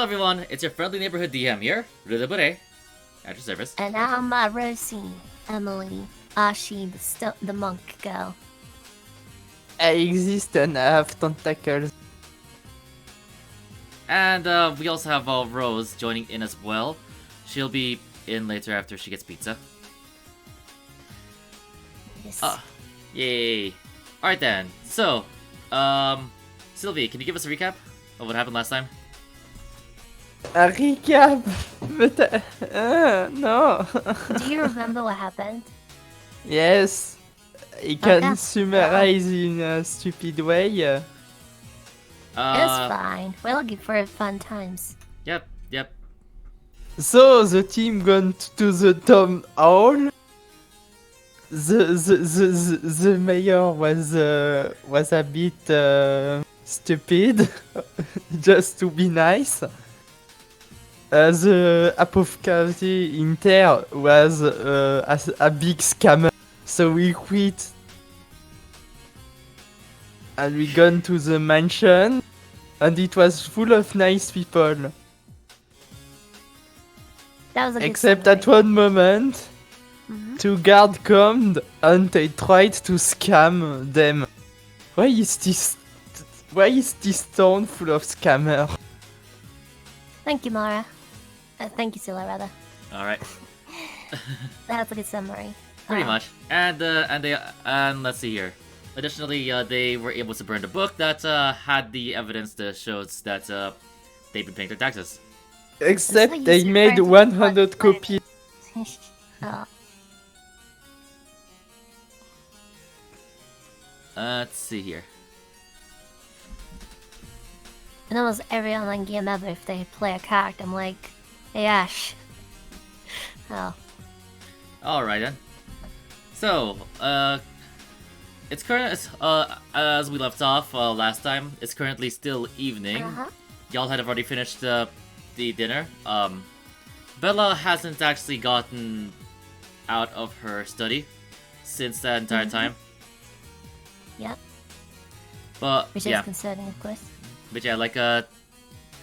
Hello everyone, it's your friendly neighborhood DM here, Rudabure, at your service. And I'm Rosie, Emily, Ashi, the monk girl. I exist and I have tentacles. And we also have Rose joining in as well. She'll be in later after she gets pizza. Yes. Yay. Alright then, so, Sylvie, can you give us a recap of what happened last time? A recap? But, no. Do you remember what happened? Yes. I can Okay. summarize in a stupid way. It's fine. We're looking for fun times. Yep. So the team gone to the town hall. The mayor was a bit stupid, just to be nice. The apothecary in there was a big scammer, so we quit. And we gone to the mansion, and it was full of nice people. That was a good Except summary. at one moment, two guards come and they tried to scam them. Why is this town full of scammers? Thank you, Mara. Thank you, Scylla, rather. Alright, That's a good summary. pretty much. And let's see here. Additionally, they were able to burn the book that had the evidence that shows that they've been paying their taxes. Except you they said made friends 100 with copies. Oh, Let's see here. in almost every online game ever, if they play a character, I'm like, hey, Ash. Oh. Alright then. So, it's current as we left off last time. It's currently still evening. Y'all had already finished the dinner. Bella hasn't actually gotten out of her study since that entire time. Yeah. But Which yeah, is concerning, of course. but yeah, like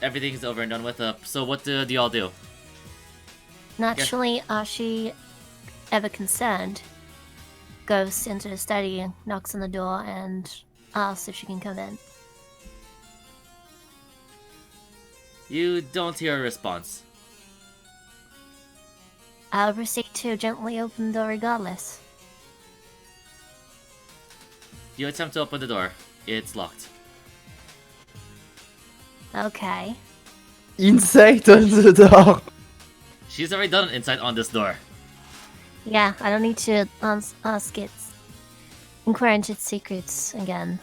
everything's over and done with. So what do y'all do? Naturally, Ashi, ever concerned, goes into the study and knocks on the door and asks if she can come in. You don't hear a response. I'll proceed to gently open the door regardless. You attempt to open the door. It's locked. Okay. Insect on the door. She's already done an insight on this door. Yeah, I don't need to ask its... inquire into its secrets again.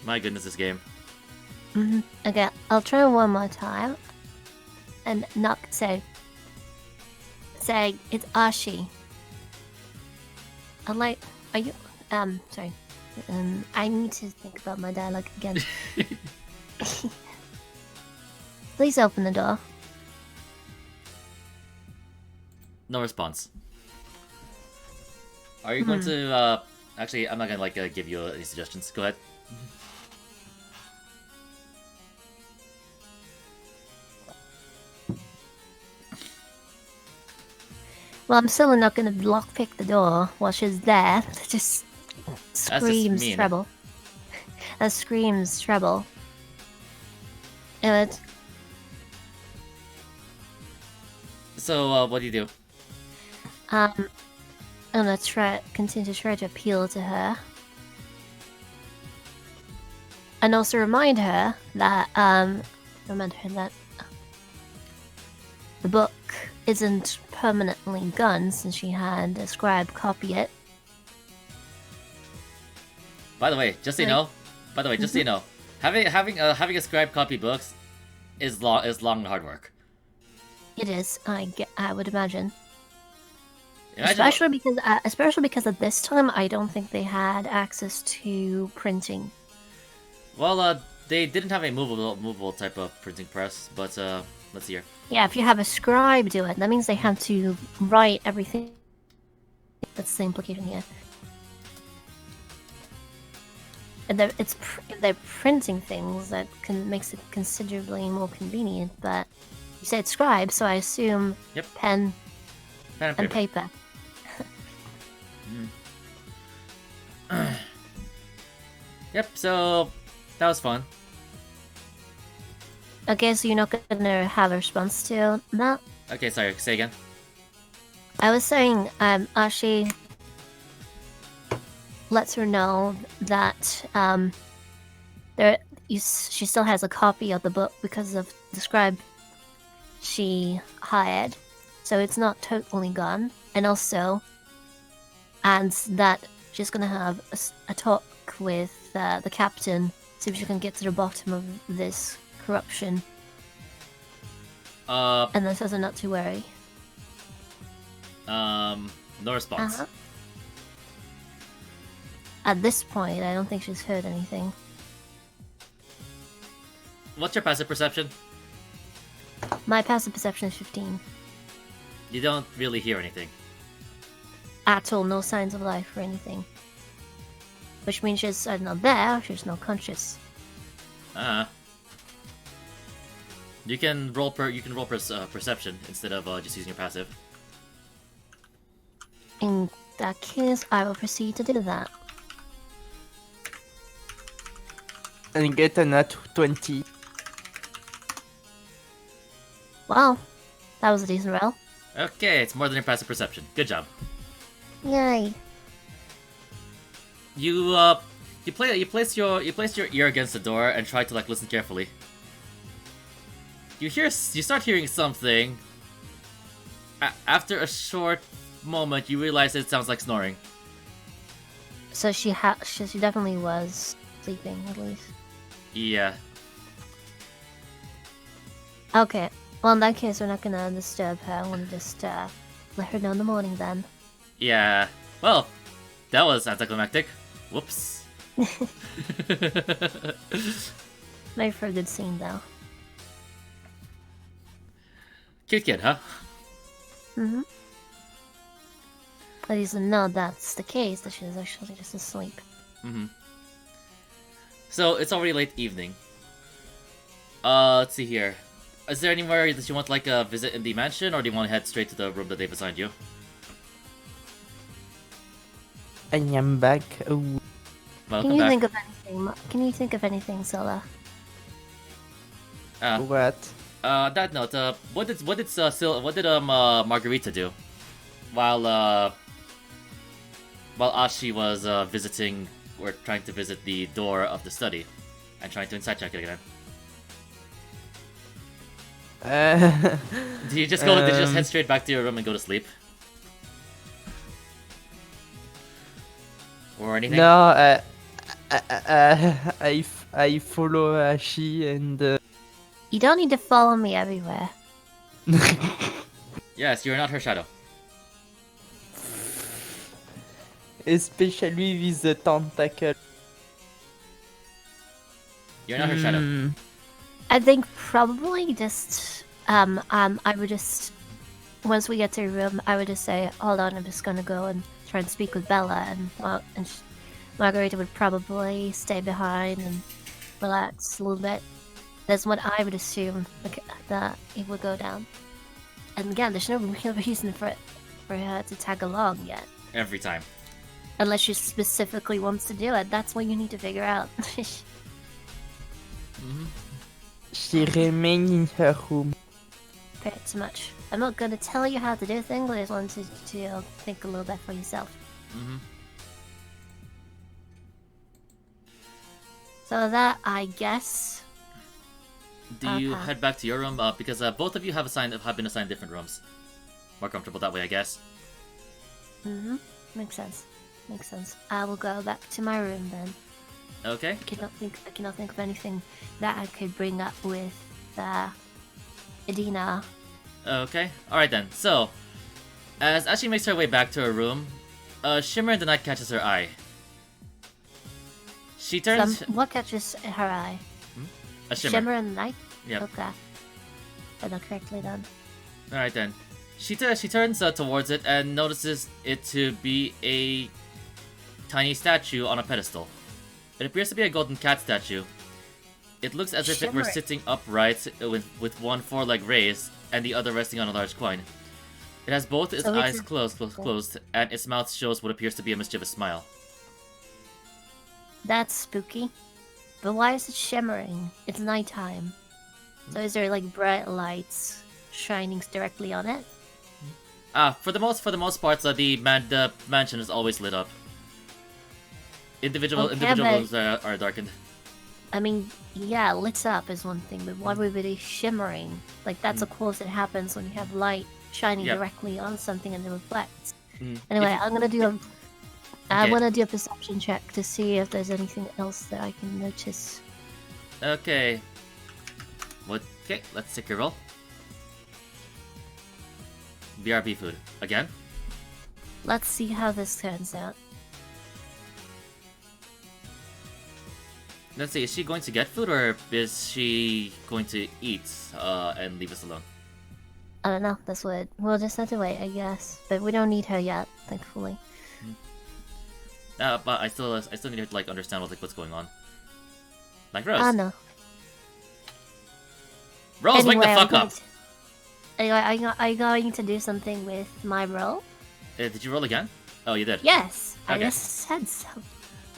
My goodness, this game. Okay, I'll try one more time. And knock, say, it's Ashi. I'm like, are you, sorry. I need to think about my dialogue again. Please open the door. No response. Are you going to, actually, I'm not gonna, give you any suggestions. Go ahead. Well, I'm still not gonna lockpick the door while she's there. That just screams mean. trouble. That screams trouble. And So, what do you do? I'm gonna continue to try to appeal to her. And also remind her that, the book isn't permanently gone since she had a scribe copy it. By the way, just so you know. Having a scribe copy books is long and hard work. It is, I would imagine. Imagine- Especially because at this time, I don't think they had access to printing. Well, they didn't have a movable type of printing press, but let's see here. Yeah, if you have a scribe do it, that means they have to write everything. That's the implication here. if they're printing things, that makes it considerably more convenient. But you said scribe, so I assume Yep. pen Pen and paper. Yep. So that was fun. Okay, so you're not gonna have a response to that? Okay, sorry. Say again. I was saying, Ashi lets her know that she still has a copy of the book because of the scribe she hired, so it's not totally gone. And also, and that she's gonna have a talk with the captain, see if she can get to the bottom of this corruption. And then says her not to worry. No response. At this point, I don't think she's heard anything. What's your passive perception? My passive perception is 15. You don't really hear anything. At all, no signs of life or anything. Which means she's either not there or she's not conscious. You can roll perception instead of just using your passive. In that case, I will proceed to do that. And get a nat 20. Wow, that was a decent roll. Okay, it's more than your passive perception. Good job. Yay. You place your ear against the door and try to listen carefully. You start hearing something. After a short moment, you realize it sounds like snoring. So she definitely was sleeping, at least. Yeah. Okay, well in that case we're not gonna disturb her. I'm gonna just let her know in the morning then. Yeah. Well, that was anticlimactic. Whoops. Made for a good scene though. Cute kid, huh? Mm-hmm. At least know that's the case, that she's actually just asleep. Mm-hmm. So, it's already late evening. Let's see here. Is there anywhere that you want a visit in the mansion, or do you want to head straight to the room that they've assigned you? I am back. Oh. Welcome Can you back. think of anything? Can you think of anything, Sola? What? That note, what did Margarita do while Ashi was visiting or trying to visit the door of the study and trying to inside check it again? Did you just head straight back to your room and go to sleep? Or anything? No, I follow Ashi and. You don't need to follow me everywhere. Yes, you are not her shadow. Especially with the tentacle. You're not her shadow. I think probably just I would just, once we get to your room, I would just say, hold on, I'm just gonna go and try and speak with Bella, and Margarita would probably stay behind and relax a little bit. That's what I would assume that it would go down. And again, there's no real reason for her to tag along yet. Every time. Unless she specifically wants to do it. That's what you need to figure out. She remains in her room. Pretty much. I'm not gonna tell you how to do things, I just want you to think a little bit for yourself. So that, I guess... Do you head back to your room? Because both of you have been assigned different rooms. More comfortable that way, I guess. Makes sense. I will go back to my room then. Okay. I cannot think of anything that I could bring up with Edina. Okay. Alright then. So, as she makes her way back to her room, a shimmer in the night catches her eye. She turns... What catches her eye? A shimmer. Shimmer in the night? Yep. Okay. I know correctly then. Alright then. She turns towards it and notices it to be a tiny statue on a pedestal. It appears to be a golden cat statue. It looks as if it were Shimmering. sitting upright with one foreleg raised and the other resting on a large coin. It has both its So it's eyes closed, and its mouth shows what appears to be a mischievous smile. That's spooky. But why is it shimmering? It's nighttime. So is there like bright lights shining directly on it? For the most part, the mansion is always lit up. Individual Okay, individuals are darkened. I mean, yeah, lit up is one thing, but why would it be shimmering? Like, that's of course it happens when you have light shining Yep. directly on something and it reflects. Mm. Anyway, If- I'm gonna do a... I Okay. want to do a perception check to see if there's anything else that I can notice. Okay. Okay, let's take a roll. BRB food. Again? Let's see how this turns out. Let's see, is she going to get food or is she going to eat and leave us alone? I don't know, that's what... We'll just have to wait, I guess. But we don't need her yet, thankfully. But I still need to like understand what's going on. Like Rose. I know. Rose, wake the fuck up! Are you going to do something with my roll? Did you roll again? Oh, you did. Yes, I Okay. just said so.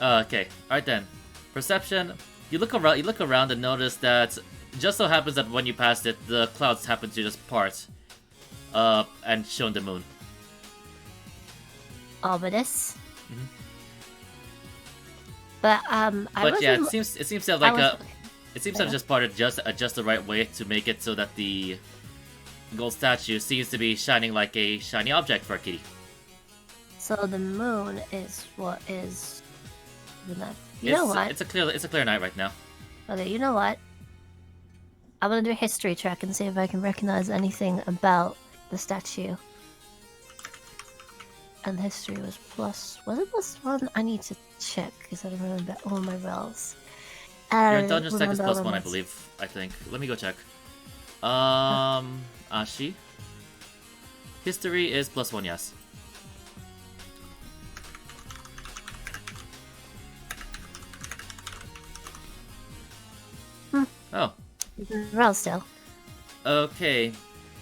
Okay. Alright then. Perception. You look around and notice that just so happens that when you passed it, the clouds happen to just part. And show the moon. Ominous. Mhm. But But yeah, it seems to have like it seems to have Yeah. just parted just the right way to make it so that the gold statue seems to be shining like a shiny object for a kitty. So the moon is what is the map. You know what? It's a clear night right now. Okay, you know what? I'm gonna do a history check and see if I can recognize anything about the statue. And history was was it +1? I need to check because I don't remember all my rolls. Your intelligence check is remember +1, all I my- believe. I think. Let me go check. Ashi. History is +1, yes. Hmm. Oh. Roll still. Okay.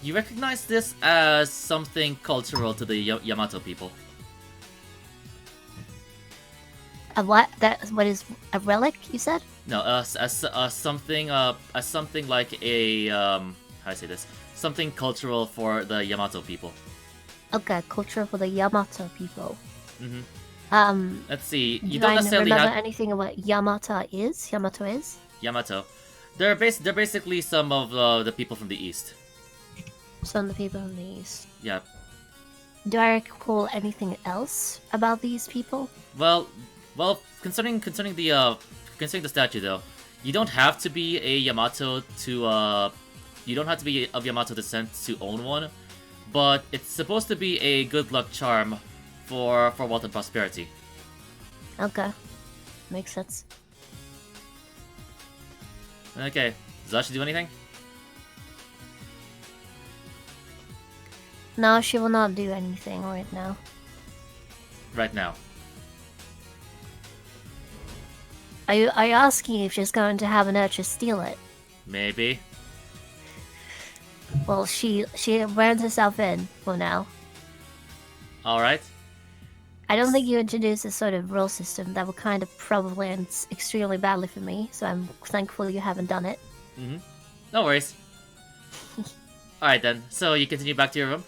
You recognize this as something cultural to the Yamato people. A what? What is a relic? You said? No, as something like a how do I say this? Something cultural for the Yamato people. Okay, culture for the Yamato people. Mm-hmm. Let's see. You Do don't I necessarily remember have anything about Yamato is? Yamato. They're basically some of the people from the east. Some of the people in the east. Yeah. Do I recall anything else about these people? Well, concerning the statue though, you don't have to be a Yamato to you don't have to be of Yamato descent to own one, but it's supposed to be a good luck charm for wealth and prosperity. Okay. Makes sense. Okay, does Ashi do anything? No, she will not do anything right now. Right now. Are you asking if she's going to have an urge to steal it? Maybe. Well, she rounds herself in for now. Alright. I don't think you introduced this sort of rule system that would kind of probably end extremely badly for me, so I'm thankful you haven't done it. Mm-hmm. No worries. Alright then, so you continue back to your room?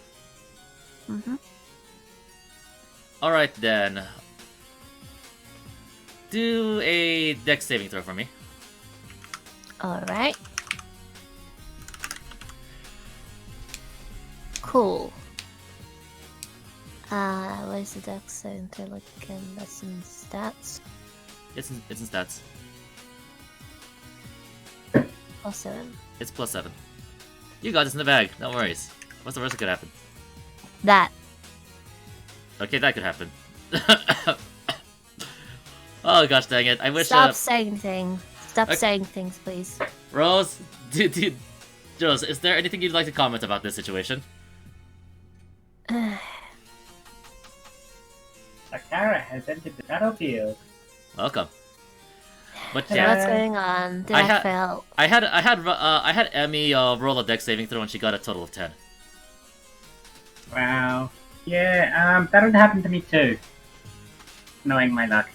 Mm-hmm. Alright then. Do a dex saving throw for me. Alright. Cool. Where's the dex saving throw again? That's in stats. It's in stats. +7. It's +7. You got this in the bag, no worries. What's the worst that could happen? That. Okay, that could happen. Oh gosh dang it, I wish Stop saying things. Stop Okay. saying things, please. Rose, Rose, is there anything you'd like to comment about this situation? Akara has entered the battlefield. Welcome. But So yeah, what's going on? Did I I, had- fail? I had Emmy roll a dex saving throw and she got a total of 10. Wow. Yeah, that would happen to me too. Knowing my luck.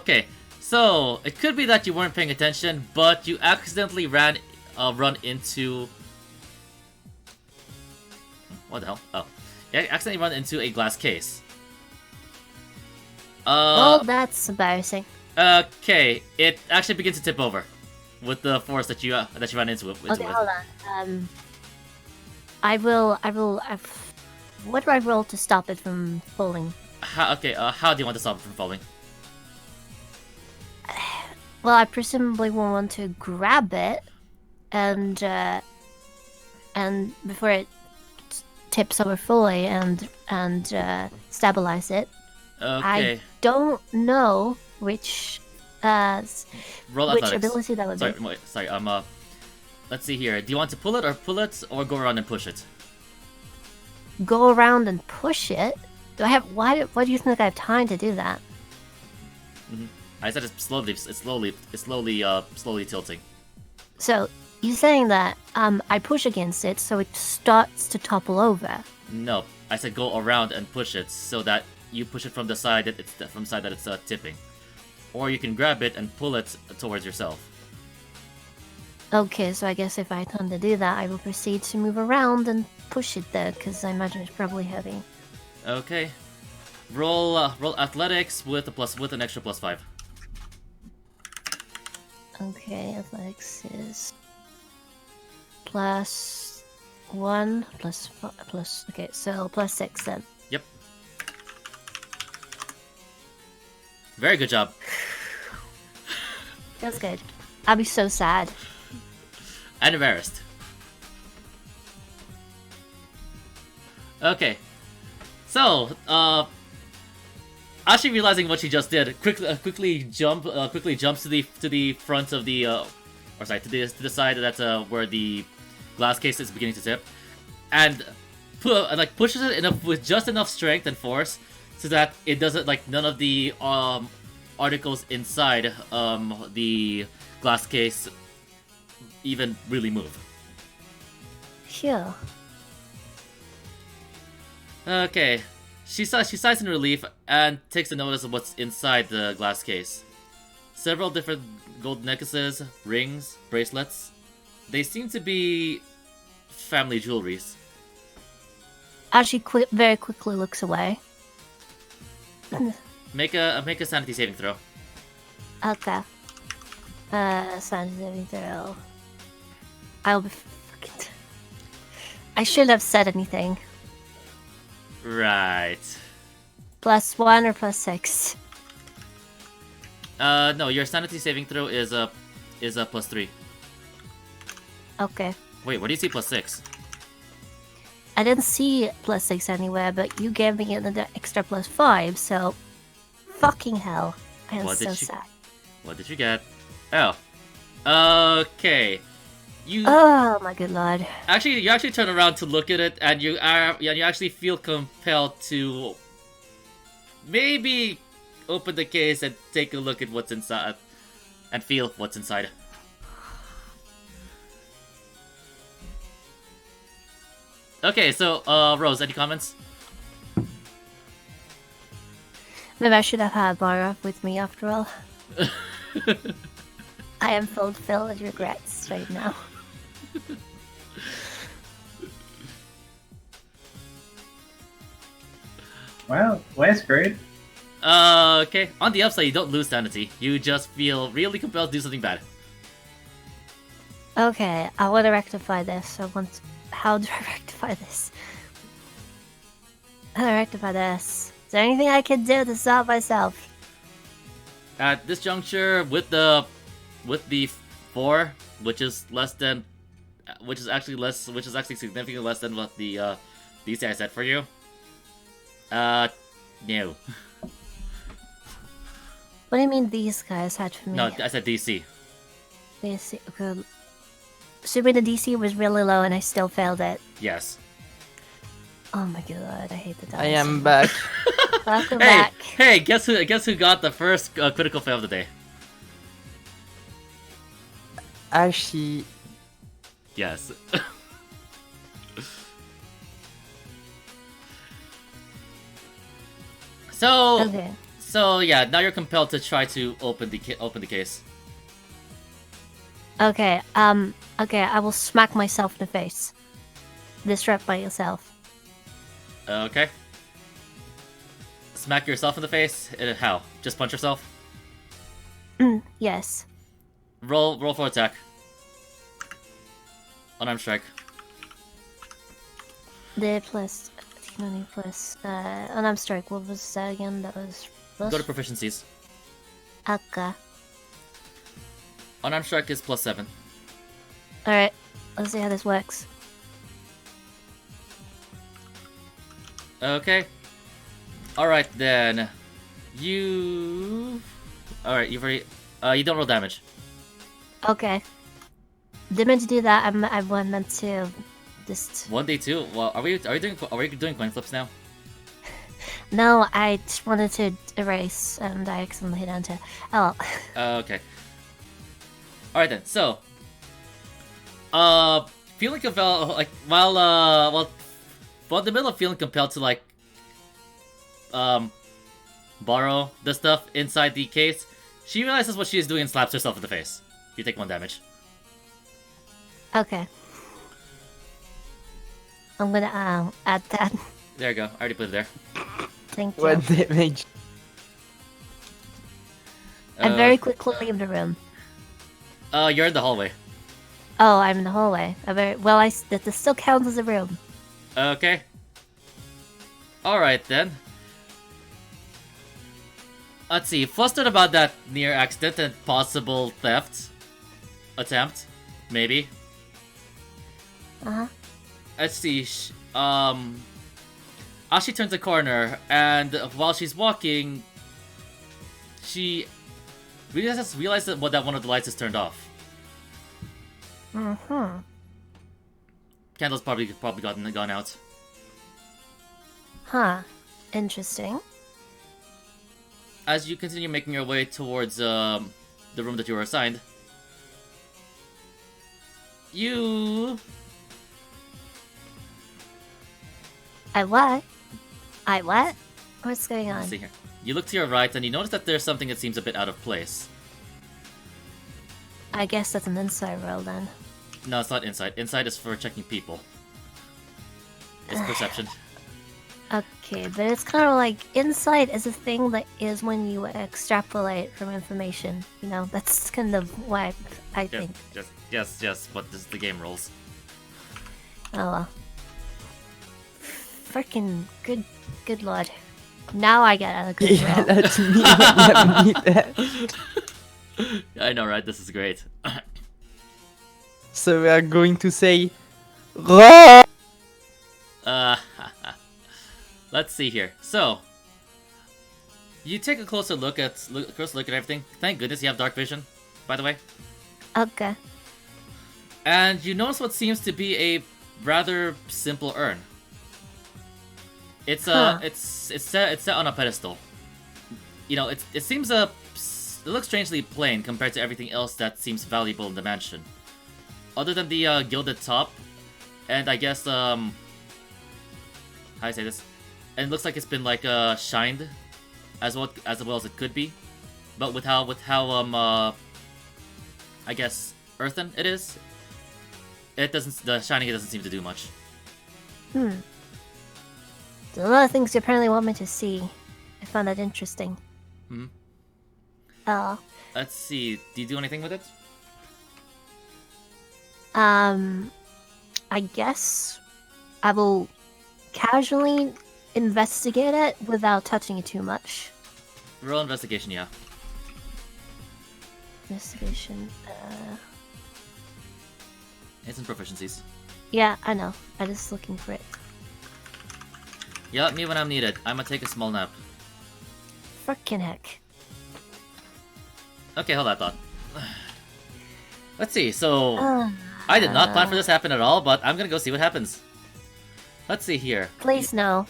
Okay, so it could be that you weren't paying attention, but you accidentally run into. What the hell? Oh, you accidentally run into a glass case. Oh, that's embarrassing. Okay, it actually begins to tip over with the force that you ran into it. Okay, hold on. I will. What do I roll to stop it from falling? How do you want to stop it from falling? Well, I presumably will want to grab it, and before it tips over fully, and stabilize it. Okay. I don't know which Roll which athletics. ability that would Sorry, be. wait, sorry. Let's see here. Do you want to pull it or go around and push it? Go around and push it. Do I have? Why do you think I have time to do that? I said it's slowly tilting. So you're saying that I push against it, so it starts to topple over. No, I said go around and push it so that you push it from the side that it's tipping, or you can grab it and pull it towards yourself. Okay, so I guess if I turn to do that, I will proceed to move around and push it there, because I imagine it's probably heavy. Okay. Roll athletics with an extra +5. Okay, athletics is +1 plus. Okay, so +6 then. Yep. Very good job. That's good. I'll be so sad. And embarrassed. Okay. So, actually realizing what she just did, quickly jumps to the front of the, to the side that's where the glass case is beginning to tip, and pushes it with just enough strength and force so that it doesn't none of the articles inside the glass case even really move. Phew. Okay. She sighs in relief and takes a notice of what's inside the glass case. Several different gold necklaces, rings, bracelets. They seem to be family jewelries. Actually, very quickly looks away. Make a sanity saving throw. Okay. Sanity saving throw. I'll be fucking. I shouldn't have said anything. Right. +1 or +6? No, your sanity saving throw is a +3. Okay. Wait, what do you see +6? I didn't see +6 anywhere, but you gave me an extra +5, so fucking hell. I am so sad. What did you get? Oh. Okay. Oh my good lord. You actually turn around to look at it, and you actually feel compelled to maybe open the case and take a look at what's inside and feel what's inside. Okay, so Rose, any comments? Maybe I should have had Mara with me after all. I am filled with regrets right now. Well, we're screwed. Okay. On the upside, you don't lose sanity. You just feel really compelled to do something bad. Okay, I want to rectify this. How do I rectify this? How do I rectify this? Is there anything I can do to stop myself? At this juncture, with the 4, which is actually significantly less than what the DC I set for you. No. What do you mean these guys had for me? No, I said DC. DC. Okay. Assuming the DC was really low and I still failed it. Yes. Oh my god, I hate the dice. I am back. Welcome Hey, back. hey, guess who got the first critical fail of the day? Ashi. Yes. So, Okay. so yeah, now you're compelled to try to open the case. Okay, okay, I will smack myself in the face. Disrupt by yourself. Okay. Smack yourself in the face. How? Just punch yourself. Yes. Roll for attack. Unarmed strike. The plus money plus unarmed strike. What was that again? That was plus. Go to proficiencies. Okay. Unarmed strike is +7. All right. Let's see how this works. Okay. All right then. All right. You've already. You don't roll damage. Okay. Didn't mean to do that. I meant to just. 1d2. Well, are we doing coin flips now? No, I just wanted to erase and I accidentally hit enter. Oh. Okay. All right then. So, feeling compelled, like while in the middle of feeling compelled to like, borrow the stuff inside the case, she realizes what she is doing and slaps herself in the face. You take 1 damage. Okay. I'm gonna add that. There you go. I already put it there. Thank you. 1 damage. I very quickly leave the room. You're in the hallway. Oh, I'm in the hallway. That still counts as a room. Okay. All right then. Let's see. Flustered about that near accident and possible theft attempt, maybe. Uh-huh. Let's see. As she turns the corner, and while she's walking, she realizes that one of the lights is turned off. Mm-hmm. Candle's probably gone out. Huh. Interesting. As you continue making your way towards the room that you were assigned, you I what? What's going on? let's see here. You look to your right, and you notice that there's something that seems a bit out of place. I guess that's an inside roll then. No, it's not inside. Inside is for checking people. It's perception. Okay, but it's kind of like insight is a thing that is when you extrapolate from information. You know, that's kind of what I think. Yes, but this is the game rules. Oh well. Freaking good lord. Now I get a good Yeah, roll. let me that. I know, right? This is great. So we are going to say "Roar!" Let's see here. So, you take a closer look at everything. Thank goodness you have dark vision, by the way. Okay. And you notice what seems to be a rather simple urn. It's set on a pedestal. You know, it looks strangely plain compared to everything else that seems valuable in the mansion. Other than the gilded top, and I guess how do I say this? And it looks like it's been like shined as well as it could be, but with how I guess earthen it is, the shining doesn't seem to do much. There's a lot of things you apparently want me to see. I found that interesting. Hmm. Let's see. Do you do anything with it? I guess I will casually investigate it without touching it too much. Roll investigation, yeah. Investigation, It's in proficiencies. Yeah, I know. I'm just looking for it. Yell at me when I'm needed. I'm gonna take a small nap. Frickin' heck. Okay, hold that thought. Let's see, so I did not plan for this to happen at all, but I'm gonna go see what happens. Let's see here. Please no.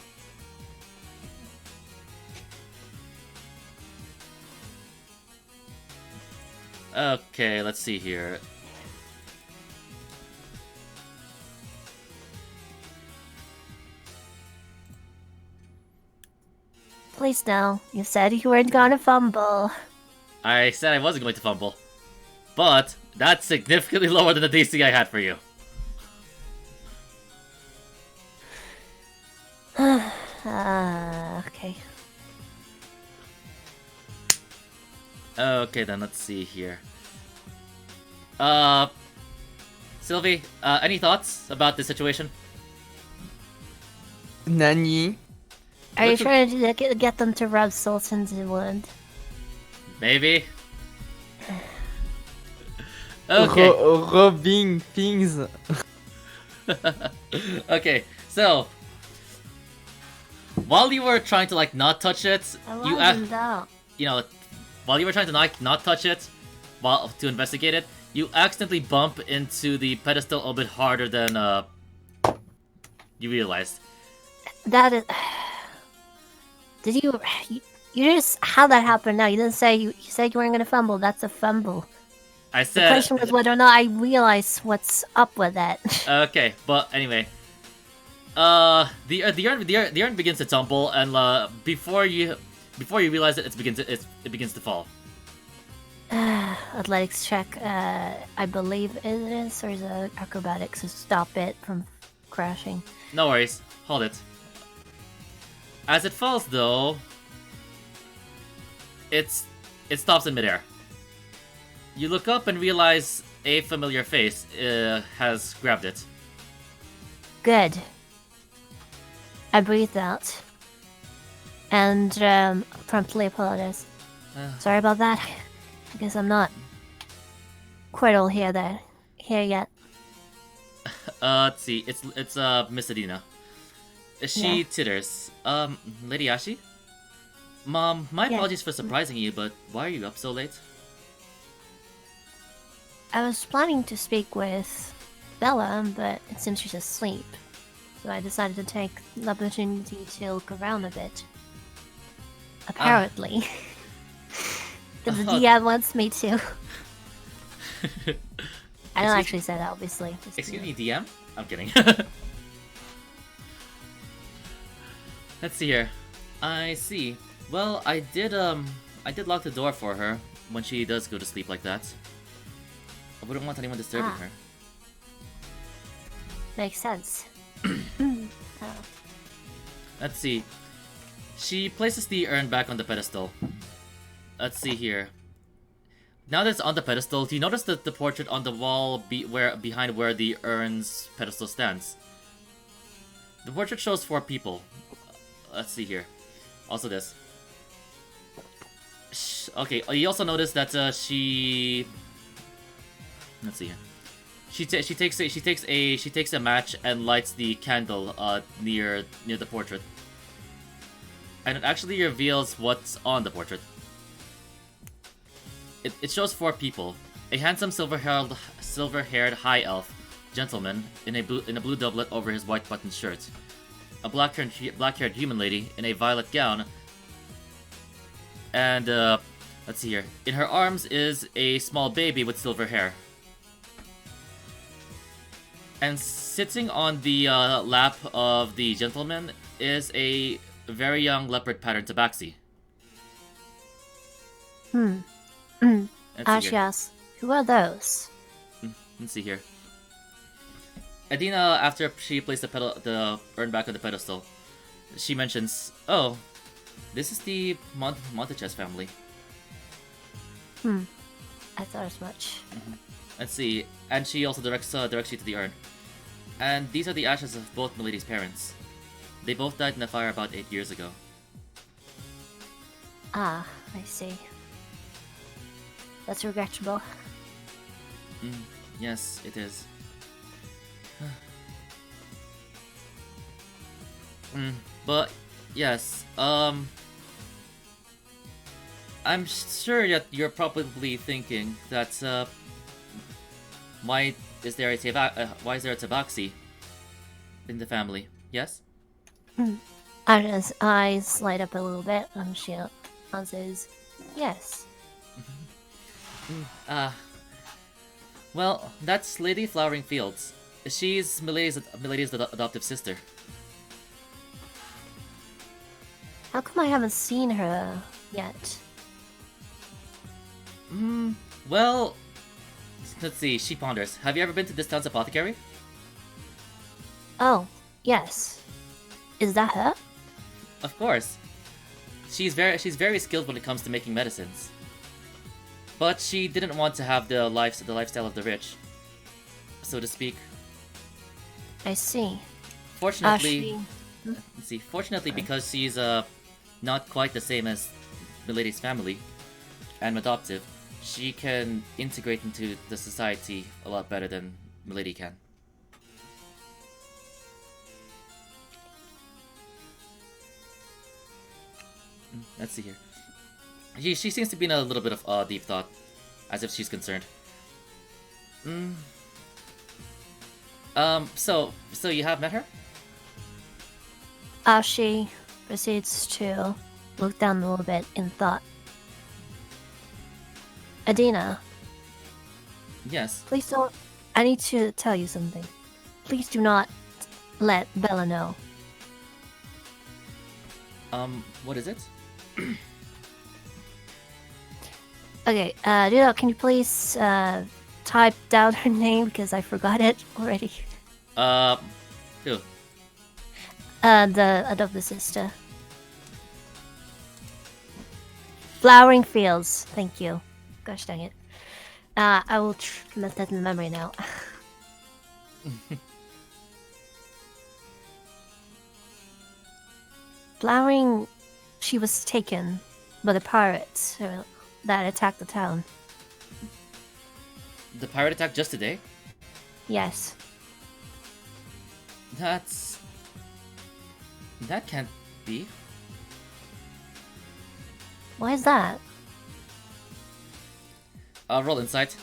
Okay, let's see here. Please no. You said you weren't gonna fumble. I said I wasn't going to fumble. But that's significantly lower than the DC I had for you. Okay. Okay, then let's see here. Sylvie, any thoughts about the situation? Nani? Are you Look- trying to get them to rub salt into the wound? Maybe. Okay. Rubbing things. Okay, so while you were trying to like not touch it, you while you were trying to not touch it, while to investigate it, you accidentally bump into the pedestal a bit harder than you realized. That is. Did you? You just how that happened? Now you didn't say you said you weren't gonna fumble. That's a fumble. I The said question was whether or not I realized what's up with that. okay, but anyway, the urn begins to tumble, and before you realize it, it begins to fall. Athletics check. I believe it is, or is it acrobatics to stop it from crashing? No worries, hold it. As it falls, though, it stops in midair. You look up and realize a familiar face has grabbed it. Good. I breathed out. And promptly apologize. Sorry about that. I guess I'm not quite all here yet. Let's see. It's Miss Adina. She Yeah. titters. Lady Ashi? Mom, my Yeah. apologies for surprising you, but why are you up so late? I was planning to speak with Bella, but it seems she's asleep. So I decided to take the opportunity to look around a bit. Apparently. Because the DM wants me to. I don't actually say that, obviously. Just, Excuse me, DM? I'm kidding. Let's see here. I see. Well, I did lock the door for her when she does go to sleep like that. I wouldn't want anyone disturbing her. Makes sense. Let's see. She places the urn back on the pedestal. Let's see here. Now that it's on the pedestal, do you notice that the portrait on the wall behind where the urn's pedestal stands? The portrait shows 4 people. Let's see here. Also this. Okay, you also notice that she. Let's see here. She takes a match and lights the candle near the portrait, and it actually reveals what's on the portrait. It shows 4 people: a handsome silver-haired high elf gentleman in a blue doublet over his white buttoned shirt, a black-haired human lady in a violet gown, and let's see here. In her arms is a small baby with silver hair. And sitting on the lap of the gentleman is a very young leopard-patterned tabaxi. Let's see here. Ashias, who are those? Let's see here. Adina, after she placed the urn back on the pedestal, she mentions, "Oh, this is the Monteches family." I thought as much. Let's see, and she also directs you to the urn. And these are the ashes of both Milady's parents. They both died in a fire about 8 years ago. Ah, I see. That's regrettable. Yes, it is. But yes, I'm sure that you're probably thinking that why is there a tabaxi in the family? Yes. Ashia's eyes light up a little bit, and she answers, "Yes." Well, that's Lady Flowering Fields. She's Milady's adoptive sister. How come I haven't seen her yet? Well, let's see. She ponders. Have you ever been to this town's apothecary? Oh, yes. Is that her? Of course. She's very skilled when it comes to making medicines. But she didn't want to have the lifestyle of the rich, so to speak. I see. Fortunately, let's see. Fortunately, because she's not quite the same as Milady's family and adoptive, she can integrate into the society a lot better than Milady can. Let's see here. She seems to be in a little bit of deep thought, as if she's concerned. So you have met her? She proceeds to look down a little bit in thought. Adina, Yes. please don't. I need to tell you something. Please do not let Bella know. What is it? Okay, Dina, can you please type down her name because I forgot it already? Who? The adopted sister. Flowering Fields. Thank you. Gosh dang it. I will commit that in memory now. Flowering, she was taken by the pirates that attacked the town. The pirate attack just today? Yes. That can't be. Why is that? Roll insight.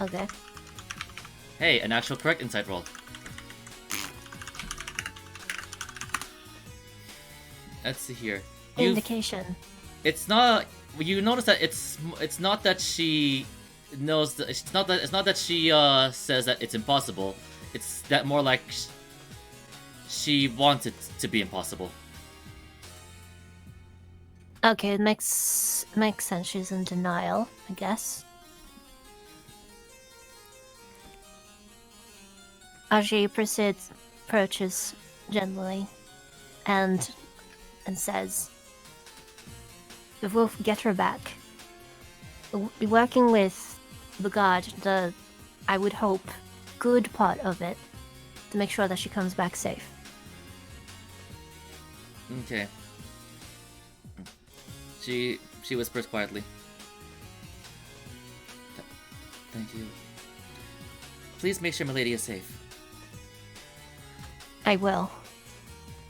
Okay. Hey, an actual correct insight roll. Let's see here. Indication. It's not. You notice that it's not that she knows that it's not that she says that it's impossible. It's that more like she wants it to be impossible. Okay, it makes sense. She's in denial, I guess. She approaches gently, and says, "We will get her back. We'll be working with the guard, I would hope, good part of it, to make sure that she comes back safe." Okay. She whispers quietly. Thank you. Please make sure Milady is safe. I will.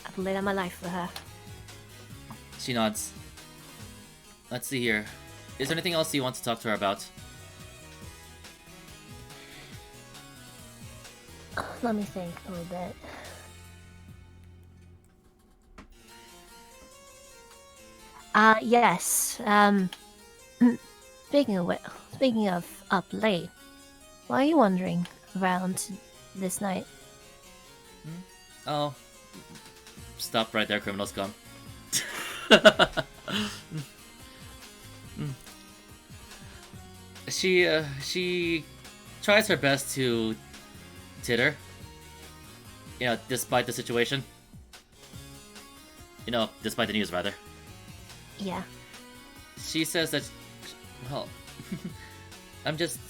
I will lay down my life for her. She nods. Let's see here. Is there anything else you want to talk to her about? Let me think a little bit. Yes. Speaking of up late, why are you wandering around this night? Oh. Stop right there, criminal scum. She tries her best to titter. You know, despite the situation. You know, despite the news, rather. Yeah. She says that, well, I'm just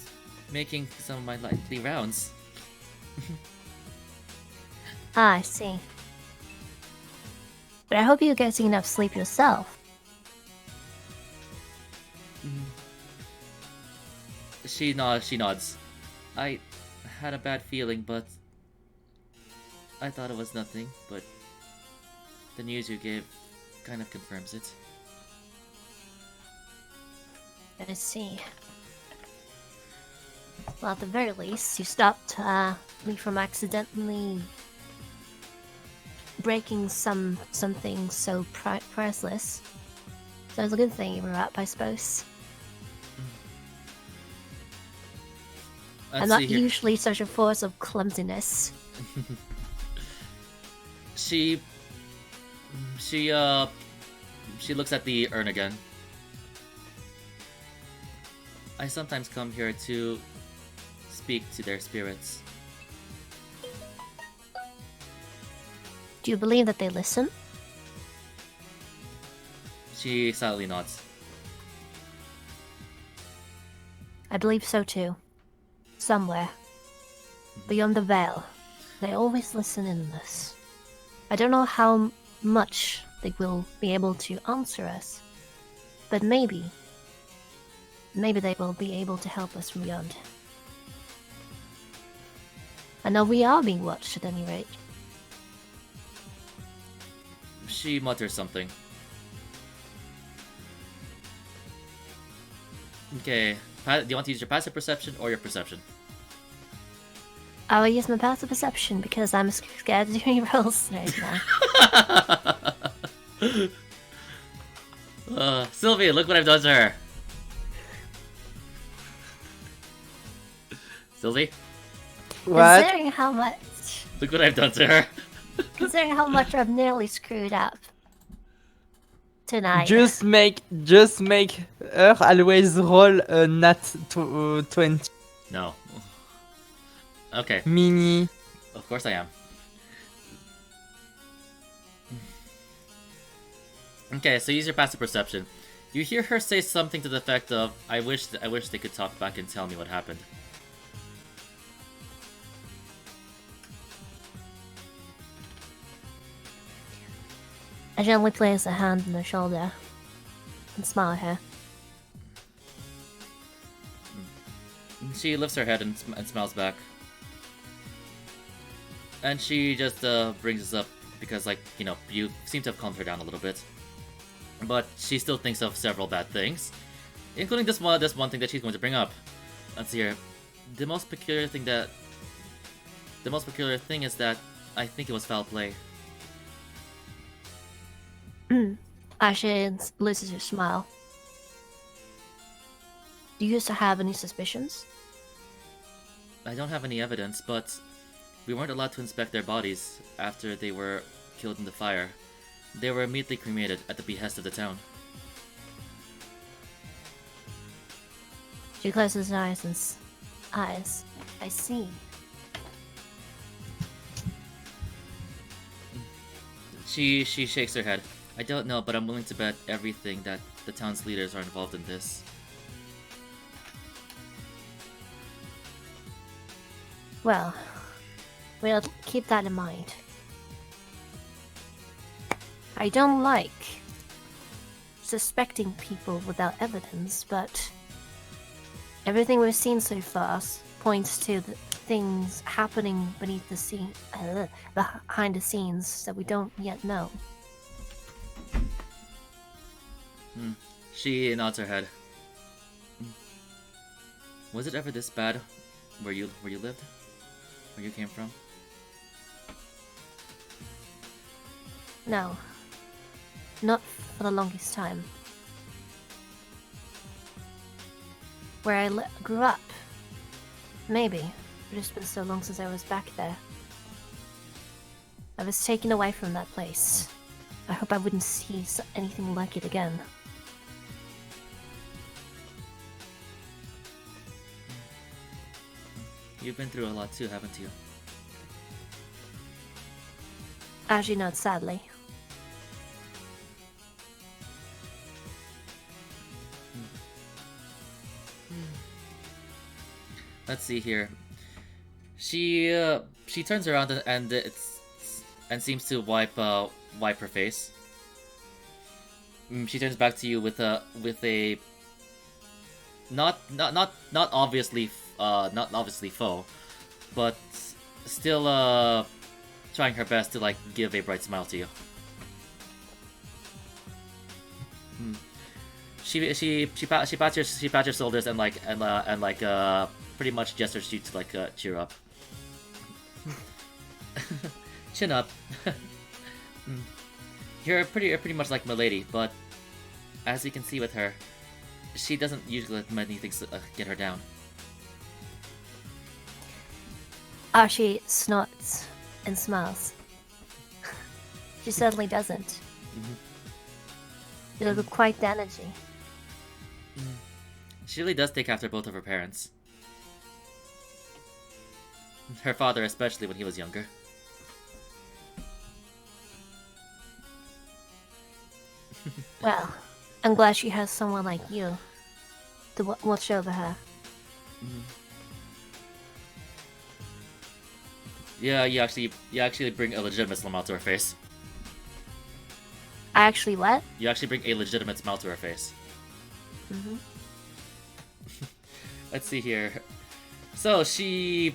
making some of my nightly rounds. I see. But I hope you're getting enough sleep yourself. She nods. I had a bad feeling, but I thought it was nothing, but the news you gave kind of confirms it. I see. Well, at the very least, you stopped me from accidentally breaking something so priceless. So it's a good thing you were up, I suppose. I'm Let's not see here. usually such a force of clumsiness. She looks at the urn again. I sometimes come here to speak to their spirits. Do you believe that they listen? She silently nods. I believe so too. Somewhere. Beyond the veil. They always listen in this. I don't know how much they will be able to answer us, but maybe they will be able to help us from beyond. I know we are being watched at any rate. She mutters something. Okay, do you want to use your passive perception or your perception? I will use my passive perception because I'm scared of doing rolls right now. Sylvie, look what I've done to her. Sylvie, What? Considering how much, look what I've done to her. considering how much I've nearly screwed up tonight. Just make her always roll a nat 20. No. Okay, Mini. of course I am. Okay, so use your passive perception. You hear her say something to the effect of, I wish they could talk back and tell me what happened. I gently place a hand on her shoulder and smile at her. She lifts her head and smiles back. And she just brings us up because, like, you know, you seem to have calmed her down a little bit. But she still thinks of several bad things, including this one thing that she's going to bring up. Let's see here. The most peculiar thing is that I think it was foul play. Ashley loses her smile. Do you used to have any suspicions? I don't have any evidence, but we weren't allowed to inspect their bodies after they were killed in the fire. They were immediately cremated at the behest of the town. She closes her eyes and eyes. I see. She shakes her head. I don't know, but I'm willing to bet everything that the town's leaders are involved in this. Well, we'll keep that in mind. I don't like suspecting people without evidence, but everything we've seen so far points to the things happening beneath the scene, behind the scenes that we don't yet know. She nods her head. Was it ever this bad where you lived? Where you came from? No. Not for the longest time. Where I grew up. Maybe. But it's been so long since I was back there. I was taken away from that place. I hope I wouldn't see anything like it again. You've been through a lot too, haven't you? As you know, sadly. Let's see here. She turns around and seems to wipe her face. She turns back to you with a not obviously faux, but still trying her best to like give a bright smile to you. She pats your shoulders and pretty much gestures you to like cheer up. Chin up. You're pretty much like Milady, but as you can see with her, she doesn't usually let many things get her down. Ashi snorts and smiles. She certainly doesn't. You look quite the energy. She really does take after both of her parents. Her father, especially when he was younger. Well, I'm glad she has someone like you to watch over her. Yeah, you actually bring a legitimate smile to her face. I actually what? You actually bring a legitimate smile to her face. Let's see here. So she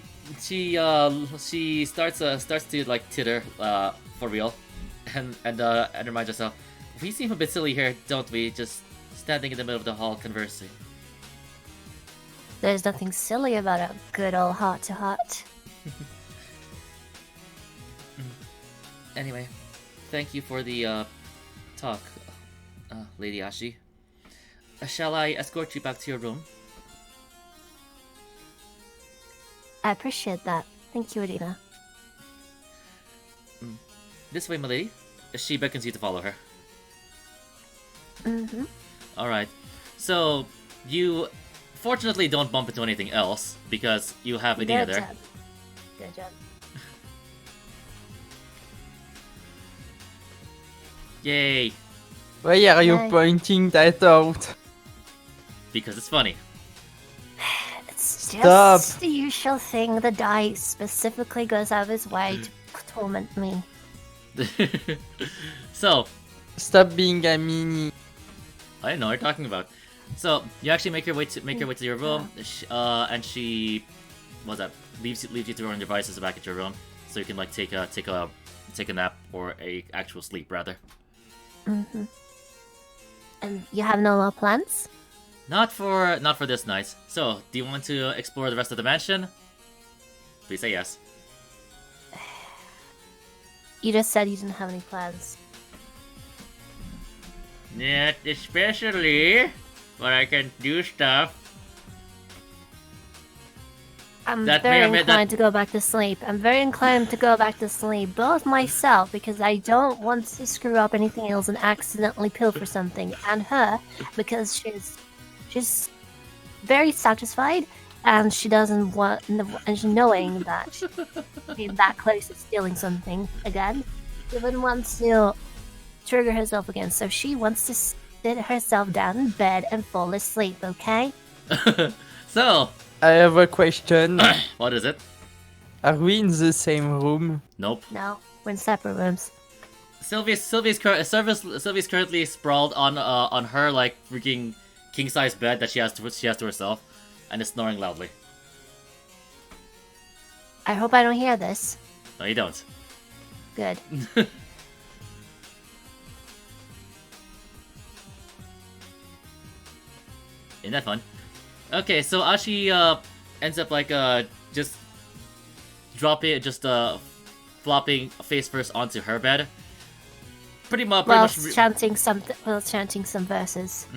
starts to like titter for real, and reminds herself, we seem a bit silly here, don't we? Just standing in the middle of the hall conversing. There's nothing silly about a good old heart-to-heart. Anyway, thank you for the talk, Lady Ashi. Shall I escort you back to your room? I appreciate that. Thank you, Adina. This way, my lady. She beckons you to follow her. Alright. So, you fortunately don't bump into anything else, because you have Adina there. Good job. Yay! Why are you Yay. pointing that out? Because it's funny. It's Stop. just the usual thing. The guy specifically goes out of his way to torment me. So, Stop being a meanie. I don't know what you're talking about. So, you actually make your way to your room, and she, what's that? Leaves you to your own devices back at your room, so you can like take a nap or a actual sleep rather. And you have no more plans? Not for this night. So, do you want to explore the rest of the mansion? Please say yes. You just said you didn't have any plans. Not especially, but I can do stuff. I'm That may very or may- inclined to go back to sleep. I'm very inclined to go back to sleep, both myself, because I don't want to screw up anything else and accidentally pilfer something, and her, because she's very satisfied, and she doesn't want, and she knowing that being that close to stealing something again, she wouldn't want to trigger herself again, so she wants to sit herself down in bed and fall asleep, okay? So, I have a question. what is it? Are we in the same room? Nope. No, we're in separate rooms. Sylvia's currently sprawled on her like freaking king size bed that she has to herself, and is snoring loudly. I hope I don't hear this. No, you don't. Good. Isn't that fun? Okay, so Ashi ends up like just flopping face first onto her bed. Pretty much. Chanting some verses.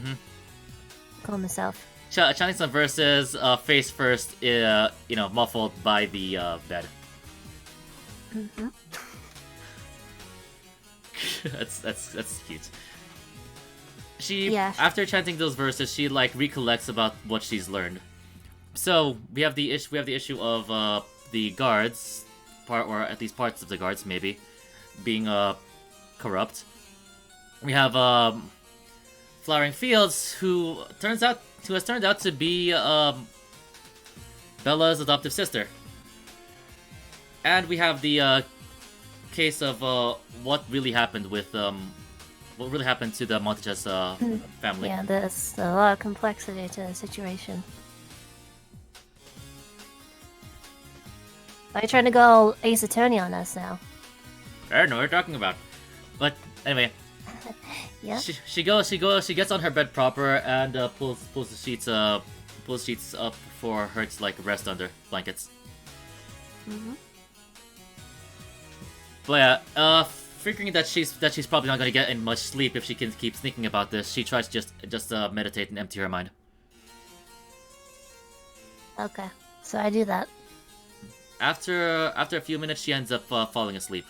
Calm myself. Chanting some verses, face first, muffled by the bed. That's cute. Yeah. After chanting those verses, she like recollects about what she's learned. So we have the issue of the guards, or at least parts of the guards maybe, being corrupt. We have Flowering Fields, who has turned out to be Bella's adoptive sister. And we have the case of what really happened to the Montages family. Yeah, there's a lot of complexity to the situation. Are you trying to go Ace Attorney on us now? I don't know what you're talking about. But anyway, Yeah. she gets on her bed proper and pulls the sheets up for her to like rest under blankets. But yeah, figuring that she's probably not gonna get in much sleep if she can keep thinking about this, she tries to just meditate and empty her mind. Okay, so I do that. After a few minutes, she ends up falling asleep.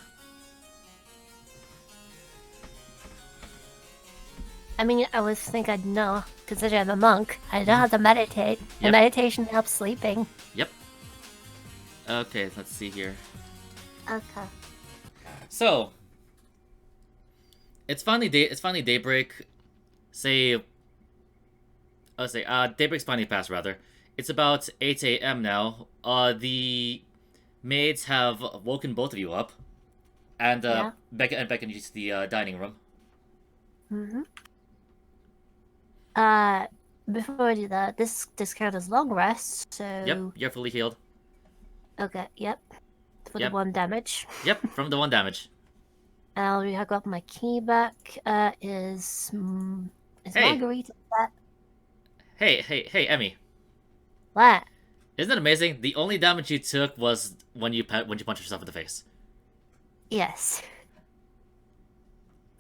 I mean, I would think I'd know, considering I'm a monk. I know how to meditate, Yep. and meditation helps sleeping. Yep. Okay, let's see here. Okay. So, it's finally daybreak. Daybreak's finally passed, rather. It's about 8 a.m. now. The maids have woken both of you up, and Yeah. beckoned you to the dining room. Mm-hmm. Before I do that, this counts as long rest, so... Yep, you're fully healed. Okay, yep. For Yep. the 1 damage. Yep, from the 1 damage. I'll got my key back. Is Hey. Margarita that? Hey, Emmy. What? Isn't it amazing? The only damage you took was when you punched yourself in the face. Yes.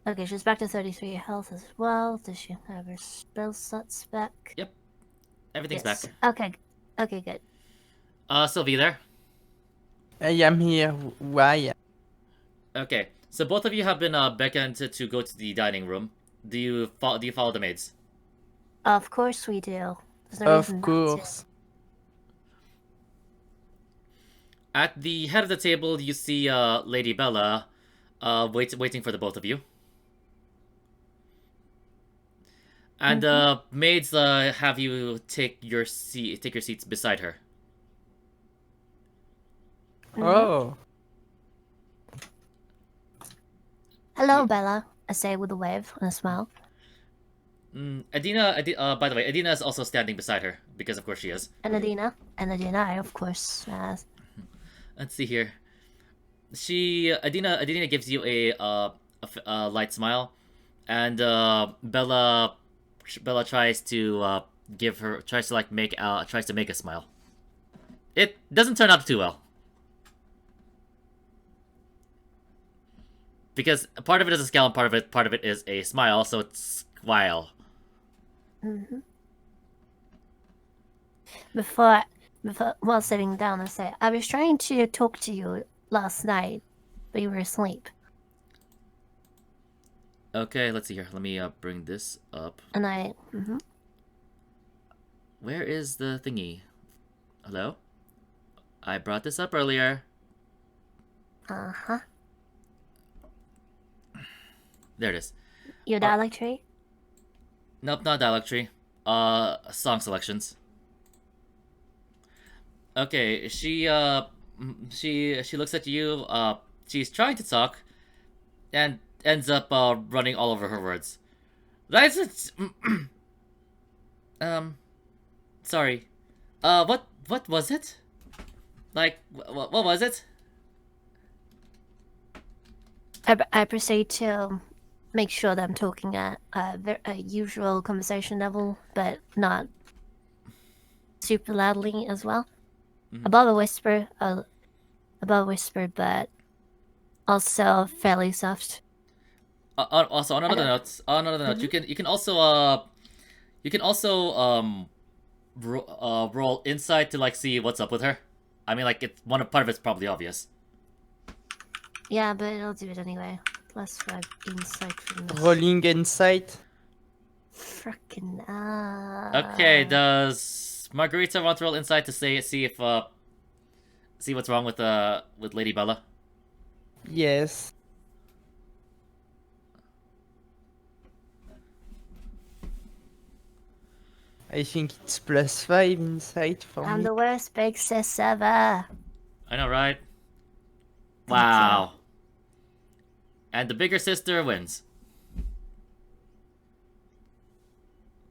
Okay, she's back to 33 health as well. Does she have her spell slots back? Yep. Everything's Yes. back. Okay, good. Sylvie there? I am here. Why? Okay, so both of you have been beckoned to go to the dining room. Do you follow the maids? Of course we do. There's no reason Of not to. course. At the head of the table, you see Lady Bella, waiting for the both of you. And maids have you take your seats beside her. Oh. Hello, Bella. I say with a wave and a smile. Adina, by the way, Adina is also standing beside her, because of course she is. And Adina, I of course. Let's see here. Adina gives you a light smile, and Bella tries to make a smile. It doesn't turn out too well, because part of it is a scowl, and part of it is a smile, so it's smile. Mm-hmm. Before while sitting down, I say, I was trying to talk to you last night, but you were asleep. Okay, let's see here. Let me bring this up. And I. Mm-hmm. Where is the thingy? Hello? I brought this up earlier. Uh-huh. There it is. Your dialect tree? Nope, not dialect tree. Song selections. Okay, she looks at you, she's trying to talk, and ends up, running all over her words. That's it! Sorry. What was it? Like, what was it? I proceed to make sure that I'm talking at a usual conversation level, but not super loudly as well. Mm-hmm. Above a whisper, but also fairly soft. Also, on another note, you can also roll insight to like see what's up with her. I mean, like part of it's probably obvious. Yeah, but I'll do it anyway. +5 insight from this. Rolling insight. Frickin' Okay, does Margarita want to roll insight to see what's wrong with Lady Bella? Yes. I think it's +5 insight for I'm me. the worst big sis ever. I know, right? Thank Wow. And the bigger sister wins.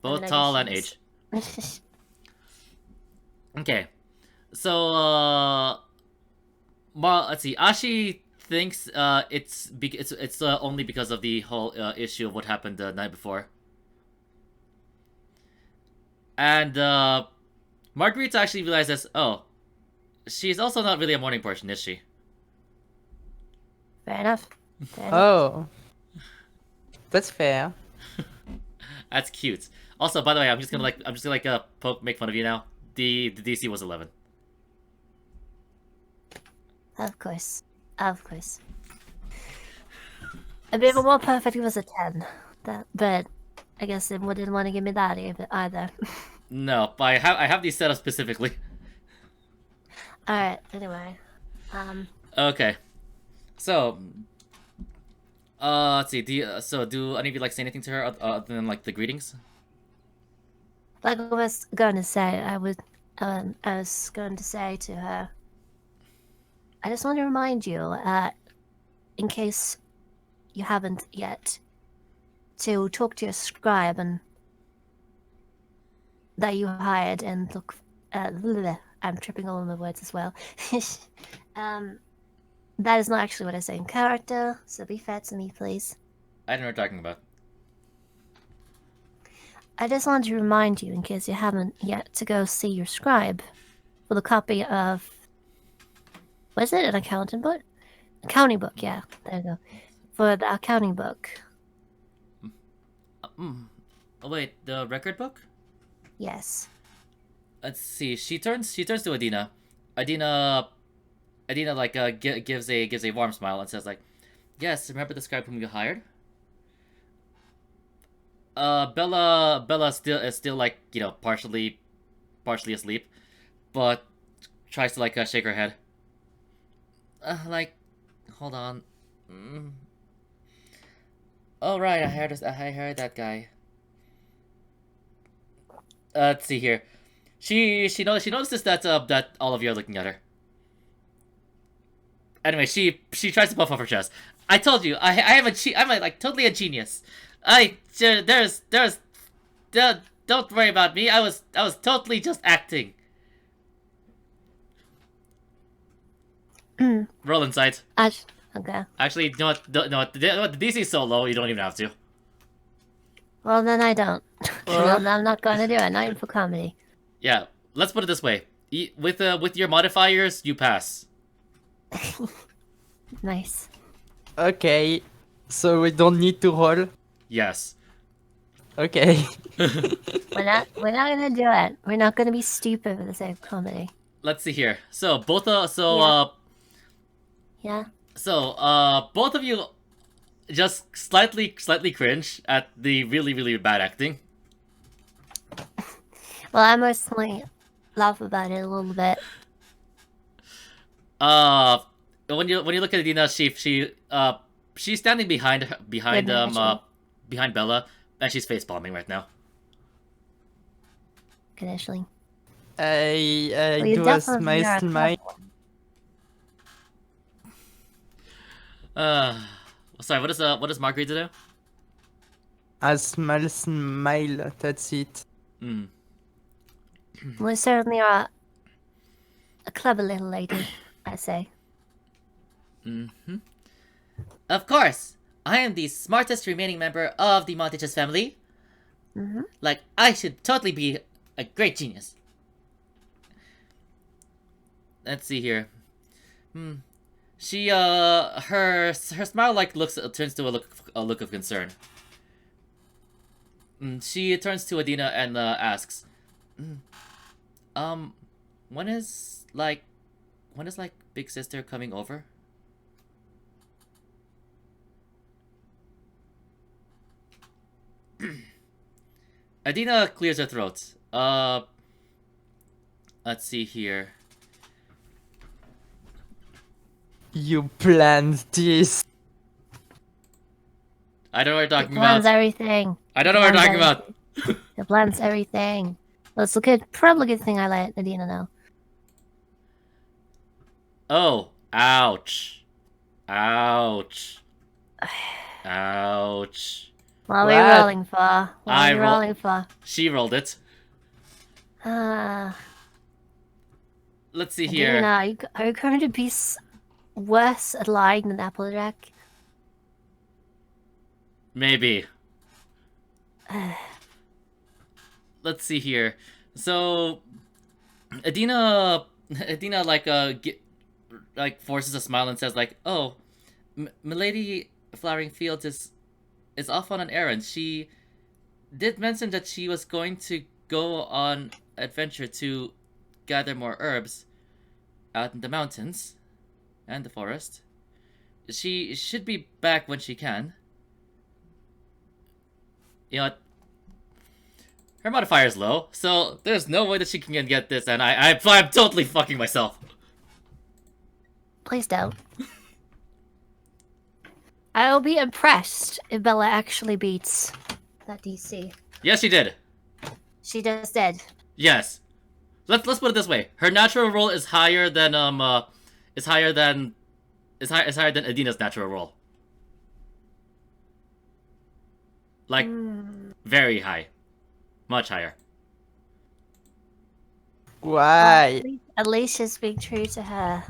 Both tall and age. Okay. So, let's see. Ashi thinks it's only because of the whole issue of what happened the night before. And Marguerite actually realizes, oh, she's also not really a morning person, is she? Fair enough. Oh. That's fair. That's cute. Also, by the way, I'm just gonna make fun of you now. The DC was 11. Of course. Of course. A bit more perfect was a 10. But I guess they wouldn't want to give me that either. No, but I have these set up specifically. Alright, anyway. Okay. So, let's see. Do any of you like say anything to her other than like the greetings? Like I was going to say, I was going to say to her, I just want to remind you, in case you haven't yet, to talk to your scribe and that you hired and look. I'm tripping all over my words as well. That is not actually what I say in character, so be fair to me, please. I don't know what you're talking about. I just wanted to remind you, in case you haven't yet, to go see your scribe for the copy of. Was it an accounting book? Accounting book, yeah. There you go. For the accounting book. Oh wait, the record book? Yes. Let's see. She turns to Adina. Adina like gives a warm smile and says like, "Yes, remember the scribe whom you hired?" Bella is still like, you know, partially asleep, but tries to like shake her head. Like, hold on. Oh right, I heard that guy. Let's see here. She notices that that all of you are looking at her. Anyway, she tries to puff off her chest. I told you, I'm like totally a genius. Don't worry about me. I was totally just acting. Roll insight. Okay. Actually, you know what? The DC is so low, you don't even have to. Well, then I don't. Well, I'm not going to do it. Not even for comedy. Yeah, let's put it this way. With your modifiers, you pass. Nice. Okay, so we don't need to roll. Yes. Okay. We're not gonna do it. We're not gonna be stupid for the sake of comedy. Let's see here. So both Yeah. both of you just slightly cringe at the really bad acting. Well, I mostly laugh about it a little bit. When you look at Adina, she's standing behind Bella, and she's face palming right now. Good, Ashley. I Well, you do a definitely are a smile. Sorry. What does Margarita do? A smile. That's it. We certainly are a clever little lady, I say. Of course, I am the smartest remaining member of the Montages family. Like, I should totally be a great genius. Let's see here. She her smile like turns to a look of concern. She turns to Adina and asks, when is Big Sister coming over? Adina clears her throat. Let's see here. You planned this. I don't know what you're talking It plans about. everything. I don't know what you're talking about. It plans everything. Well, it's a good, probably good thing I let Adina know. Oh, ouch. Ouch. Ouch. What are we What? rolling for? What are we rolling for? She rolled it. Let's see here. Adina, are you going to be worse at lying than Applejack? Maybe. Let's see here. So, Adina like forces a smile and says like, "Oh, Milady Flowering Fields is off on an errand. She did mention that she was going to go on adventure to gather more herbs out in the mountains." And the forest. She should be back when she can. You know what? Her modifier is low, so there's no way that she can get this, and I'm totally fucking myself. Please don't. I'll be impressed if Bella actually beats that DC. Yes, she did. She just did. Yes. Let's put it this way. Her natural roll is higher than is higher than Adina's natural roll. Like very high. Much higher. Why? At least she's being true to her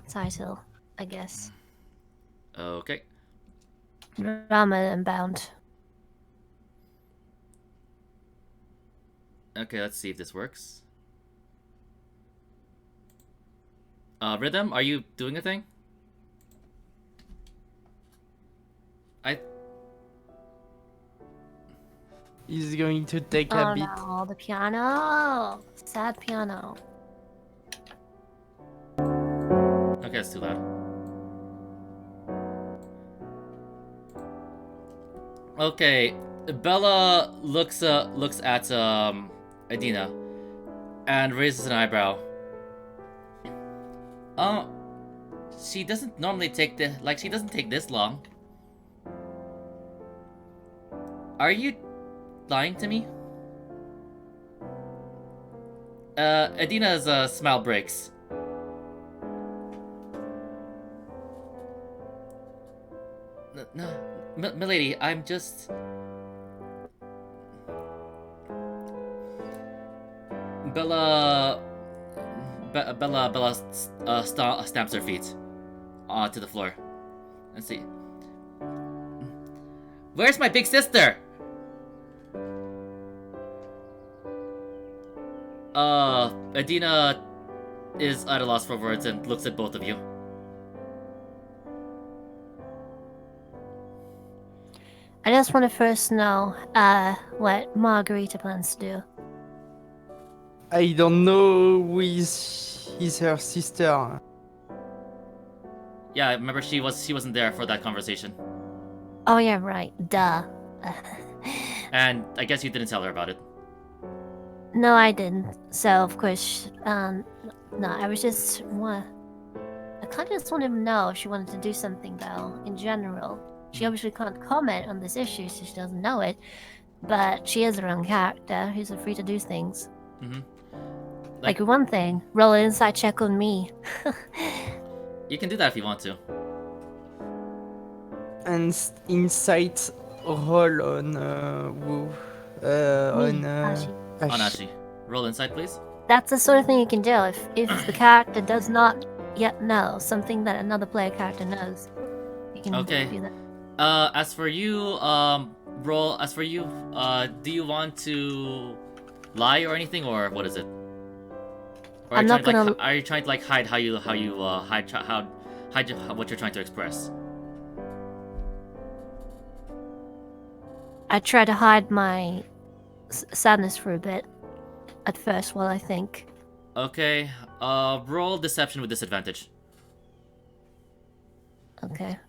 title, I guess. Okay. Drama and bound. Okay, let's see if this works. Rhythm, are you doing a thing? He's going to take a bit. Oh no, the piano! Sad piano. Okay, it's too loud. Okay, Bella looks at Adina and raises an eyebrow. She doesn't normally take she doesn't take this long. Are you lying to me? Adina's smile breaks. No, milady, I'm just... Bella stamps her feet to the floor. Let's see. Where's my big sister? Adina is at a loss for words and looks at both of you. I just want to first know what Margarita plans to do. I don't know who is her sister. Yeah, remember she wasn't there for that conversation. Oh yeah, right. Duh. And I guess you didn't tell her about it. No, I didn't. So of course, no, I was just I kind of just wanted to know if she wanted to do something though, in general. She obviously can't comment on this issue, so she doesn't know it. But she is her own character, who's free to do things. Mm-hmm. Like one thing, roll an inside check on me. You can do that if you want to. And insight roll on Ashi. On Ashi. Roll insight, please. That's the sort of thing you can do if the character does not yet know something that another player character knows. You can Okay. do that. As for you, do you want to lie or anything, or what is it? Or I'm not gonna. are you trying to like hide hide what you're trying to express? I try to hide my sadness for a bit at first while I think. Okay. Roll deception with disadvantage. Okay.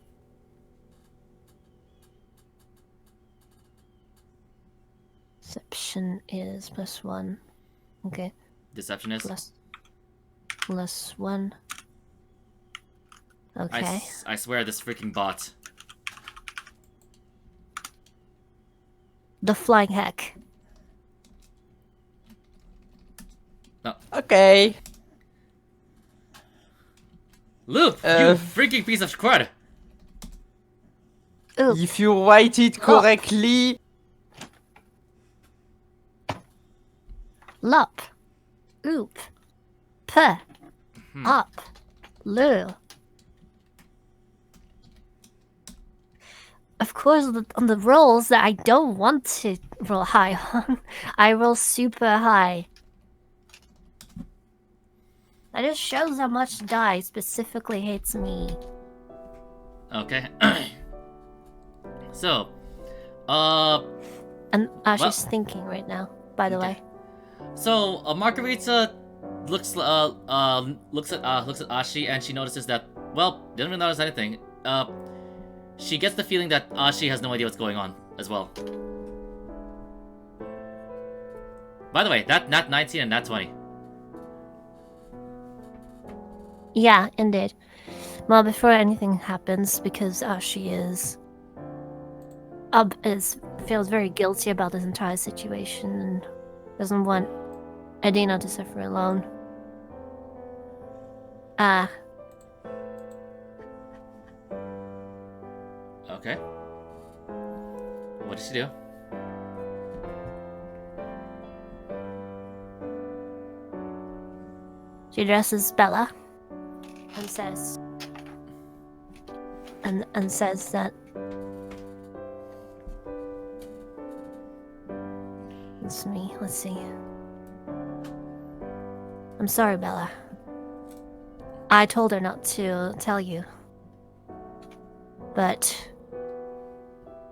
Deception is +1. Okay. Deception is. +1. Okay. I swear this freaking bot. The flying heck. No. Okay. Loop, you freaking piece of crud. Oop. If you write it correctly, Lop. Oop. P. Up. Lu. Of course, on the rolls that I don't want to roll high on, I roll super high. That just shows how much die specifically hates me. Okay. So, And Ashi's thinking right now, by the way. So, Margarita looks looks at Ashi, and she notices that, well, doesn't really notice anything. She gets the feeling that Ashi has no idea what's going on as well. By the way, that nat 19 and nat 20. Yeah, indeed. Well, before anything happens, because Ashi feels very guilty about this entire situation and doesn't want Adina to suffer alone. Okay. What does she do? She addresses Bella and says says that let's see. I'm sorry, Bella. I told her not to tell you. But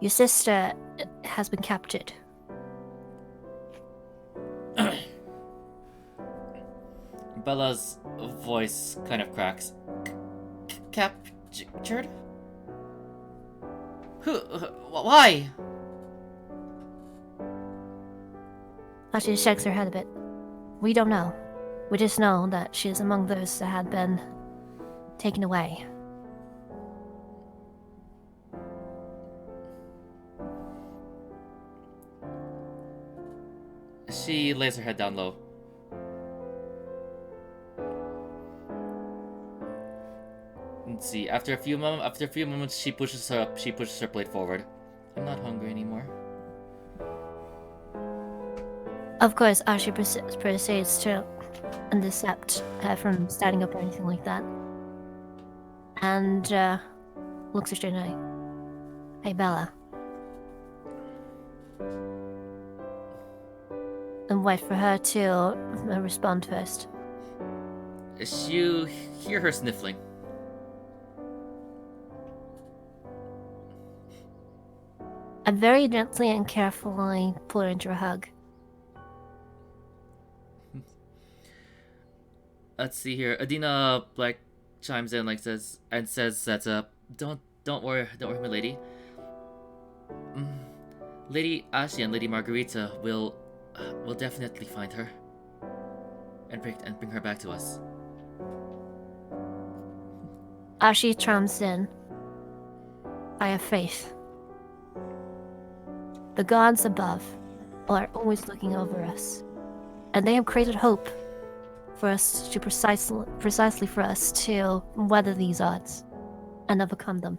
your sister has been captured. Bella's voice kind of cracks. Captured? Who? Why? She shakes her head a bit. We don't know. We just know that she is among those that had been taken away. She lays her head down low. Let's see. After a few moments, she pushes her plate forward. I'm not hungry anymore. Of course, Ashi proceeds to intercept her from standing up or anything like that, and looks her straight in the eye. Hey, Bella. And wait for her to respond first. You hear her sniffling. I very gently and carefully pull her into a hug. Let's see here. Adina chimes in, says that don't worry, my lady. Lady Ashi and Lady Margarita will definitely find her and bring her back to us. Ashi chimes in. I have faith. The gods above are always looking over us, and they have created hope for us to precisely for us to weather these odds and overcome them.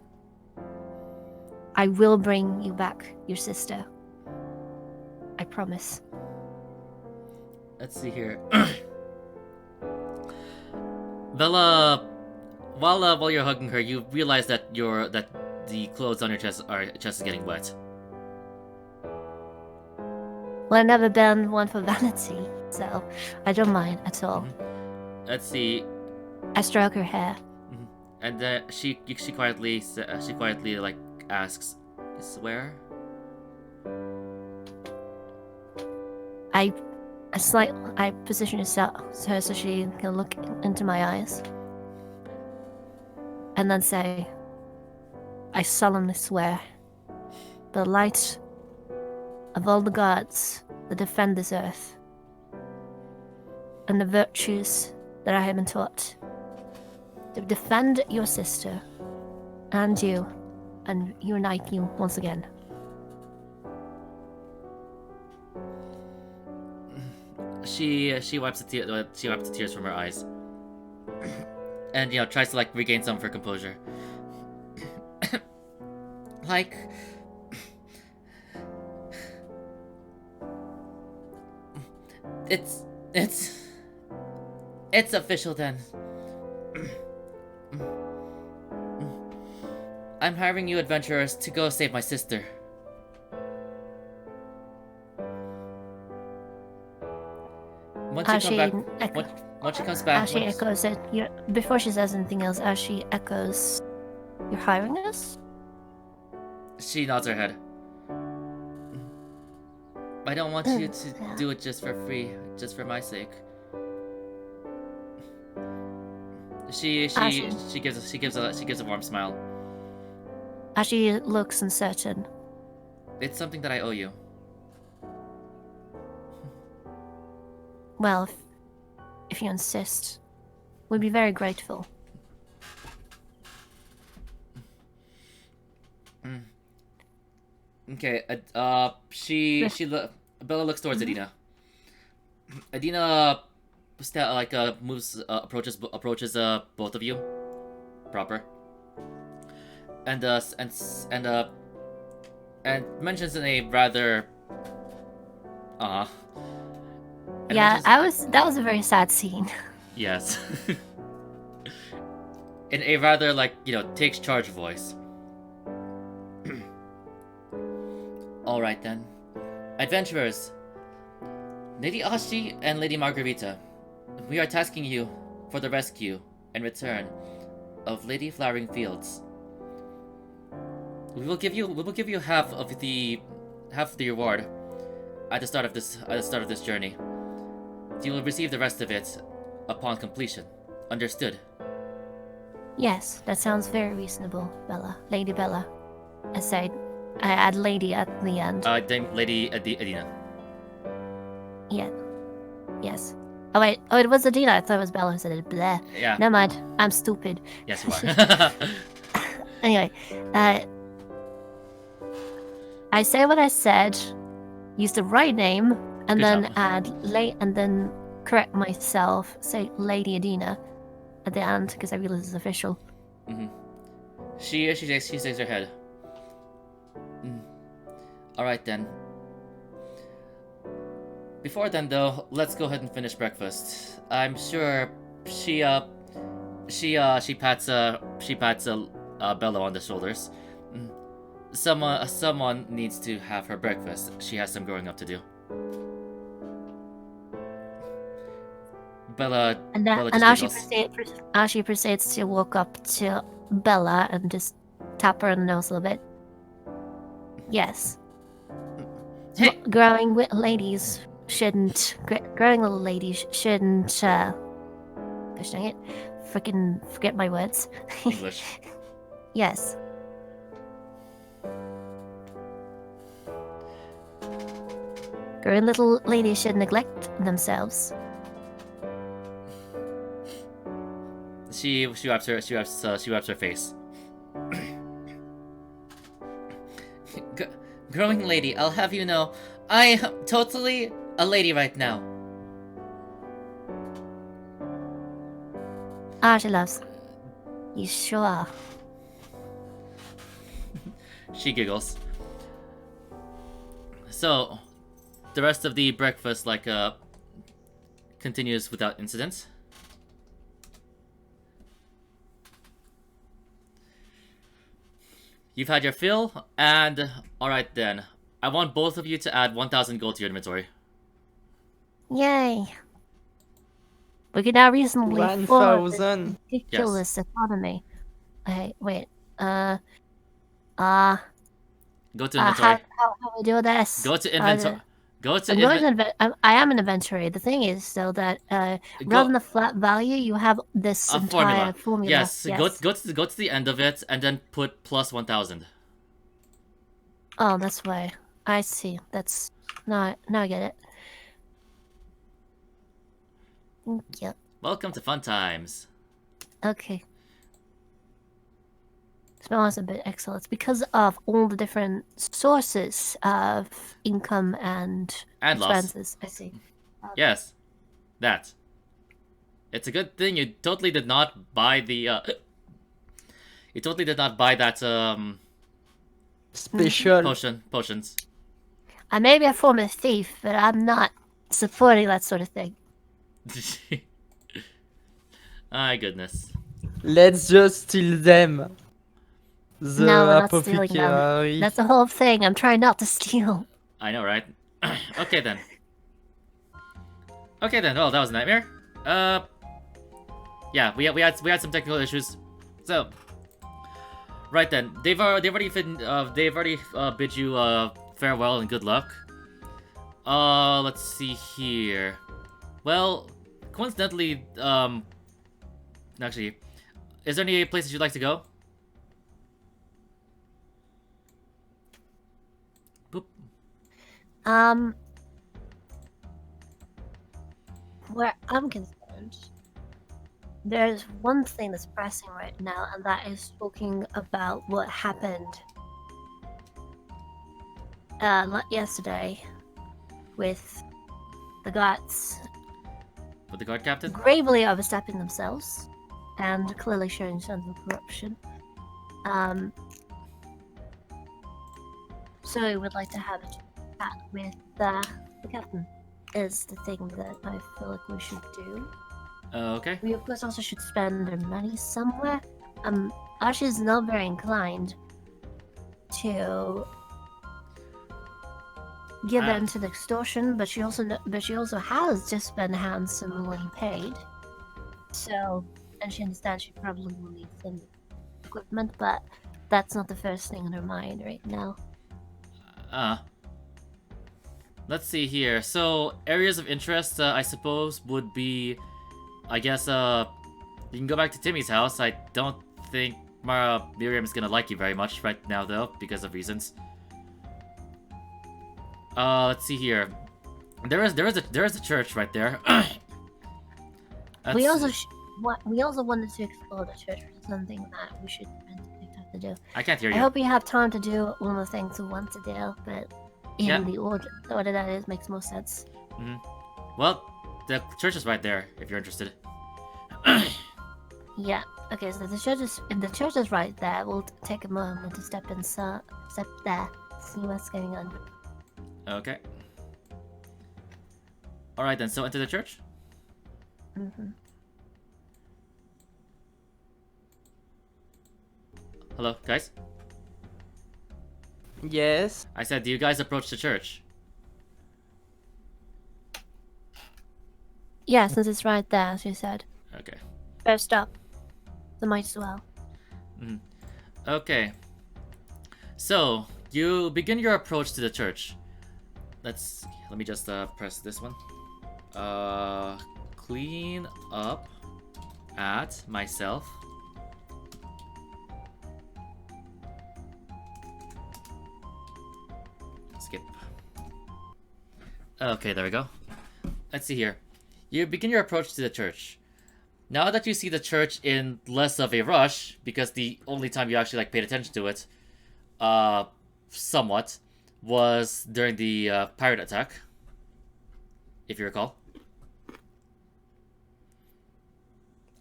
I will bring you back your sister. I promise. Let's see here. Bella, while you're hugging her, you realize that the clothes on your chest is getting wet. Well, I've never been one for vanity, so I don't mind at all. Mm-hmm. Let's see. I stroke her hair. Mm-hmm. And then she quietly asks, "Swear?" I position her so she can look into my eyes, and then say, "I solemnly swear, by the light of all the gods that defend this earth, and the virtues that I have been taught, to defend your sister and unite you once again." She wipes the tears from her eyes, and tries to regain some of her composure. It's official then. I'm hiring you adventurers to go save my sister. Once she comes back, Ashi echoes it. Before she says anything else, Ashi echoes, "You're hiring us?" She nods her head. I don't want you to do it just for free, just for my sake. She gives a warm smile. She looks uncertain. It's something that I owe you. Well, if you insist, we'd be very grateful. Okay. Bella looks towards Adina. Adina, moves, approaches both of you, proper, and mentions in a rather, Yeah, that was a very sad scene. Yes. In a rather, takes charge voice. Alright then. Adventurers, Lady Ashi and Lady Margarita, we are tasking you for the rescue and return of Lady Flowering Fields. We will give you half the reward at the start of this journey. You will receive the rest of it upon completion. Understood? Yes, that sounds very reasonable, Bella. Lady Bella. I add lady at the end. Then Lady Adina. Yeah. Yes. Oh wait, it was Adina. I thought it was Bella who said it. Bleh. Yeah. Never mind. I'm stupid. Yes, you are. Anyway, I say what I said, use the right name, and Good then job. and then correct myself, say Lady Adina at the end, because I realize it's official. Mm-hmm. She shakes her head. Alright then. Before then though, let's go ahead and finish breakfast. I'm sure she pats Bella on the shoulders. Someone needs to have her breakfast. She has some growing up to do. Bella Ashi proceeds to walk up to Bella and just tap her on the nose a little bit. Yes. Hey. Growing little ladies shouldn't. Gosh dang it! Freaking forget my words. English. Yes. Growing little ladies should neglect themselves. She wipes her face. Growing lady, I'll have you know, I am totally a lady right now. She loves. You sure are. She giggles. So, the rest of the breakfast continues without incident. You've had your fill, and alright then. I want both of you to add 1,000 gold to your inventory. Yay. We can now reasonably afford this 1,000. ridiculous economy. Okay, wait. Go to inventory. How we do this? Go to inventory. I am an inventory. The thing is, though, that rather than a flat value, you have this entire formula. Yes. Go to the end of it, and then put plus 1,000. Oh, that's why. I see. That's now I get it. Yep. Welcome to fun times. Okay. Smells a bit excellent. It's because of all the different sources of income and expenses. Loss. I see. Yes, that. It's a good thing you totally did not buy the. You totally did not buy that Special. potions. I may be a former thief, but I'm not supporting that sort of thing. My goodness. Let's just steal them. The No, we're not stealing them. apothecary. That's the whole thing. I'm trying not to steal. I know, right? Okay then. Oh, that was a nightmare. Yeah, we had some technical issues. So, right then, they've already bid you farewell and good luck. Let's see here. Well, coincidentally, Actually, is there any places you'd like to go? Boop. Where I'm concerned, there's one thing that's pressing right now, and that is talking about what happened yesterday with the guards With the guard captain? gravely overstepping themselves and clearly showing signs of corruption. So we would like to have a chat with the captain. Is the thing that I feel like we should do. Okay. We of course also should spend our money somewhere. Asha's not very inclined to give in to the extortion, but she also has just been handsomely paid. So, and she understands she probably will need some equipment, but that's not the first thing in her mind right now. Let's see here. So, areas of interest, I suppose, would be, I guess, you can go back to Timmy's house. I don't think Miriam's gonna like you very much right now, though, because of reasons. Let's see here. There is a church right there. We also wanted to explore the church, which is something that we should have to do. I can't hear you. I hope we have time to do one of the things we want to do, but in the order that is makes more sense. Well, the church is right there if you're interested. Yeah. Okay. So if the church is right there, we'll take a moment to step there, see what's going on. Okay. All right then. So enter the church. Hello, guys. Yes. I said, do you guys approach the church? Yeah, since it's right there, as you said. Okay. First up, so might as well. Okay. So you begin your approach to the church. Let me just press this one. Clean up at myself. Skip. Okay, there we go. Let's see here. You begin your approach to the church. Now that you see the church in less of a rush, because the only time you actually paid attention to it, somewhat, was during the pirate attack, if you recall.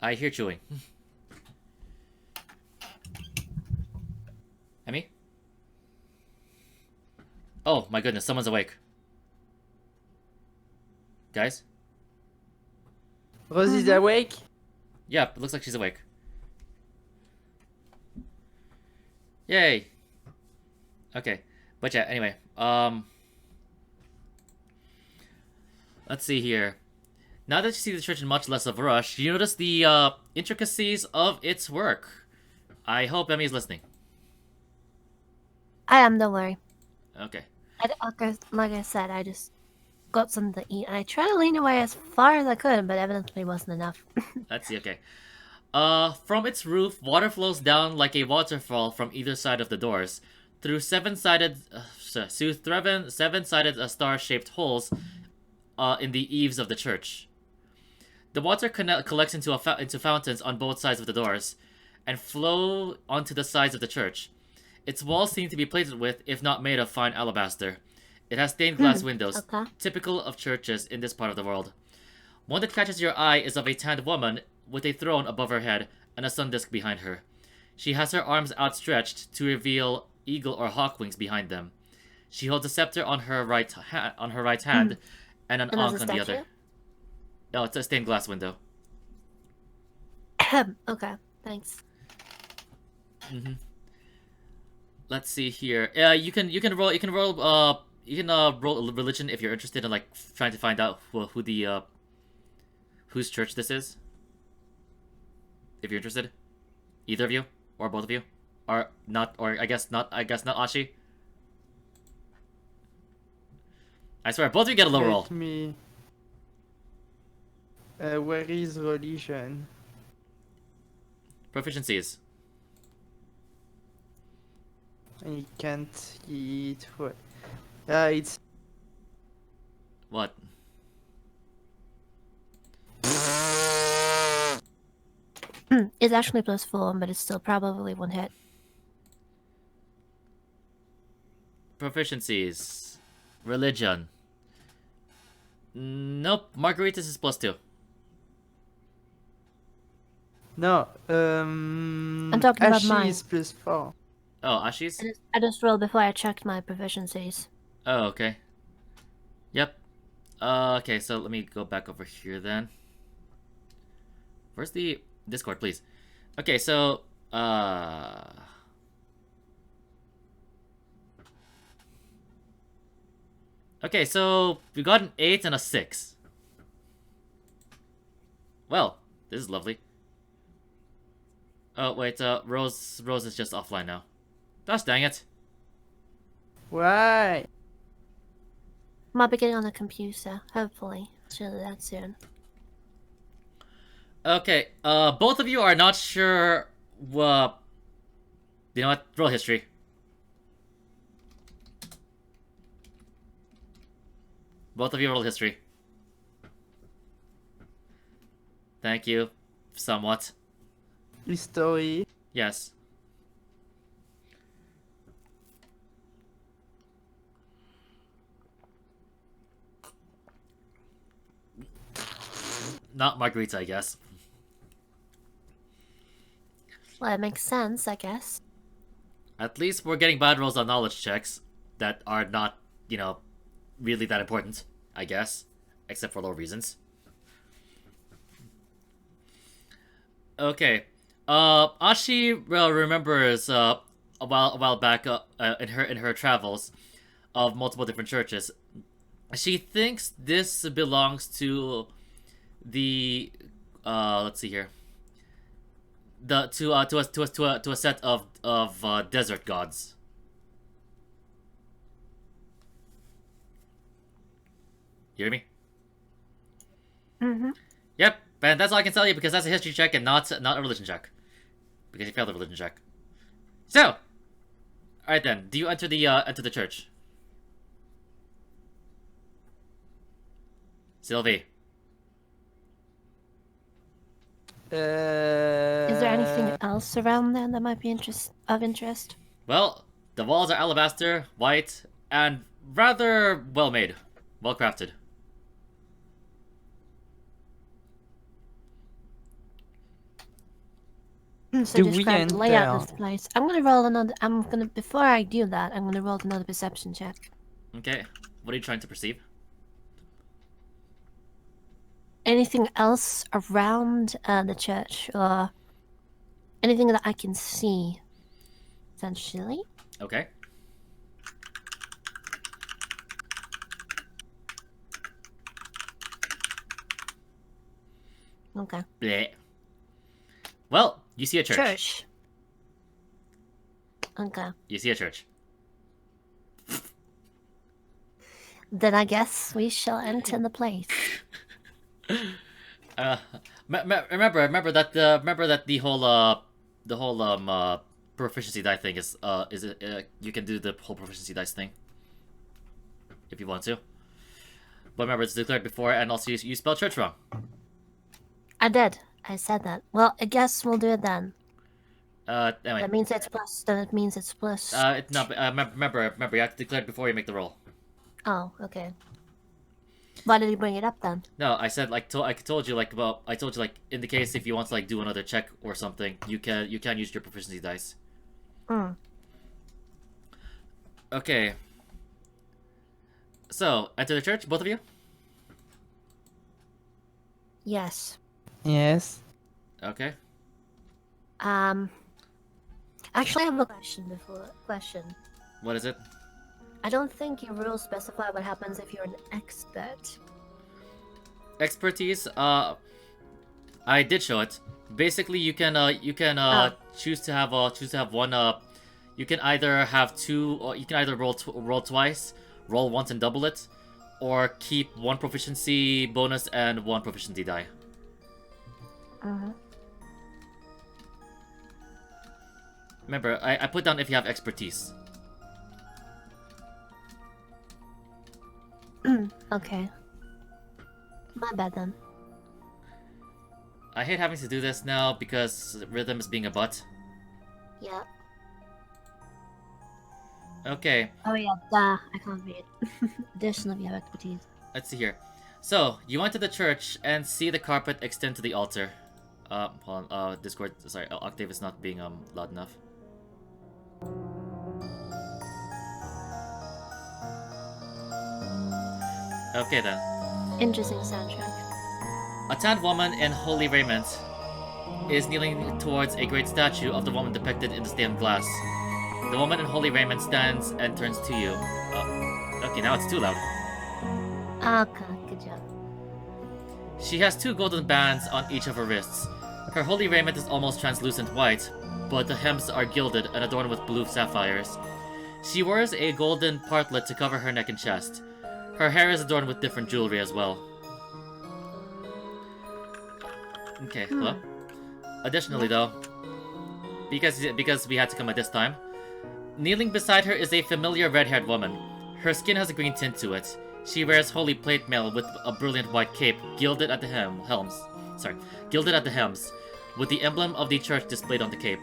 I hear chewing. Emmy? Oh my goodness, someone's awake. Guys? Rosie's awake? Yeah, it looks like she's awake. Yay! Okay. But yeah, anyway. Let's see here. Now that you see the church in much less of a rush, you notice the intricacies of its work. I hope Emmy's listening. I am, don't worry. Okay. Like I said, I just got something to eat. I tried to lean away as far as I could, but evidently wasn't enough. Let's see, okay. From its roof, water flows down like a waterfall from either side of the doors, through seven-sided star-shaped holes in the eaves of the church. The water collects into fountains on both sides of the doors, and flow onto the sides of the church. Its walls seem to be plated with, if not made of, fine alabaster. It has stained glass windows, typical of churches in this part of the world. One that catches your eye is of a tanned woman with a throne above her head and a sun disk behind her. She has her arms outstretched to reveal eagle or hawk wings behind them. She holds a scepter on her right hand and an ankh on the other. No, it's a stained glass window. Okay, thanks. Let's see here. You can roll religion if you're interested in trying to find out whose church this is. If you're interested, either of you or both of you, or not, or I guess not Ashi. I swear, both of you get a low roll. Where is religion? Proficiencies. I can't eat. What? It's What? It's actually +4, but it still probably won't hit. Proficiencies. Religion. Nope. Margaritas is +2. no. I'm talking about Ashi mine. is +4. Oh, Ashi's? I just rolled before I checked my proficiencies. Oh, okay. Yep. Okay, so let me go back over here then. Where's the Discord, please? Okay, so, okay, so we got an 8 and a 6. Well, this is lovely. Oh, wait, Rose is just offline now. Gosh dang it. Why? Might be getting on the computer, hopefully. She'll do that soon. Okay, both of you are not sure what... You know what? Roll history. Both of you roll history. Thank you. Somewhat. History. Yes. Not margarita, I guess. Well, it makes sense, I guess. At least we're getting bad rolls on knowledge checks that are not, you know, really that important, I guess. Except for low reasons. Okay. Ashi remembers a while back in her travels of multiple different churches. She thinks this belongs to the let's see here. To a set of desert gods. You hear me? Mm-hmm. Yep, and that's all I can tell you because that's a history check and not a religion check. Because you failed the religion check. So, alright then, do you enter the church? Sylvie. Is there anything else around there that might be of interest? Well, the walls are alabaster, white, and rather well made. Well crafted. So Do just we grab the layout enter? of this place. I'm gonna roll another. Before I do that, I'm gonna roll another perception check. Okay, what are you trying to perceive? Anything else around the church, or anything that I can see, essentially? Okay. Okay. Bleh. Well, you see a church. Church. Okay. You see a church. Then I guess we shall enter the place. Remember that the whole proficiency die thing is you can do the whole proficiency dice thing if you want to. But remember, it's declared before, and also you spelled church wrong. I did. I said that. Well, I guess we'll do it then. Anyway. That means it's plus. Then it means it's plus. No, remember, you have to declare it before you make the roll. Oh, okay. Why did you bring it up then? No, I said I told you in the case if you want to do another check or something, you can use your proficiency dice. Hmm. Okay. So, enter the church, both of you? Yes. Yes. Okay. Actually, I have a question. What is it? I don't think your rules specify what happens if you're an expert. Expertise, I did show it. Basically, you can choose to have one. You can either have two, or you can either roll twice, roll once and double it, or keep one proficiency bonus and one proficiency die. Remember, I put down if you have expertise. Okay. My bad then. I hate having to do this now because Rhythm is being a butt. Yeah. Okay, Oh yeah, duh. I can't read. Additional, you have expertise. let's see here. So, you enter the church and see the carpet extend to the altar. Hold on, Discord, sorry, Octave is not being, loud enough. Okay then. Interesting soundtrack. A tanned woman in holy raiment is kneeling towards a great statue of the woman depicted in the stained glass. The woman in holy raiment stands and turns to you. Okay, now it's too loud. Okay, good job. She has 2 golden bands on each of her wrists. Her holy raiment is almost translucent white, but the hems are gilded and adorned with blue sapphires. She wears a golden partlet to cover her neck and chest. Her hair is adorned with different jewelry as well. Okay, hello? Additionally though, because we had to come at this time, kneeling beside her is a familiar red-haired woman. Her skin has a green tint to it. She wears holy plate mail with a brilliant white cape, gilded at the hems, with the emblem of the church displayed on the cape.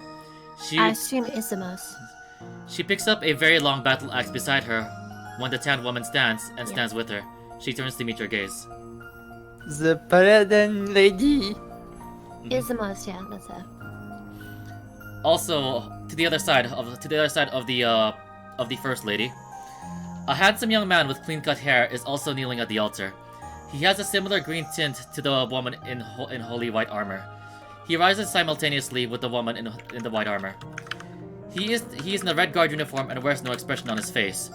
I assume Isamos. She picks up a very long battle axe beside her when the tanned woman stands with her. She turns to meet your gaze. The paladin lady. Isamos, yeah, that's it. Also, to the other side of the first lady, a handsome young man with clean-cut hair is also kneeling at the altar. He has a similar green tint to the woman in holy white armor. He rises simultaneously with the woman in the white armor. He is in a red guard uniform and wears no expression on his face.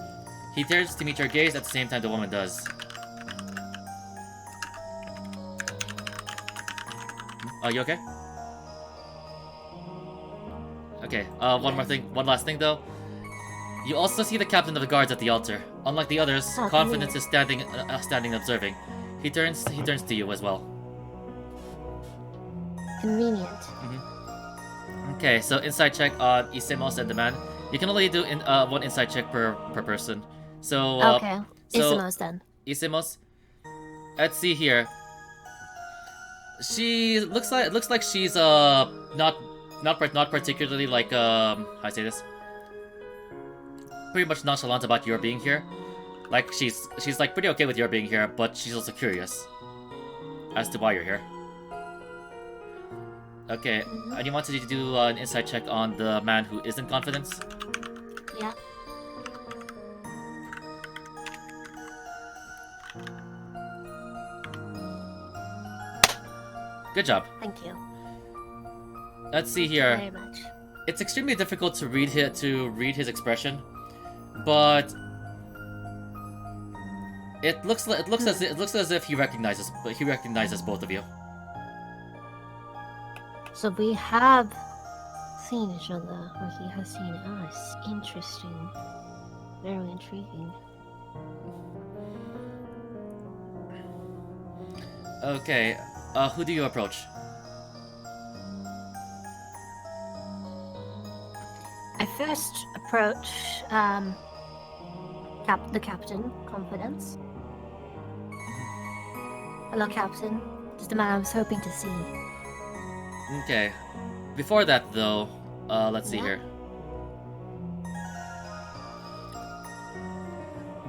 He turns to meet your gaze at the same time the woman does. Are you okay? Okay, one last thing though. You also see the captain of the guards at the altar. Unlike the others, Confidence is standing observing. He turns to you as well. Convenient. Okay, so inside check on Isemos and the man. You can only do one inside check per person. So Okay, Isamos then. Isemos. Let's see here. She looks like she's not particularly like how I say this. Pretty much nonchalant about your being here. Like she's like pretty okay with your being here, but she's also curious as to why you're here. Okay, and you wanted to do an insight check on the man who is in Confidence? Yeah. Good job. Thank you. Let's see here. Very much. It's extremely difficult to read his expression, but it looks as if he recognizes both of you. So we have seen each other, or he has seen us. Interesting. Very intriguing. Okay, who do you approach? I first approach the captain, Confidence. Hello, Captain. Just the man I was hoping to see. Okay. Before that, though, let's see here.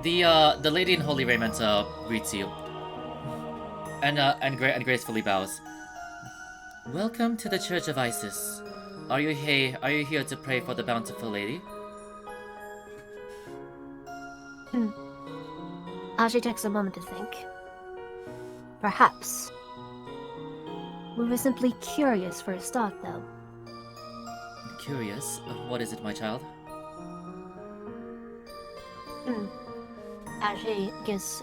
The lady in holy raiment greets you, and gracefully bows. Welcome to the Church of Isis. Are you here to pray for the bountiful lady? Archie takes a moment to think. Perhaps. We were simply curious for a start, though. Curious? What is it, my child? Archie gives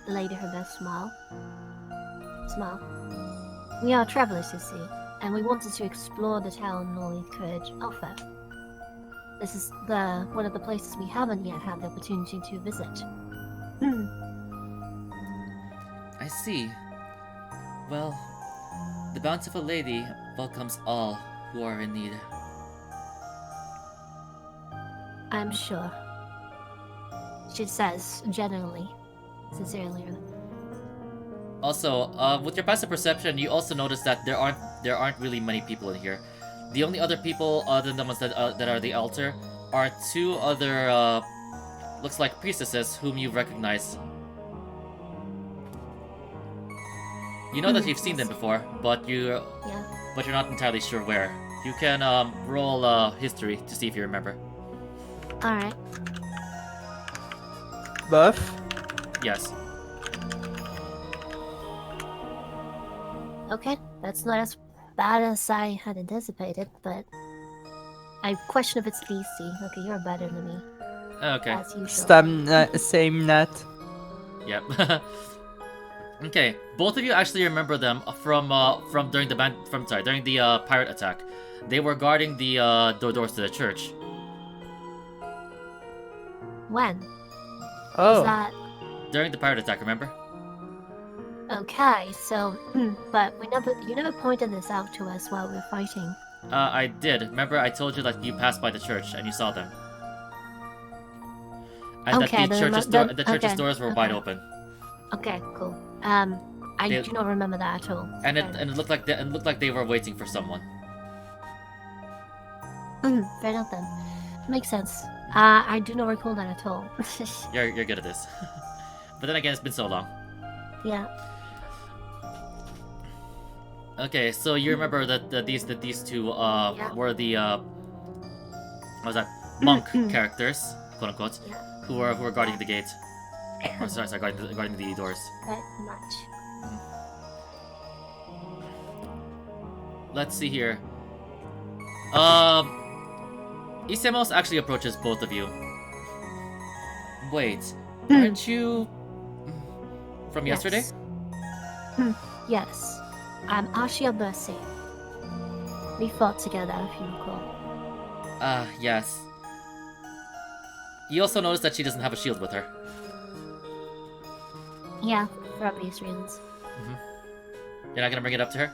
the lady her best smile. We are travelers, you see, and we wanted to explore the town all we could offer. This is one of the places we haven't yet had the opportunity to visit. I see. Well, the bountiful lady welcomes all who are in need. I'm sure. She says, genuinely, sincerely. Also, with your passive perception, you also notice that there aren't really many people in here. The only other people other than the ones that are the altar are two other looks like priestesses whom you recognize. You know that you've seen them before, but you're not entirely sure where. You can roll history to see if you remember. All right. Buff. Yes. Okay, that's not as bad as I had anticipated, but I question if it's DC. Okay, you're better than me. Okay. As usual. Same nat. Yep. Okay. Both of you actually remember them from during the pirate attack. They were guarding the doors to the church. When? Oh. Is that During the pirate attack, remember? okay? So, but you never pointed this out to us while we were fighting. I did. Remember, I told you that you passed by the church and you saw them. And Okay, that the church's doors were wide open. Okay, cool. I do not remember that at all. And it looked like they were waiting for someone. Fair enough then. Makes sense. I do not recall that at all. You're good at this. But then again, it's been so long. Yeah. Okay, so you remember that these two were the what was that, monk characters, quote unquote, who were guarding the gate. Or sorry, guarding the doors. That much. Let's see here. Isemos actually approaches both of you. Wait, aren't you from yesterday? Yes. I'm Ashia Mercy. We fought together, if you recall. Yes. You also notice that she doesn't have a shield with her. Yeah, for obvious reasons. You're not gonna bring it up to her?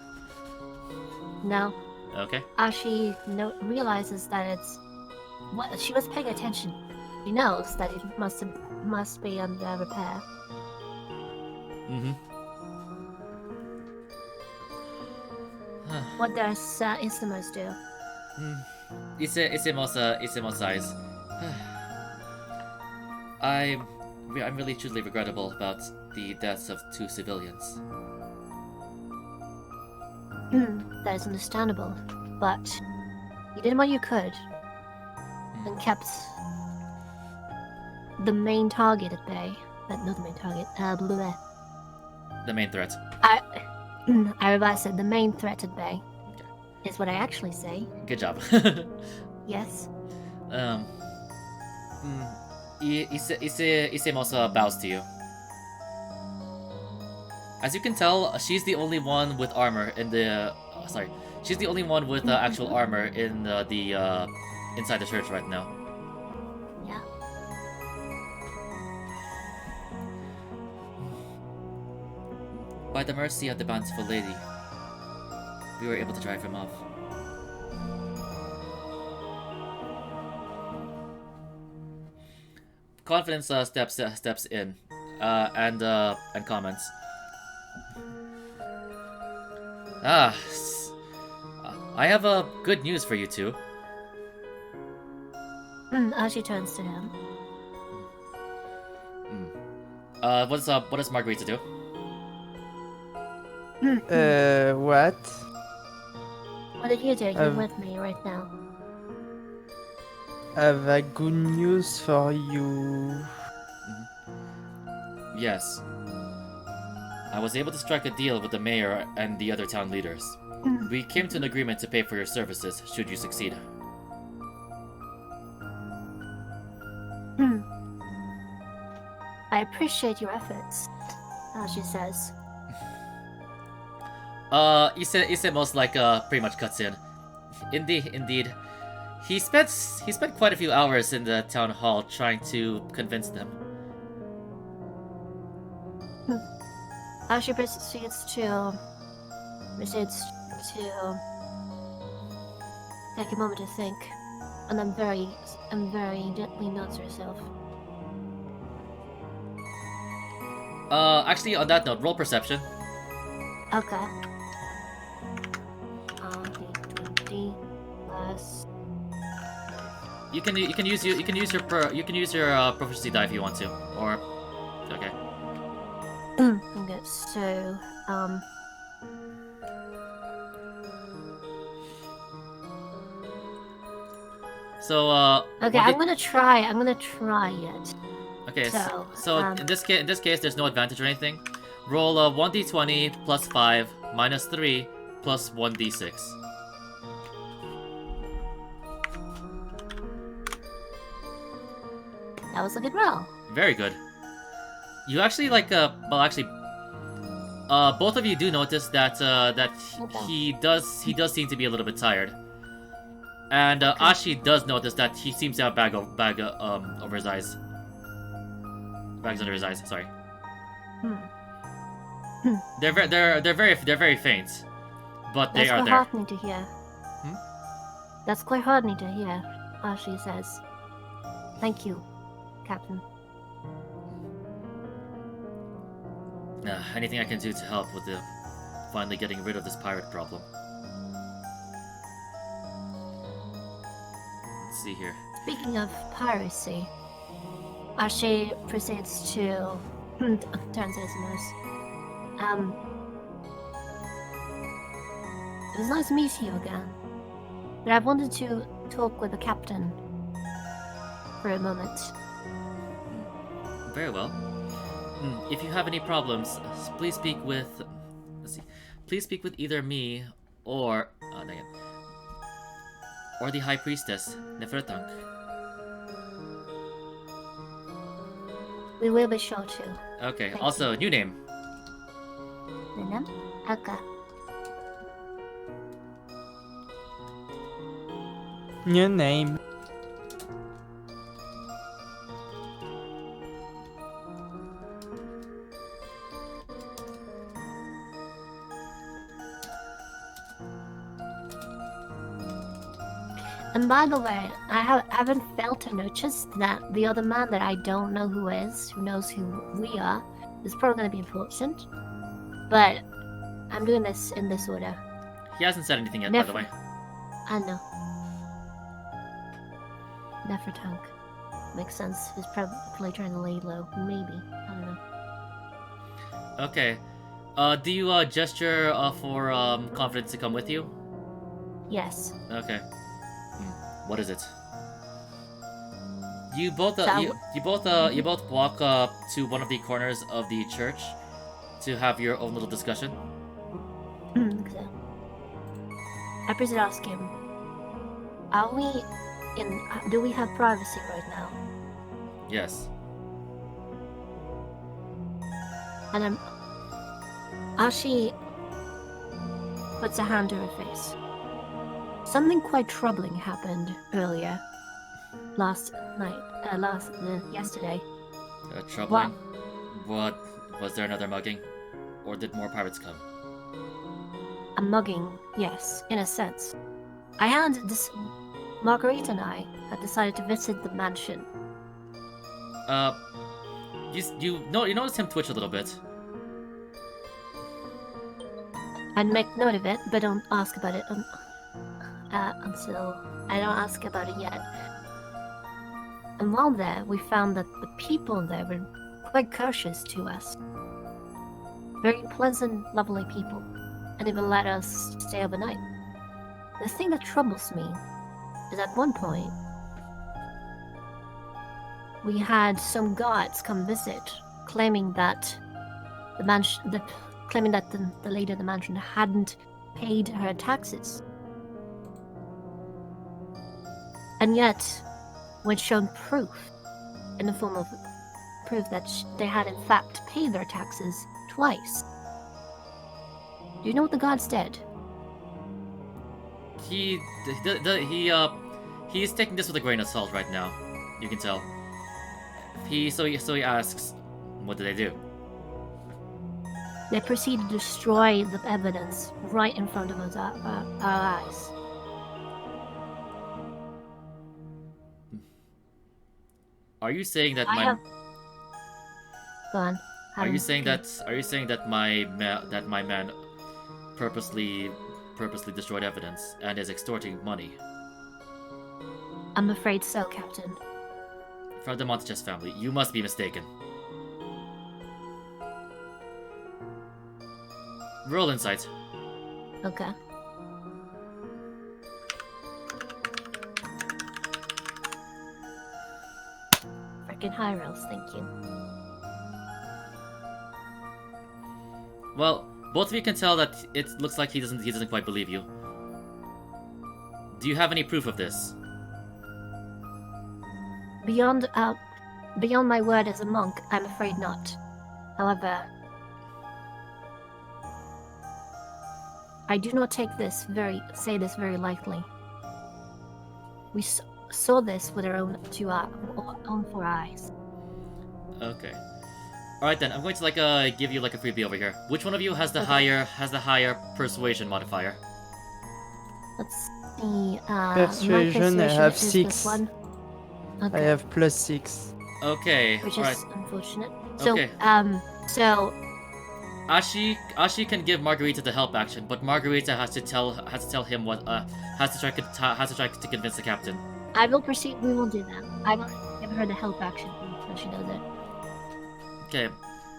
No. Okay. Ashi realizes that it's what she was paying attention. She knows that it must be under repair. What does Isamos do? Isemos sighs. I'm really truly regrettable about the deaths of 2 civilians. That is understandable, but you did what you could and kept the main target at bay. Not the main target. The main threat. I revised it. The main threat at bay is what I actually say. Good job. Yes. Isemos bows to you. As you can tell, she's the only one with armor in the. She's the only one with actual armor in the inside the church right now. Yeah. By the mercy of the bountiful lady, we were able to drive him off. Confidence steps in and comments. I have good news for you two. Ashi turns to him. What does Margarita do? What? What did you do? You're with me right now. I have a good news for you. Yes. I was able to strike a deal with the mayor and the other town leaders. We came to an agreement to pay for your services should you succeed. I appreciate your efforts, Ashi says. Isemos pretty much cuts in. Indeed. He spent quite a few hours in the town hall trying to convince them. Ashi proceeds to take a moment to think. And I'm very gently nods herself. Actually, on that note, roll perception. Okay. D20 plus. You can use your proficiency die if you want to, or okay. Okay, so So okay, I'm gonna try it. Okay, So, in this case, there's no advantage or anything. Roll 1d20 plus 5 minus 3 plus 1d6. That was a good roll. Very good. You actually both of you do notice that he does seem to be a little bit tired. And Ashi does notice that he seems to have over his eyes. Bags under his eyes. Sorry. They're very faint, but they are there. That's quite heartening to hear. That's quite heartening to hear. Ashi says, "Thank you, Captain." Anything I can do to help with the finally getting rid of this pirate problem. Let's see here. Speaking of piracy, Ashi proceeds to turn to his nurse. It was nice to meet you again, but I wanted to talk with the captain for a moment. Very well. If you have any problems, please speak with. Please speak with either me or the High Priestess Nefertank. We will be sure to. Okay. Thank Also, new name. Nana? Aka. New name. And by the way, I haven't failed to notice that the other man that I don't know who knows who we are, is probably going to be important. But I'm doing this in this order. He hasn't said anything yet, by the way. I know. Nefertank. Makes sense. He's probably trying to lay low. Maybe. I don't know. Okay. Do you gesture for confidence to come with you? Yes. Okay. What is it? You both you both walk to one of the corners of the church to have your own little discussion. So, I proceed to ask him, are we in... do we have privacy right now? Yes. And Ashi puts a hand to her face. Something quite troubling happened earlier. Yesterday. Troubling? What? Was there another mugging? Or did more pirates come? A mugging, yes, in a sense. Marguerite and I had decided to visit the mansion. You noticed him twitch a little bit. I'd make note of it, but don't ask about it until I don't ask about it yet. And while there, we found that the people there were quite courteous to us. Very pleasant, lovely people, and even let us stay overnight. The thing that troubles me is at one point, we had some guards come visit, claiming that the lady of the mansion hadn't paid her taxes. And yet, when shown proof, in the form of proof that they had in fact paid their taxes twice. Do you know what the gods did? He's taking this with a grain of salt right now. You can tell. So he asks, what did they do? They proceeded to destroy the evidence right in front of our eyes. Are you saying that I my have. Go on. Are you saying that my man purposely destroyed evidence and is extorting money I'm afraid so, Captain. from the Monteches family? You must be mistaken. Roll insight. Okay. Freaking high rolls, thank you. Well, both of you can tell that it looks like he doesn't quite believe you. Do you have any proof of this? Beyond my word as a monk, I'm afraid not. However, I do not say this very lightly. We saw this with our own four eyes. Okay. All right then. I'm going to give you a freebie over here. Which one of you has the higher persuasion modifier? Let's see. My Persuasion, I have is 6. +1. Okay. I have +6. Okay. Which all is right. unfortunate. Okay. So Ashi can give Margarita the help action, but Margarita has to tell him what has to try to convince the captain. I will proceed. We will do that. I will give her the help action so she does it. Okay.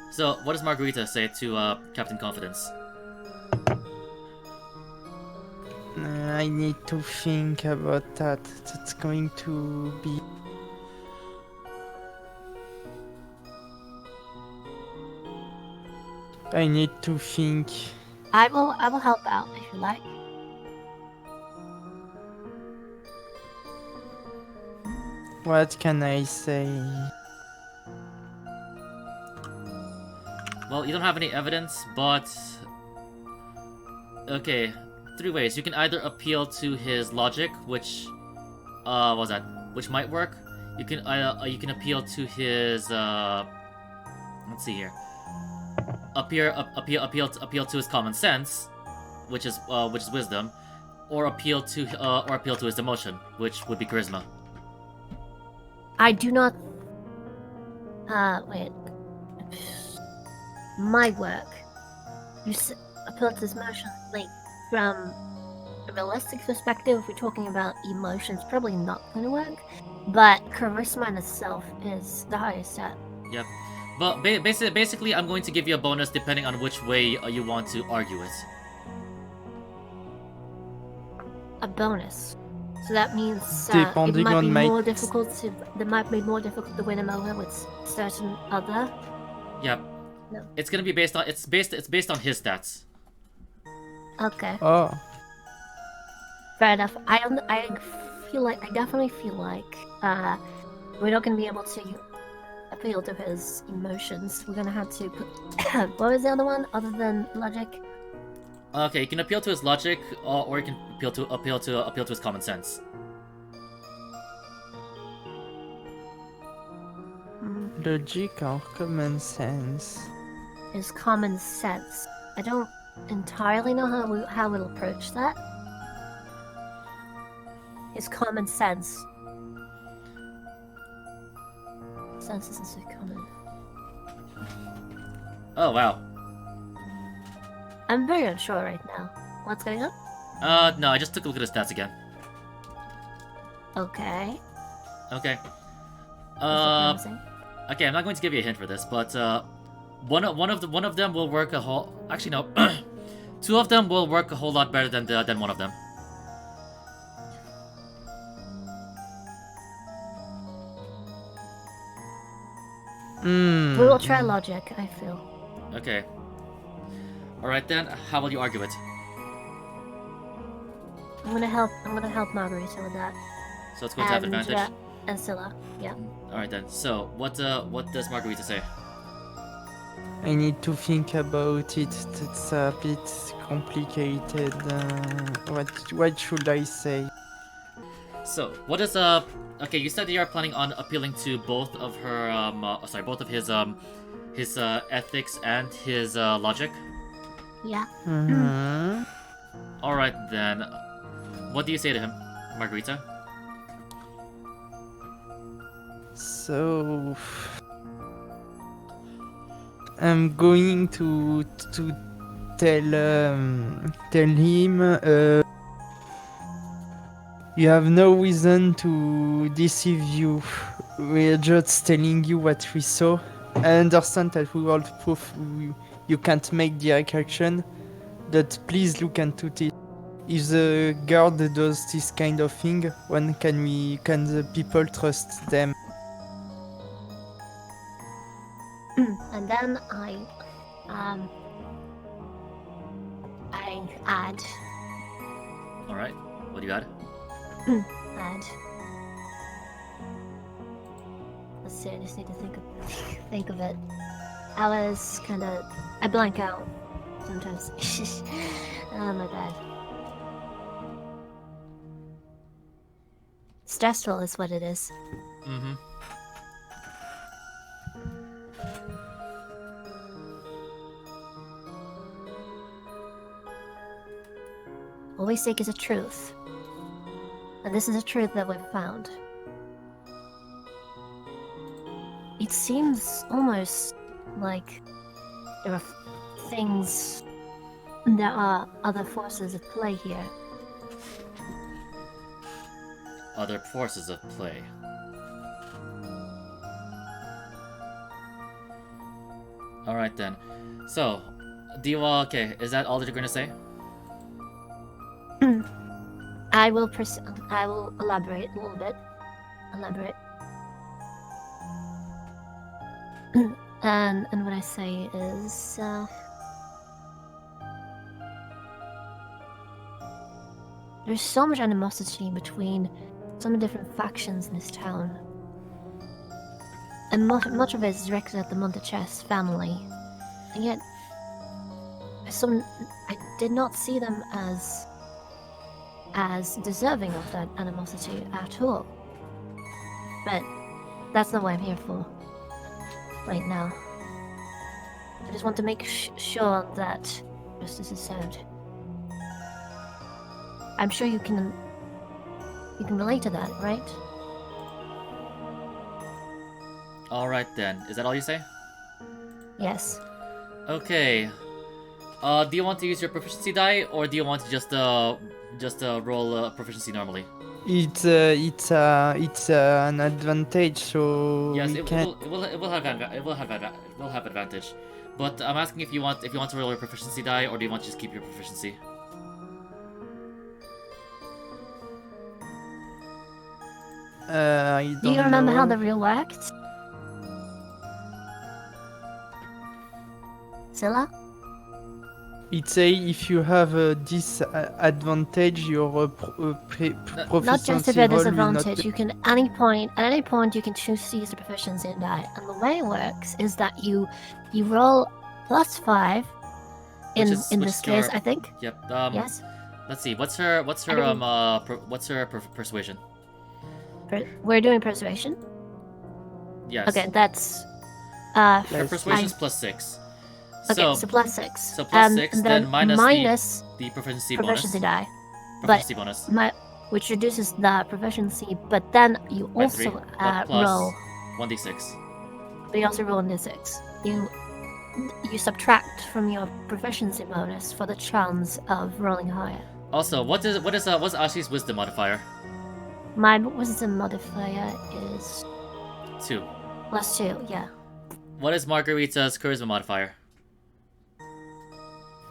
So what does Margarita say to Captain Confidence? I need to think about that. That's going to be... I need to think. I will help out if you like. What can I say? Well, you don't have any evidence, but okay, 3 ways. You can either appeal to his logic, which what was that? Which might work. You can appeal to his let's see here. Appeal to his common sense, which is wisdom, or appeal to his emotion, which would be charisma. I do not. Wait. My work. You appeal to his emotion. Like, from a realistic perspective, if we're talking about emotions, probably not going to work. But charisma in itself is the highest stat. Yep. But basically, I'm going to give you a bonus depending on which way you want to argue it. A bonus. So that means Depending it might on be my... more difficult to. It might be more difficult to win him over with certain other. Yep. No. It's gonna be based on it's based on his stats. Okay. Oh. Fair enough. I definitely feel like we're not gonna be able to appeal to his emotions. We're gonna have to put. What was the other one other than logic? Okay, you can appeal to his logic, or you can appeal to his common sense. Logic or common sense? His common sense. I don't entirely know how we'll approach that. His common sense. Sense isn't so common. Oh wow. I'm very unsure right now. What's going on? No, I just took a look at his stats again. Okay. Okay. Is it promising? Okay, I'm not going to give you a hint for this, but one of them will work a whole. Actually, no. 2 of them will work a whole lot better than one of them. Hmm. We will try logic, I feel. Okay. All right then. How will you argue it? I'm gonna help Margarita with that. So it's going to have advantage. And Scylla, yeah. All right then. So what does Margarita say? I need to think about it. It's a bit complicated. What should I say? So what is Okay, you said that you are planning on appealing to both of her both of his ethics and his logic. Yeah. Mm-hmm. All right then. What do you say to him, Margarita? So I'm going to tell him you have no reason to deceive you. We're just telling you what we saw. I understand that we all proof you can't make direct action, but please look into it. If the guard does this kind of thing, when can the people trust them? And then I add. Alright, what do you add? Add. Let's see, I just need to think of it. I blank out sometimes. Oh my god. Stressful is what it is. Mm-hmm. What we seek is a truth. And this is a truth that we've found. It seems almost like there are things. There are other forces at play here. Other forces of play. Alright then. So, Diwa, okay, is that all that you're gonna say? I will elaborate a little bit. And what I say is, there's so much animosity between so many different factions in this town. And much of it is directed at the Montechess family. And yet, I did not see them as deserving of that animosity at all. But that's not what I'm here for right now. I just want to make sure that justice is served. I'm sure you can relate to that, right? Alright then. Is that all you say? Yes. Okay. Do you want to use your proficiency die, or do you want to just roll proficiency normally? It's an advantage, so Yes, we it can. will have advantage. But I'm asking if you want to roll your proficiency die, or do you want to just keep your proficiency? I don't Do you remember how know. the rule worked? Scylla? It say if you have a disadvantage, your Not just if proficiency you're roll will not disadvantaged, you can at any point you can choose to use the proficiency die. And the way it works is that you roll +5 in this case, I think. Yep. Yes. Let's see. What's her persuasion? We're doing persuasion. Yes. Okay, that's Her Plus persuasion is I- +6. okay. So, So +6. so +6, then minus the the proficiency proficiency bonus. die, Proficiency bonus. which reduces the proficiency. But then you By 3, also but plus roll. 1d6. But you also roll in d6. You subtract from your proficiency bonus for the chance of rolling higher. Also, what's Ashi's wisdom modifier? My wisdom modifier is 2. +2. Yeah. What is Margarita's charisma modifier?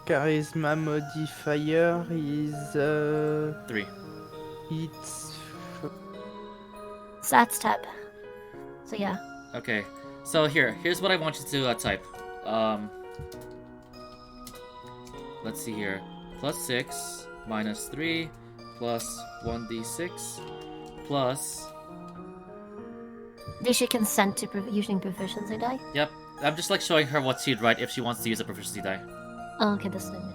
charisma modifier is 3. it's Stats tab. So yeah. Okay. So here's what I want you to type. Let's see here. +6 minus 3 plus 1d6 plus. Did she consent to using proficiency die? Yep. I'm just like showing her what she'd write if she wants to use a proficiency die. Oh, okay, that's fine.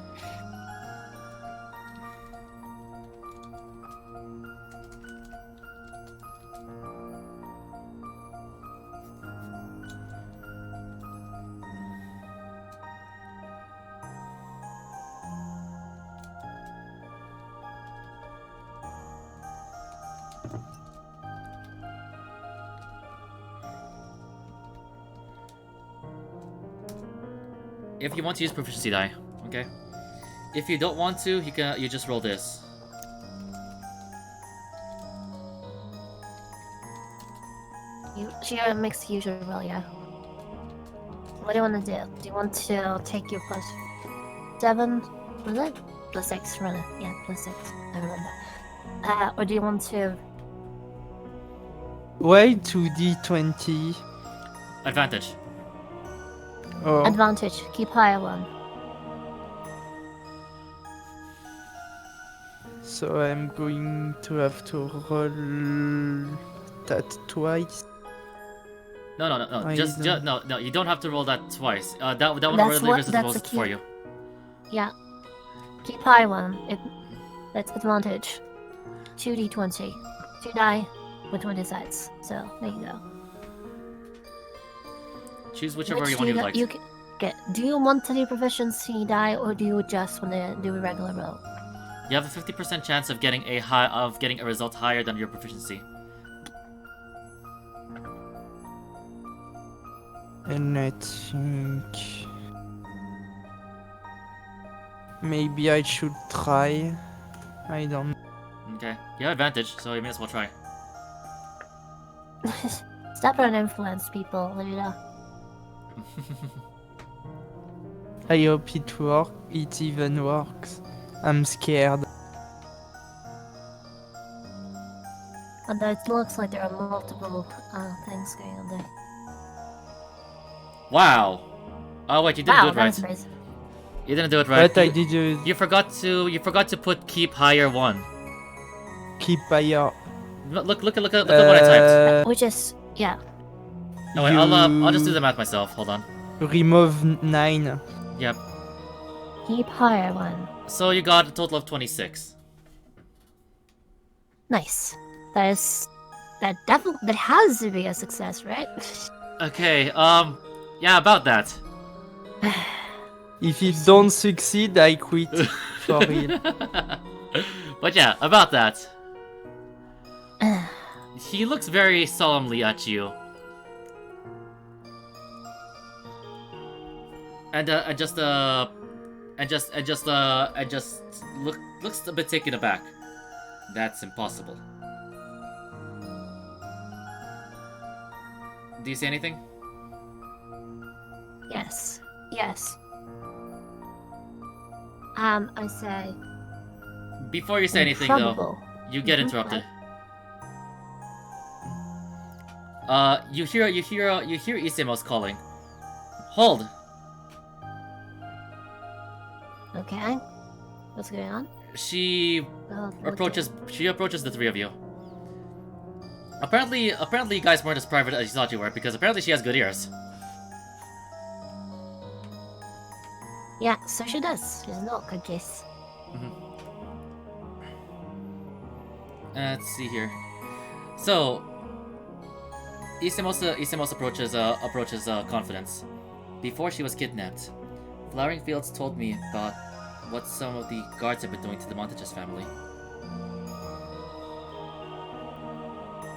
If you want to use proficiency die, okay? If you don't want to, you just roll this. She makes the usual roll, yeah. What do you want to do? Do you want to take your +7? Was it? +6, rather. Yeah, +6. I remember. Or do you want to... Why 2d20? Advantage. Oh, Advantage. Keep higher one. so I'm going to have to roll that twice. No. I Just don't- no. You don't have to roll that twice. That one That's already what- is that's supposed a for cue. you. Yeah. Keep high one. That's advantage. 2d20. 2 die with 20 sides. So, there you go. Choose whichever Which one you do like. you get? Do you want to do proficiency die, or do you just want to do a regular roll? You have a 50% chance of getting a result higher than your proficiency. And I think maybe I should try. I don't. Okay. You have advantage, so you may as well try. Stop trying to influence people, Luna. I hope it works. It even works. I'm scared. Although it looks like there are multiple things going on there. Wow. Oh wait, you didn't do it that was right. amazing. You didn't do it right. But I did You forgot to put keep higher 1. keep higher. Look at what I typed. Which is, yeah. Oh wait, I'll just do the math myself. Hold on. Remove 9. Yep. Keep higher one. So you got a total of 26. Nice. That has to be a success, right? Okay. Yeah, about that. If it don't succeed, I quit. For real. But yeah, about that. He looks very solemnly at you. And looks a bit taken aback. That's impossible. Do you say anything? Yes. I say. Before you say anything, though, improbable. you get Mhm, interrupted. You hear Isemos calling. Hold. Okay. What's going on? She Oh, approaches the three of you. Apparently you guys weren't as private as you thought you were, because apparently she has good ears. Yeah, so she does. She's not, I guess. Let's see here. So, Isemos approaches Confidence. Before she was kidnapped, Flowering Fields told me about what some of the guards have been doing to the Montages family.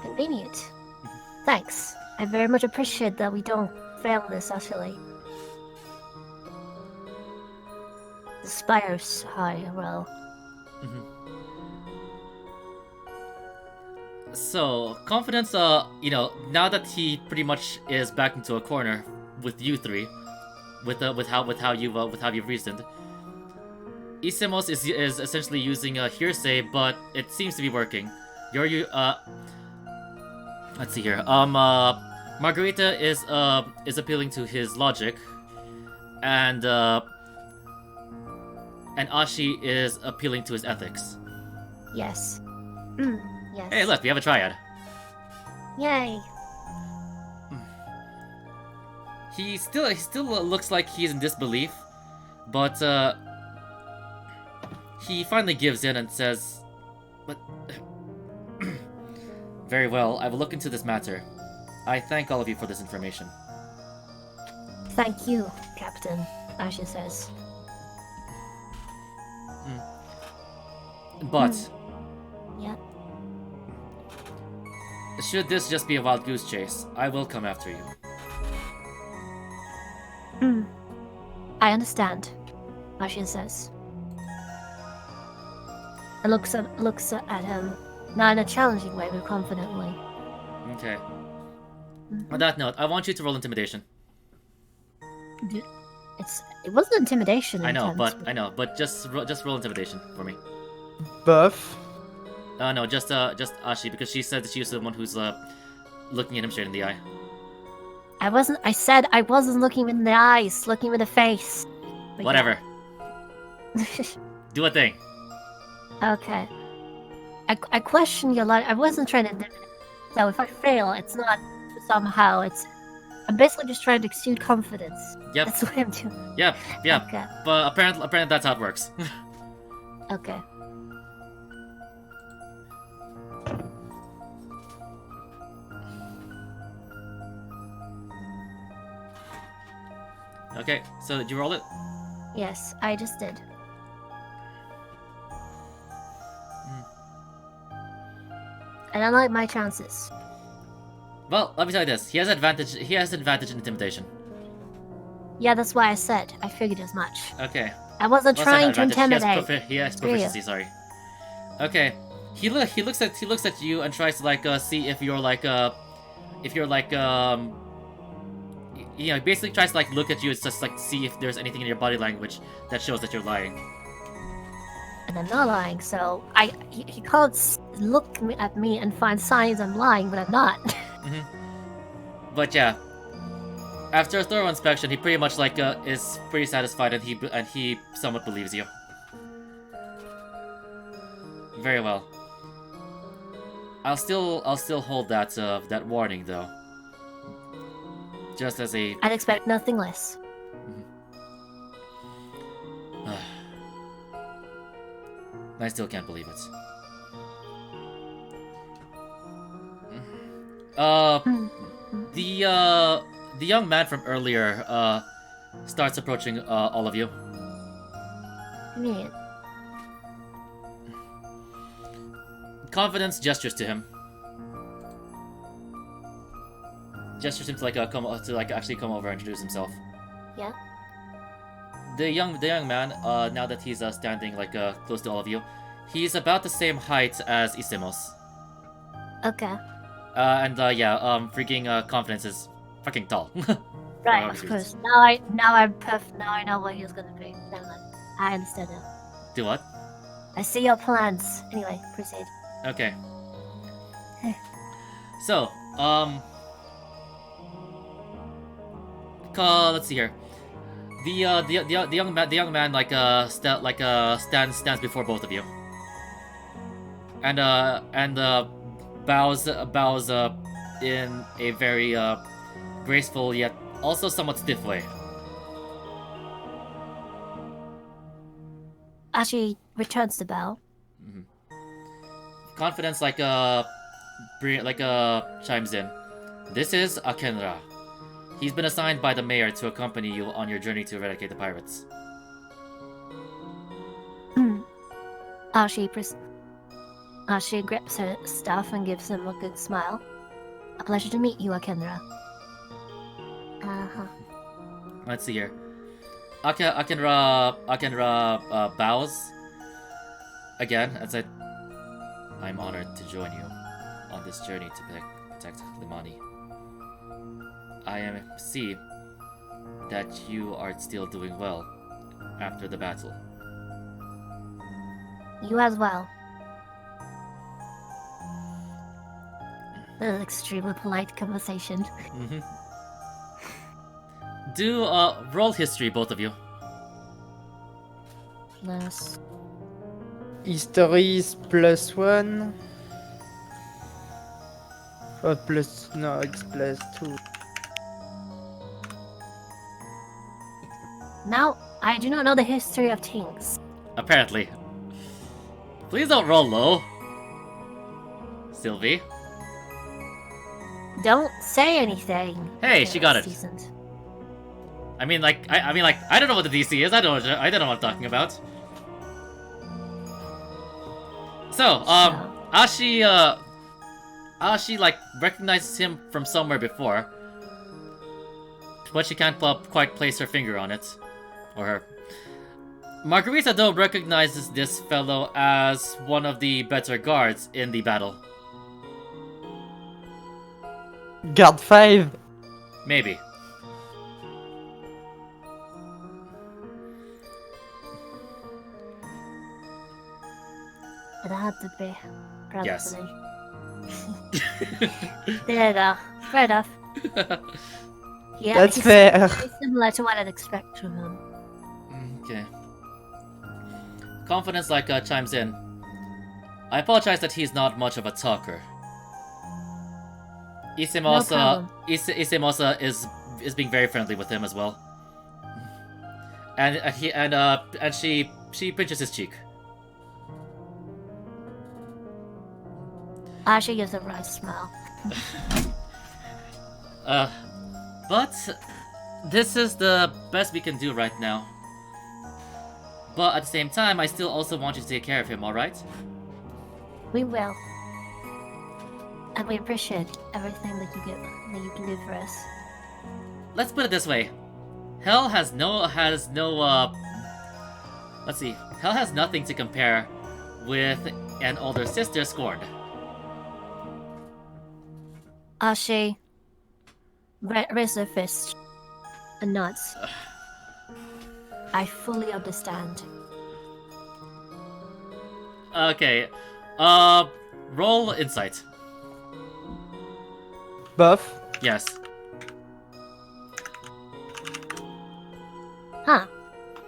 Convenient. Thanks. I very much appreciate that we don't fail this utterly. The spire's high, well. So, Confidence, now that he pretty much is back into a corner with you three, with how you've reasoned, Isemos is essentially using a hearsay, but it seems to be working. Let's see here. Margarita is appealing to his logic, and Ashi is appealing to his ethics. Yes. Yes. Hey, look, we have a triad. Yay. He still looks like he's in disbelief, but he finally gives in and says, "But very well, I will look into this matter. I thank all of you for this information." Thank you, Captain, Asha says. But Yeah. should this just be a wild goose chase, I will come after you. I understand, Ashi says. And looks at him, not in a challenging way, but confidently. Okay. On that note, I want you to roll intimidation. It wasn't intimidation. I know, intent. but just roll intimidation for me. Buff. No, just Ashi, because she said that she's the one who's looking at him straight in the eye. I said I wasn't looking him in the eyes, looking him in the face. But Whatever. yeah. Do a thing. Okay. I question your logic. I wasn't trying to. So if I fail, it's not somehow. I'm basically just trying to exude confidence. Yep. That's what I'm doing. Yep. Okay. But apparently that's how it works. Okay. Okay, so did you roll it? Yes, I just did. And I like my chances. Well, let me tell you this. He has advantage in intimidation. Yeah, that's why I said. I figured as much. Okay. I wasn't Well, it's not trying to advantage, intimidate. He has proficiency, sorry. Okay. He looks at you and tries to see if you're basically tries to look at you and just see if there's anything in your body language that shows that you're lying. And I'm not lying, so he can't look at me and find signs I'm lying, but I'm not. But yeah, after a thorough inspection, he pretty much is pretty satisfied, and he somewhat believes you. Very well. I'll still hold that warning though. Just as a. I'd expect nothing less. I still can't believe it. The young man from earlier starts approaching all of you. Yeah. Confidence gestures to him. Gestures him to actually come over and introduce himself. Yeah. The young man, now that he's standing close to all of you, he's about the same height as Isimos. Okay. Freaking confidence is fucking tall. Right, of course. Now I'm perfect. Now I know what he was gonna be. Never mind. I understand now. Do what? I see your plans. Anyway, proceed. Okay. So, let's see here. The young man stands before both of you, and bows in a very graceful yet also somewhat stiff way. Ashi returns the bow. Confidence chimes in. This is Akenra. He's been assigned by the mayor to accompany you on your journey to eradicate the pirates. Ashi grips her staff and gives him a good smile. A pleasure to meet you, Akenra. Let's see here. Akenra bows again and said, "I'm honored to join you on this journey to protect Limani. I see that you are still doing well after the battle." You as well. An extremely polite conversation. Do roll history, both of you. Yes. History is +1. Oh, no, it's +2. Now, I do not know the history of things. Apparently. Please don't roll low, Sylvie. Don't say anything. Hey, she got it. Decent. I mean, I don't know what the DC is. I don't know what I'm talking about. So, Ashi recognizes him from somewhere before, but she can't quite place her finger on it. or her. Margarita, though, recognizes this fellow as one of the better guards in the battle. Guard 5. Maybe. It had to be. Probably. Yes. There you go. Fair enough. Yeah, That's he's fair. very similar to what I'd expect from him. Okay. Confidence chimes in. I apologize that he's not much of a talker. problem. Isemosa is being very friendly with him as well. And she pinches his cheek. Asha gives a wry smile. But this is the best we can do right now. But at the same time, I still also want you to take care of him, alright? We will. And we appreciate everything that you can do for us. Let's put it this way. Hell has Hell has nothing to compare with an older sister scorned. Ashi raise their fist and nods. I fully understand. Okay. Roll insight. Buff. Yes. Huh.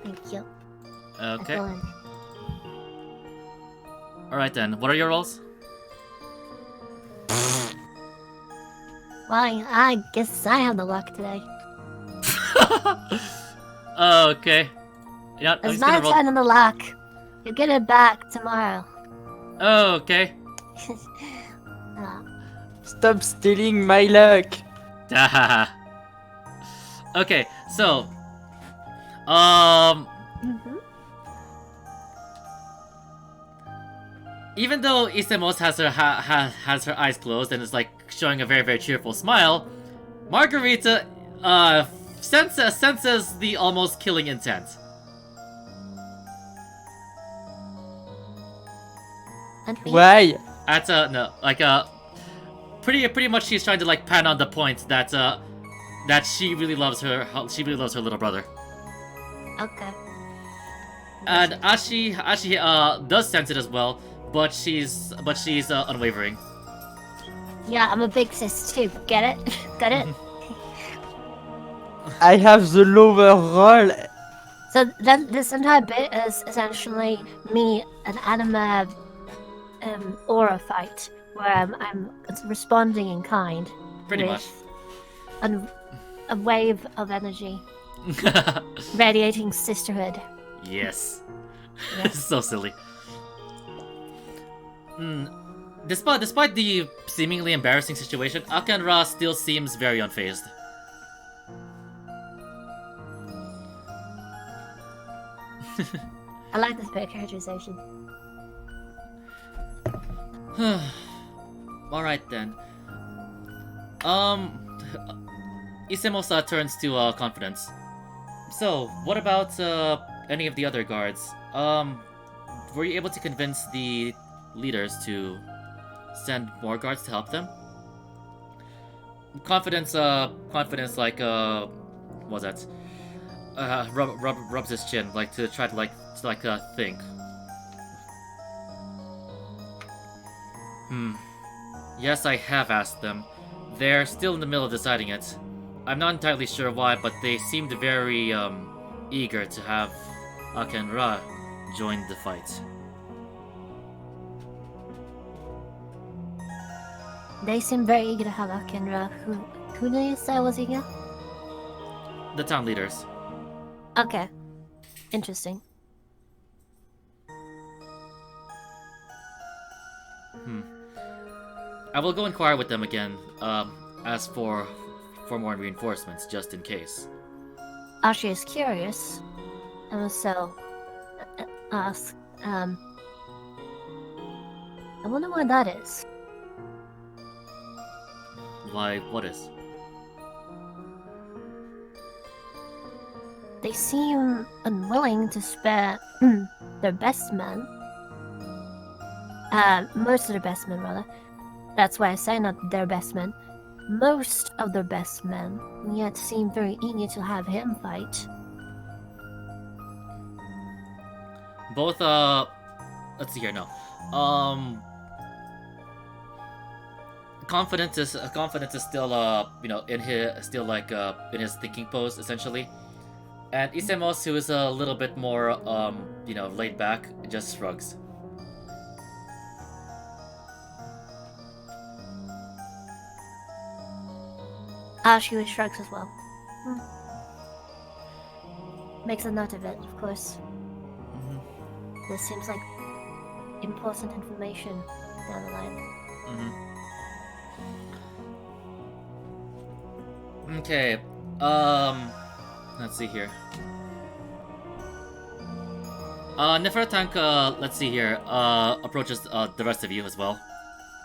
Thank you. Okay. Excellent. Alright then. What are your rolls? Well, I guess I have the luck today. Okay. Yeah, I'm It's just my gonna roll. turn on the luck. You'll get it back tomorrow. Okay. Stop stealing my luck. Okay, so Mhm. even though Isemos has her eyes closed and is like showing a very, very cheerful smile, Margarita senses the almost killing intent. And me? Why? At no, pretty much she's trying to like pan on the point that that she really loves her little brother. Okay. And Ashi does sense it as well, but she's unwavering. Yeah, I'm a big sis too. Get it? Got it? I have the lower roll. So then this entire bit is essentially me and Anima aura fight, where I'm responding in kind. Pretty with a wave of energy radiating sisterhood. Yes. Yeah. So silly. Despite the seemingly embarrassing situation, Akenra still seems very unfazed. I like this bit of characterization. Alright then. Isemosa turns to confidence. So, what about any of the other guards? Were you able to convince the leaders to send more guards to help them? Confidence like what's that? Rubs his chin, like to try to think. Yes, I have asked them. They're still in the middle of deciding it. I'm not entirely sure why, but they seemed very eager to have Akenra join the fight. They seem very eager to have Akenra. Who did you say was eager? The town leaders. Okay. Interesting. I will go inquire with them again, as for more reinforcements, just in case. Ashi is curious, and will so ask, I wonder why that is. Why, what is? they seem unwilling to spare their best men. Most of their best men, rather. That's why I say not their best men. Most of their best men, and yet seem very eager to have him fight. Both, let's see here, no. Confidence is still, in his thinking pose, essentially. And Isemos, who is a little bit more, laid back, just shrugs. She shrugs as well. Makes a note of it, of course. This seems like important information down the line. Okay, let's see here. Nefertanka, let's see here, approaches the rest of you as well.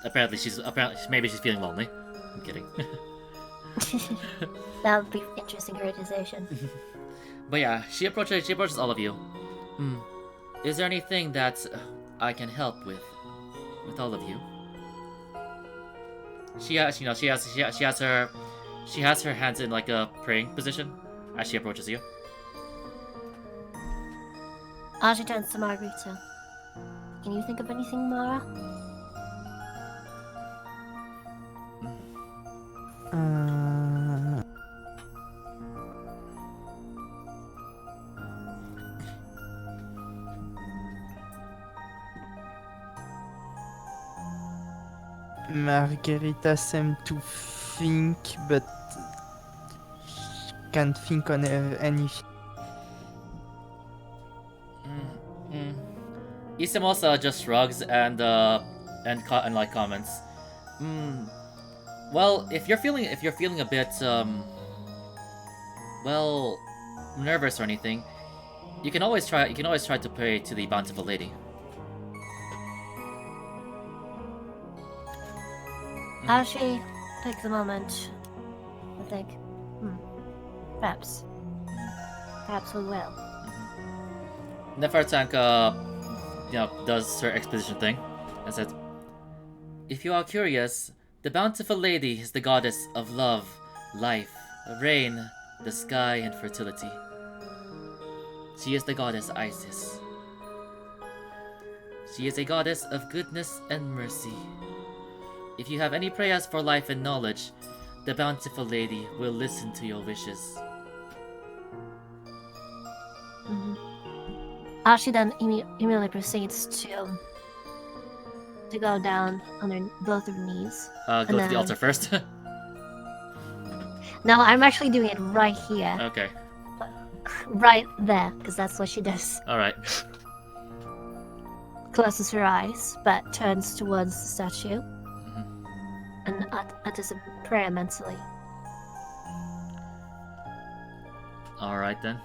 Apparently maybe she's feeling lonely. I'm kidding. That would be interesting criticization. But yeah, she approaches all of you. Is there anything that I can help with all of you? She has her hands in like a praying position as she approaches you. She turns to Margarita. Can you think of anything, Mara? Margarita seemed to think, but she can't think on anything. Isamos just shrugs and comments. Well, if you're feeling a bit nervous or anything, you can always try to pray to the bountiful lady. She takes a moment to think. Perhaps we will. Nefertanka, does her exposition thing and says, "If you are curious, the bountiful lady is the goddess of love, life, rain, the sky, and fertility. She is the goddess Isis. She is a goddess of goodness and mercy. If you have any prayers for life and knowledge, the bountiful lady will listen to your wishes." She then immediately proceeds to go down on both of her knees. Go to the altar first. No, I'm actually doing it right here. Okay. Right there, because that's what she does. Alright. Closes her eyes, but turns towards the statue. And utters a prayer mentally. Alright then.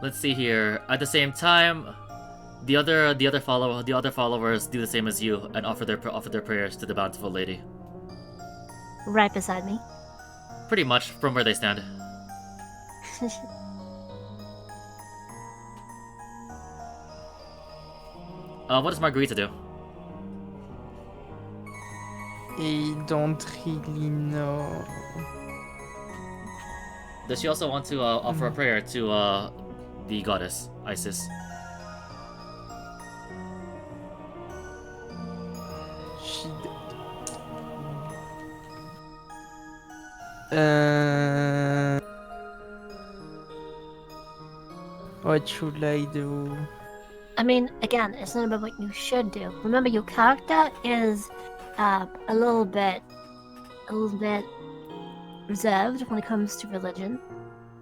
Let's see here. At the same time, the other followers do the same as you and offer their prayers to the bountiful lady. Right beside me. Pretty much from where they stand. What does Margarita do? I don't really know. Does she also want to offer a prayer to the goddess Isis? She what should I do? I mean, again, it's not about what you should do. Remember, your character is a little bit reserved when it comes to religion.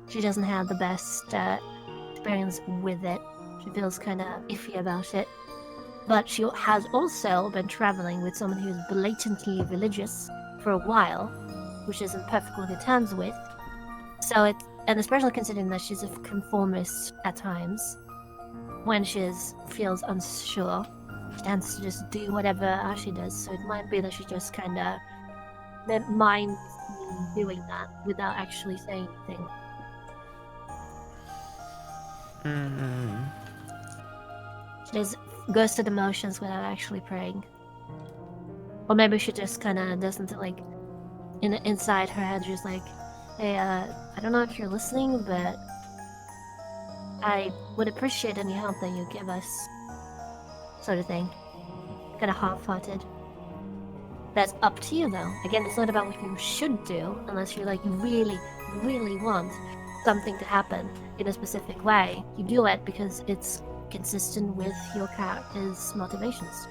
She doesn't have the best experience with it. She feels kind of iffy about it. But she has also been traveling with someone who's blatantly religious for a while, which is in perfectly good terms with. So and especially considering that she's a conformist at times, when she feels unsure, she tends to just do whatever she does. So it might be that she just kind of minds doing that without actually saying anything. She just goes through the motions without actually praying. Or maybe she just kind of doesn't like, inside her head, just like, hey, I don't know if you're listening, but I would appreciate any help that you give us, sort of thing. Kind of half-hearted. That's up to you, though. Again, it's not about what you should do, unless you like really, really want something to happen in a specific way. You do it because it's consistent with your character's motivations.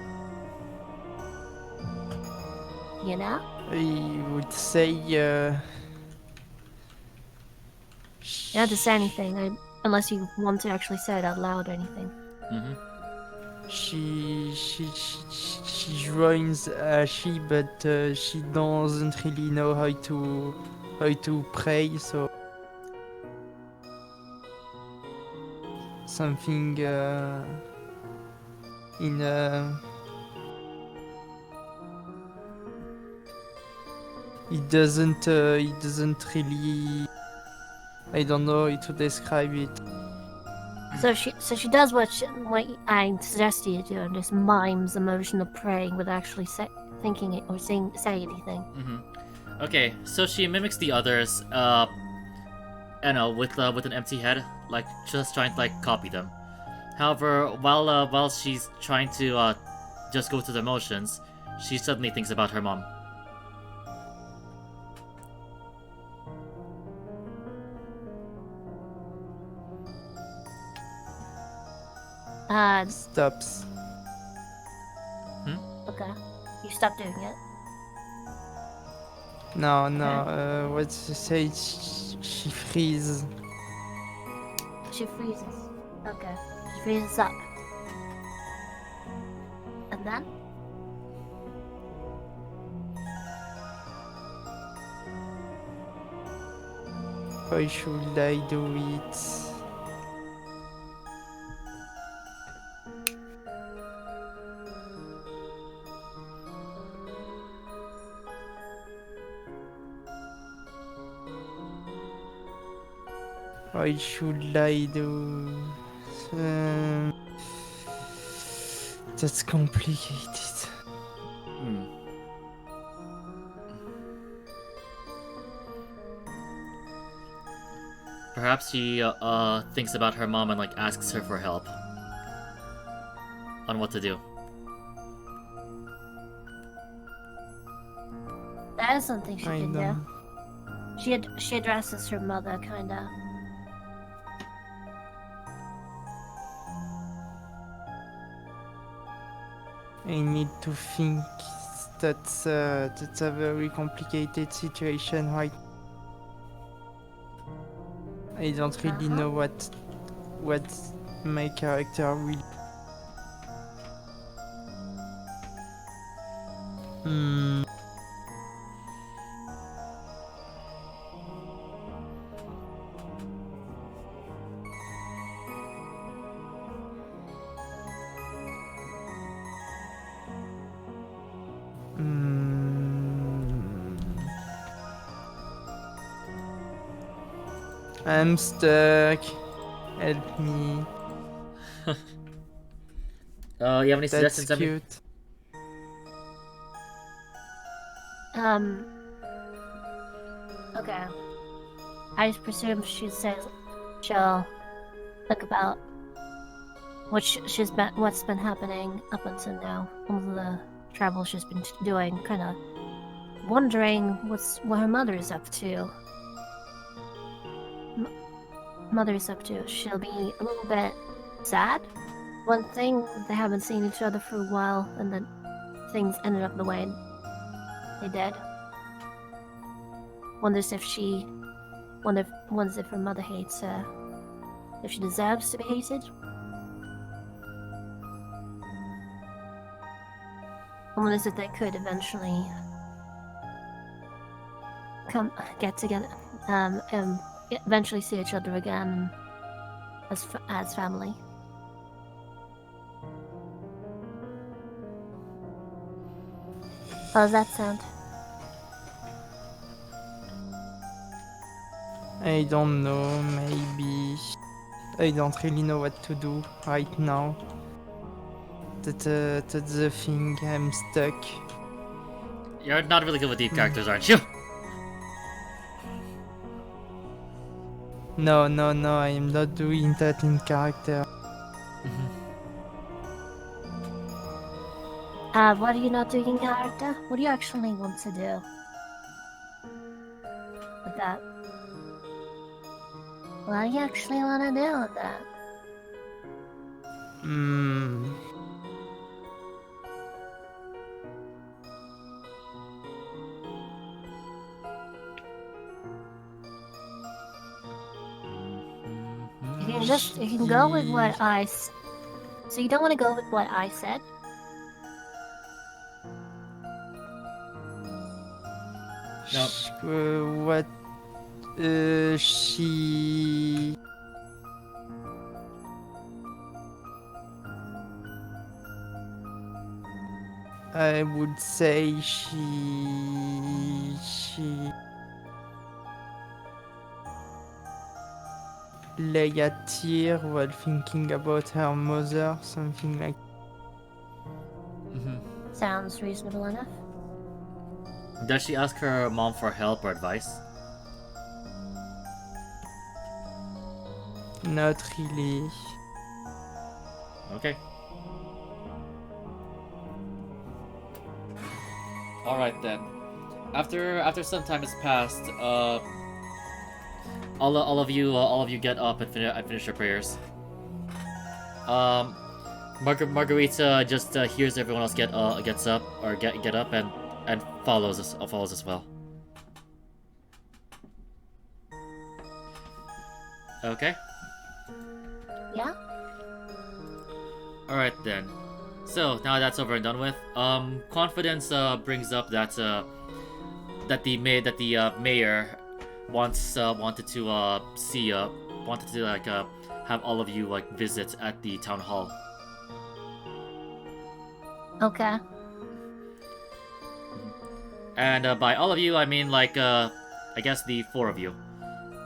You know? I would say You don't have to say anything, unless you want to actually say it out loud or anything. Mm-hmm. she joins Ashi, but she doesn't really know how to pray, so something in it doesn't really, I don't know how to describe it. So she does what I suggested you do, and just mimes emotional praying without actually thinking it or say anything. Mm-hmm. Okay, so she mimics the others, I know, with an empty head, like just trying to like copy them. However, while she's trying to just go through the motions, she suddenly thinks about her mom. Stops. Okay. You stop doing it. No, what to say? She freezes. She freezes. Okay. She freezes up. And then? Why should I do it? Why should I do? That's complicated. Hmm. Perhaps she thinks about her mom and like asks her for help on what to do. That is something she I can do. know. She addresses her mother, kinda. I need to think. That's a very complicated situation, right? I don't really know what my character will. Hmm. I'm stuck. Help me. You have any That's suggestions? Emmy? cute. Okay. I presume she says she'll think about what's been happening up until now, all the travel she's been doing, kind of wondering what her mother is up to. Mother is up to. She'll be a little bit sad. One thing, they haven't seen each other for a while, and then things ended up the way they did. Wonders if her mother hates her. If she deserves to be hated. Wonders if they could eventually get together, eventually see each other again as family. How does that sound? I don't know, maybe... I don't really know what to do right now. That's the thing, I'm stuck. You're not really good with deep characters, aren't you? No, I am not doing that in character. What are you not doing in character? What do you actually want to do with that? What do you actually want to do with that? Hmm. You can go with what so you don't want to go with what I said? No. What? She... I would say she lay a tear while thinking about her mother, something like... Sounds reasonable enough. Does she ask her mom for help or advice? Not really. Okay. Alright then. After some time has passed, all of you get up and finish your prayers. Margarita just hears everyone else gets up or get up and follows as well. Okay. Yeah? Alright then. So now that's over and done with. Confidence brings up that the mayor wanted to have all of you visit at the town hall. Okay. And by all of you, I mean I guess the four of you,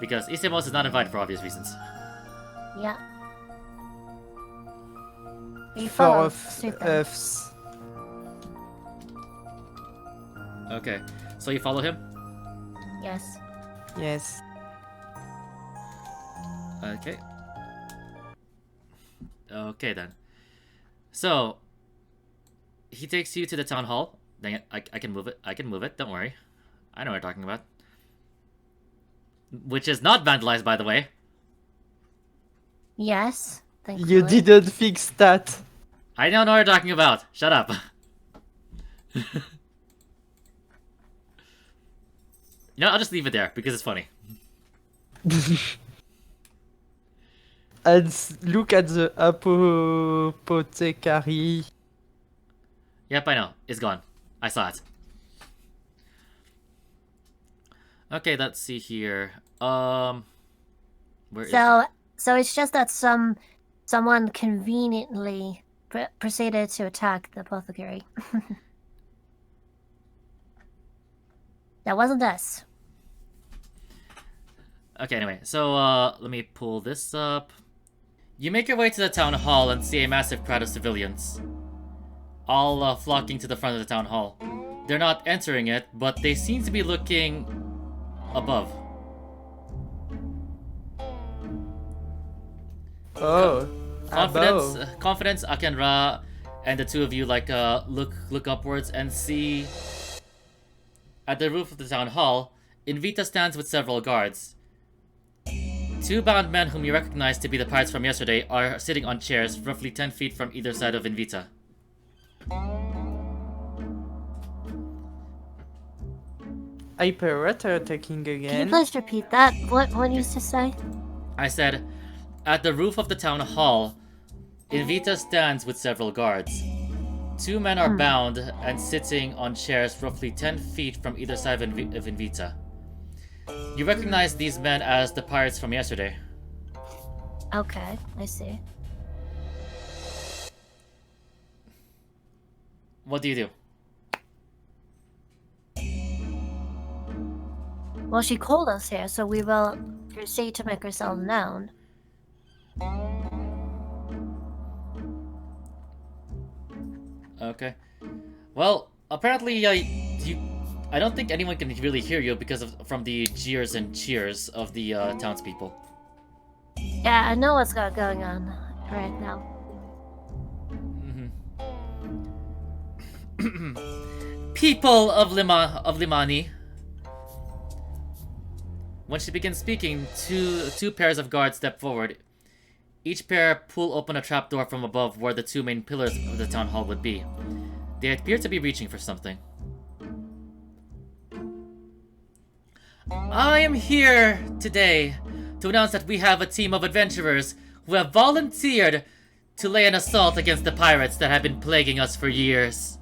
because Isemos is not invited for obvious reasons. Yeah. You Four follow of suit then. Earths. Okay, so you follow him. Yes. Yes. Okay. Okay then. So he takes you to the town hall. Dang it! I can move it. I can move it. Don't worry. I know what you're talking about. Which is not vandalized, by the way. Yes. Thankfully. You didn't fix that. I don't know what you're talking about. Shut up. I'll just leave it there because it's funny. And look at the apothecary. Yep, I know. It's gone. I saw it. Okay, let's see here. Where is it? So it's just that someone conveniently proceeded to attack the apothecary. That wasn't us. Okay, anyway, so let me pull this up. You make your way to the town hall and see a massive crowd of civilians, all flocking to the front of the town hall. They're not entering it, but they seem to be looking above. Oh, Confidence, Akenra, and the two of you look upwards and see at the roof of the town hall, Invita stands with several guards. Two bound men whom you recognize to be the pirates from yesterday are sitting on chairs roughly 10 feet from either side of Invita. Hyperrat are attacking Can you again. please repeat that? What used to say? I said, at the roof of the town hall, Invita stands with several guards. Two men are bound and sitting on chairs roughly 10 feet from either side of Invita. You recognize these men as the pirates from yesterday. Okay, I see. What do you do? Well, she called us here, so we will proceed to make yourself known. Okay. Well, apparently, I don't think anyone can really hear you because from the jeers and cheers of the townspeople. Yeah, I know what's going on right now. People of Limani. When she begins speaking, two pairs of guards step forward. Each pair pull open a trapdoor from above where the two main pillars of the town hall would be. They appear to be reaching for something. I am here today to announce that we have a team of adventurers who have volunteered to lay an assault against the pirates that have been plaguing us for years.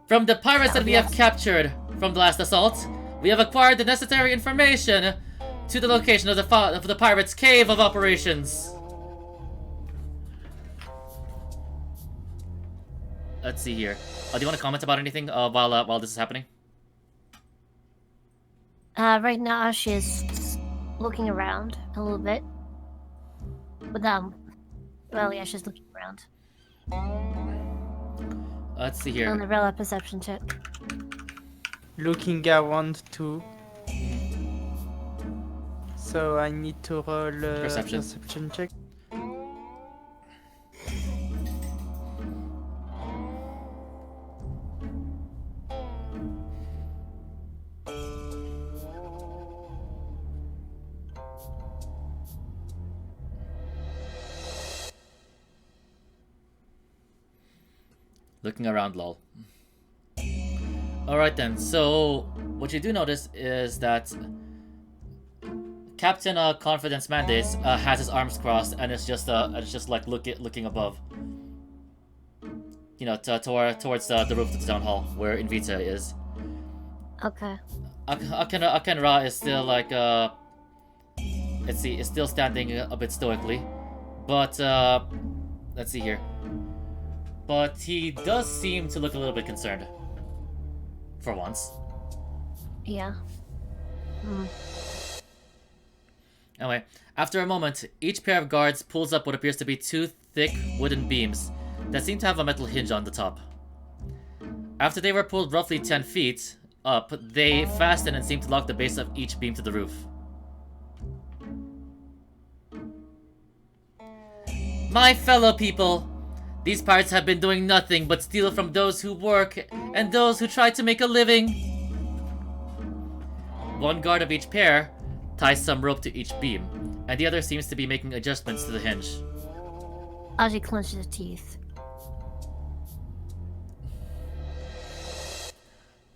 From the pirates that we have captured from the last assault, we have acquired the necessary information to the location of the pirates' cave of operations. Let's see here. Do you want to comment about anything while this is happening? Right now she's looking around a little bit. But well, yeah, she's looking around. Let's see here. On the real perception check. Looking around too. So I need to roll a perception check. Looking around, lol. Alright then, so what you do notice is that Captain Confidence Mandates has his arms crossed and it's just like looking above. You know, towards the roof of the town hall where Invita is. Okay. Akenra is still like let's see, is still standing a bit stoically, but let's see here. But he does seem to look a little bit concerned. For once. Yeah. Anyway, after a moment, each pair of guards pulls up what appears to be two thick wooden beams that seem to have a metal hinge on the top. After they were pulled roughly 10 feet up, they fasten and seem to lock the base of each beam to the roof. My fellow people, these pirates have been doing nothing but steal from those who work and those who try to make a living. One guard of each pair ties some rope to each beam, and the other seems to be making adjustments to the hinge. Aji clenches his teeth.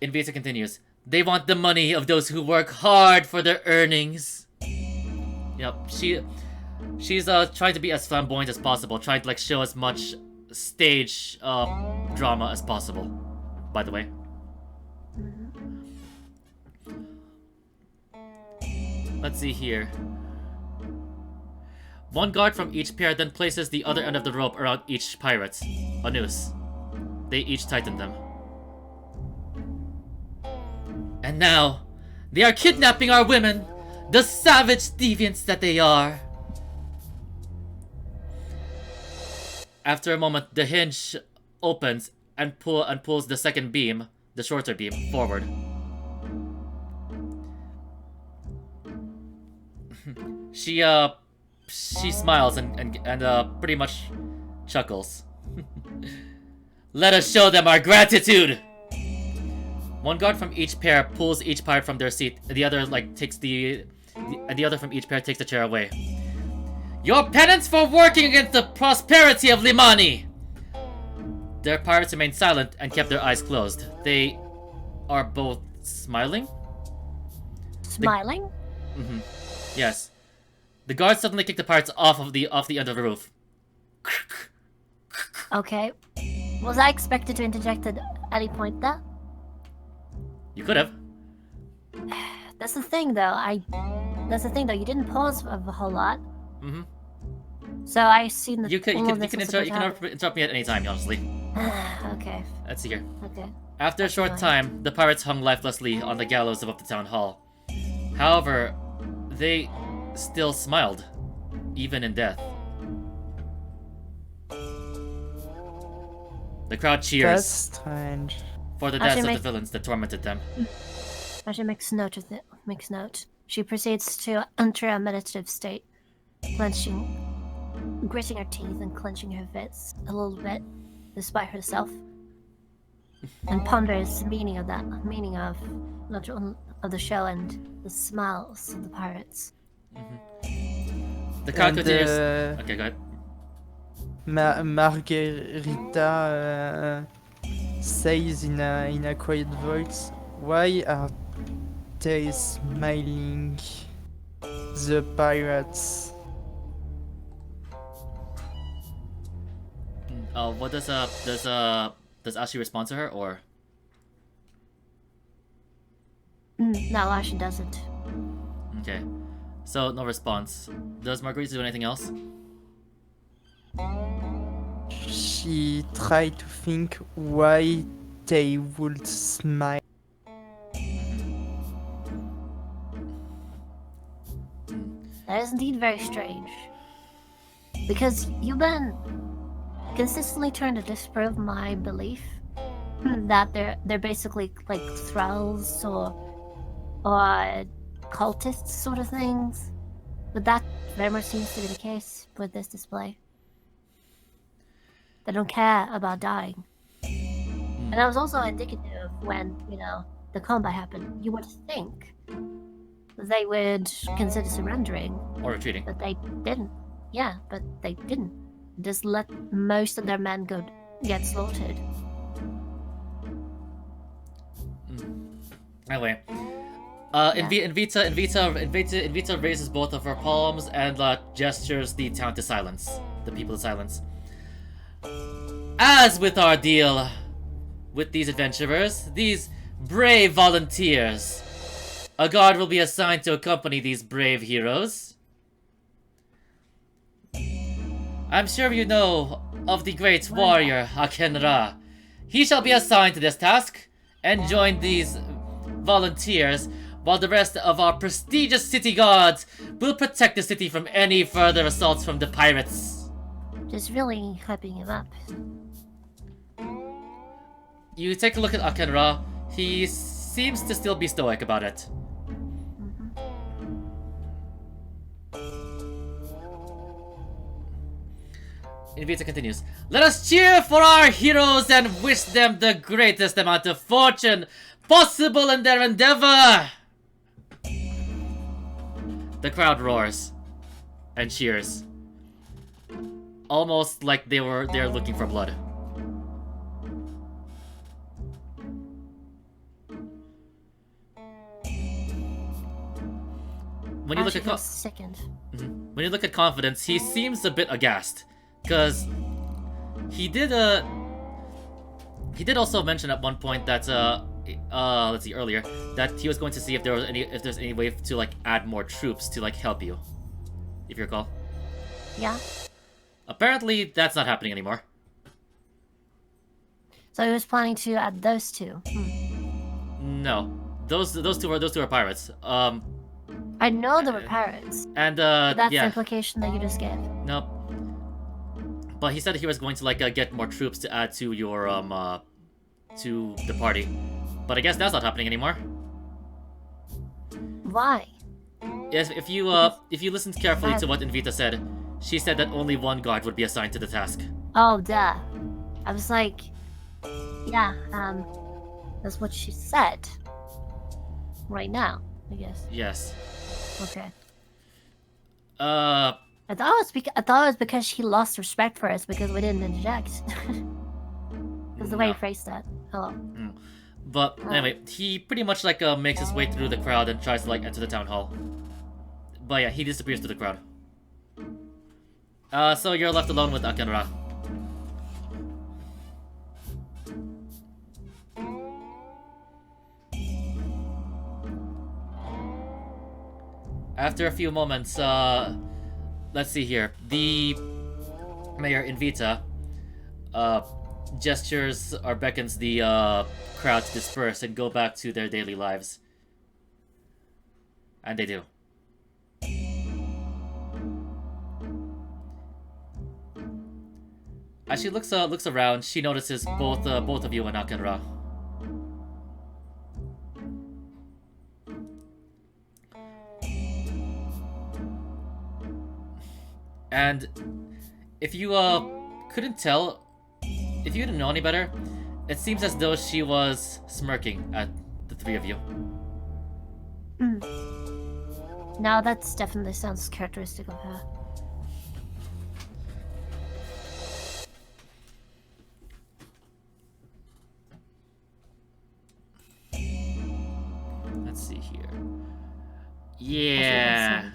Invita continues. They want the money of those who work hard for their earnings. Yep, she's trying to be as flamboyant as possible, trying to like show as much stage drama as possible, by the way. Let's see here. One guard from each pair then places the other end of the rope around each pirate, a noose. They each tighten them. And now, they are kidnapping our women, the savage deviants that they are. After a moment, the hinge opens and pulls the second beam, the shorter beam, forward. She smiles and pretty much chuckles. Let us show them our gratitude. One guard from each pair pulls each pirate from their seat, and the other takes the other from each pair takes the chair away. Your penance for working against the prosperity of Limani! Their pirates remained silent and kept their eyes closed. They are both smiling? Smiling? Yes. The guards suddenly kick the pirates off the end of the roof. Okay. Was I expected to interject at any point there? You could have. That's the thing, though. You didn't pause a whole lot. So I assume that You can interrupt me at any time, honestly. Okay. Let's see here. Okay. After a short time, the pirates hung lifelessly on the gallows above the town hall. However, they still smiled, even in death. The crowd cheers. That's strange. For the deaths of the villains that tormented them. Asha makes note of it. Makes note. She proceeds to enter a meditative state, gritting her teeth and clenching her fists a little bit, despite herself, and ponders the meaning of the show and the smiles of the pirates. The crowd And, continues. Okay, go ahead. Margarita says in a quiet voice, "Why are they smiling? The pirates." What does Ashi respond to her, or? No, Asha doesn't. Okay. So, no response. Does Margarita do anything else? She tried to think why they would smile. That is indeed very strange. Because you've been consistently trying to disprove my belief that they're basically like thralls or cultists sort of things. But that very much seems to be the case with this display. They don't care about dying. And that was also indicative when, the combat happened. You would think they would consider surrendering. Or retreating. But they didn't. Yeah, but they didn't. Just let most of their men get slaughtered. Anyway. Invita raises both of her palms and gestures the town to silence. The people to silence. As with our deal with these adventurers, these brave volunteers, a guard will be assigned to accompany these brave heroes. I'm sure you know of the great warrior Akenra. He shall be assigned to this task and join these volunteers, while the rest of our prestigious city guards will protect the city from any further assaults from the pirates. Just really hyping him up. You take a look at Akenra. He seems to still be stoic about it. Invita continues. Let us cheer for our heroes and wish them the greatest amount of fortune possible in their endeavor! The crowd roars and cheers. Almost like they're looking for blood. When you look at when you look at confidence, he seems a bit aghast, because he did also mention at one point that let's see, earlier, that he was going to see if there's any way to like add more troops to like help you, if you recall. Yeah. Apparently, that's not happening anymore. So he was planning to add those two. No, those two are pirates. I know they were pirates. And that's yeah. the implication that you just gave. Nope. But he said he was going to like get more troops to add to your to the party. But I guess that's not happening anymore. Why? Yes, if you listened carefully to what Invita said, she said that only one guard would be assigned to the task. Oh, duh. I was like, yeah, that's what she said. Right now, I guess. Yes. Okay. I thought it was because she lost respect for us because we didn't interject. That's the way he phrased that. Hello. But anyway, he pretty much like makes his way through the crowd and tries to like enter the town hall. But yeah, he disappears through the crowd. So you're left alone with Akenra. After a few moments, let's see here. The mayor, Invita, gestures or beckons the crowd to disperse and go back to their daily lives. And they do. As she looks around, she notices both of you and Akenra. And if you couldn't tell, if you didn't know any better, it seems as though she was smirking at the three of you. Now that's definitely sounds characteristic of her. Let's see here. Yeah.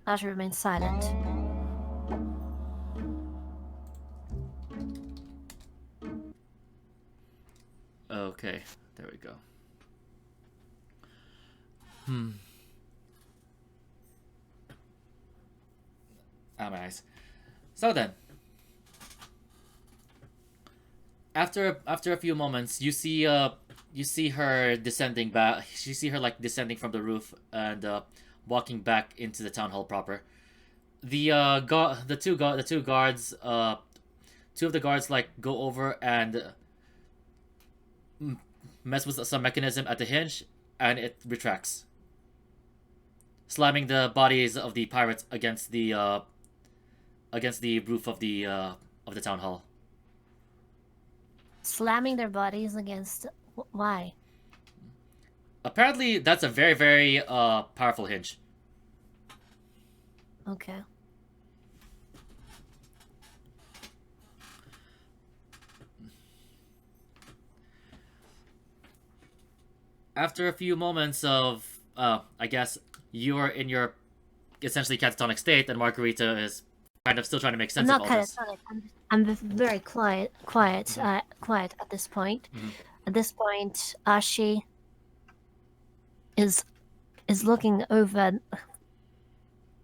Asha remains silent. Okay, there we go. Ah, my eyes. So then, after a few moments, you see her descending back. You see her like descending from the roof and walking back into the town hall proper. The two guards, two of the guards like go over and mess with some mechanism at the hinge, and it retracts, slamming the bodies of the pirates against the roof of the town hall. Slamming their bodies against... Why? Apparently, that's a very, very powerful hinge. Okay. After a few moments of, I guess, you're in your essentially catatonic state, and Margarita is kind of still trying to make sense I'm of not all this. catatonic. I'm very quiet at this point. Mhm. At this point, Ashi is looking over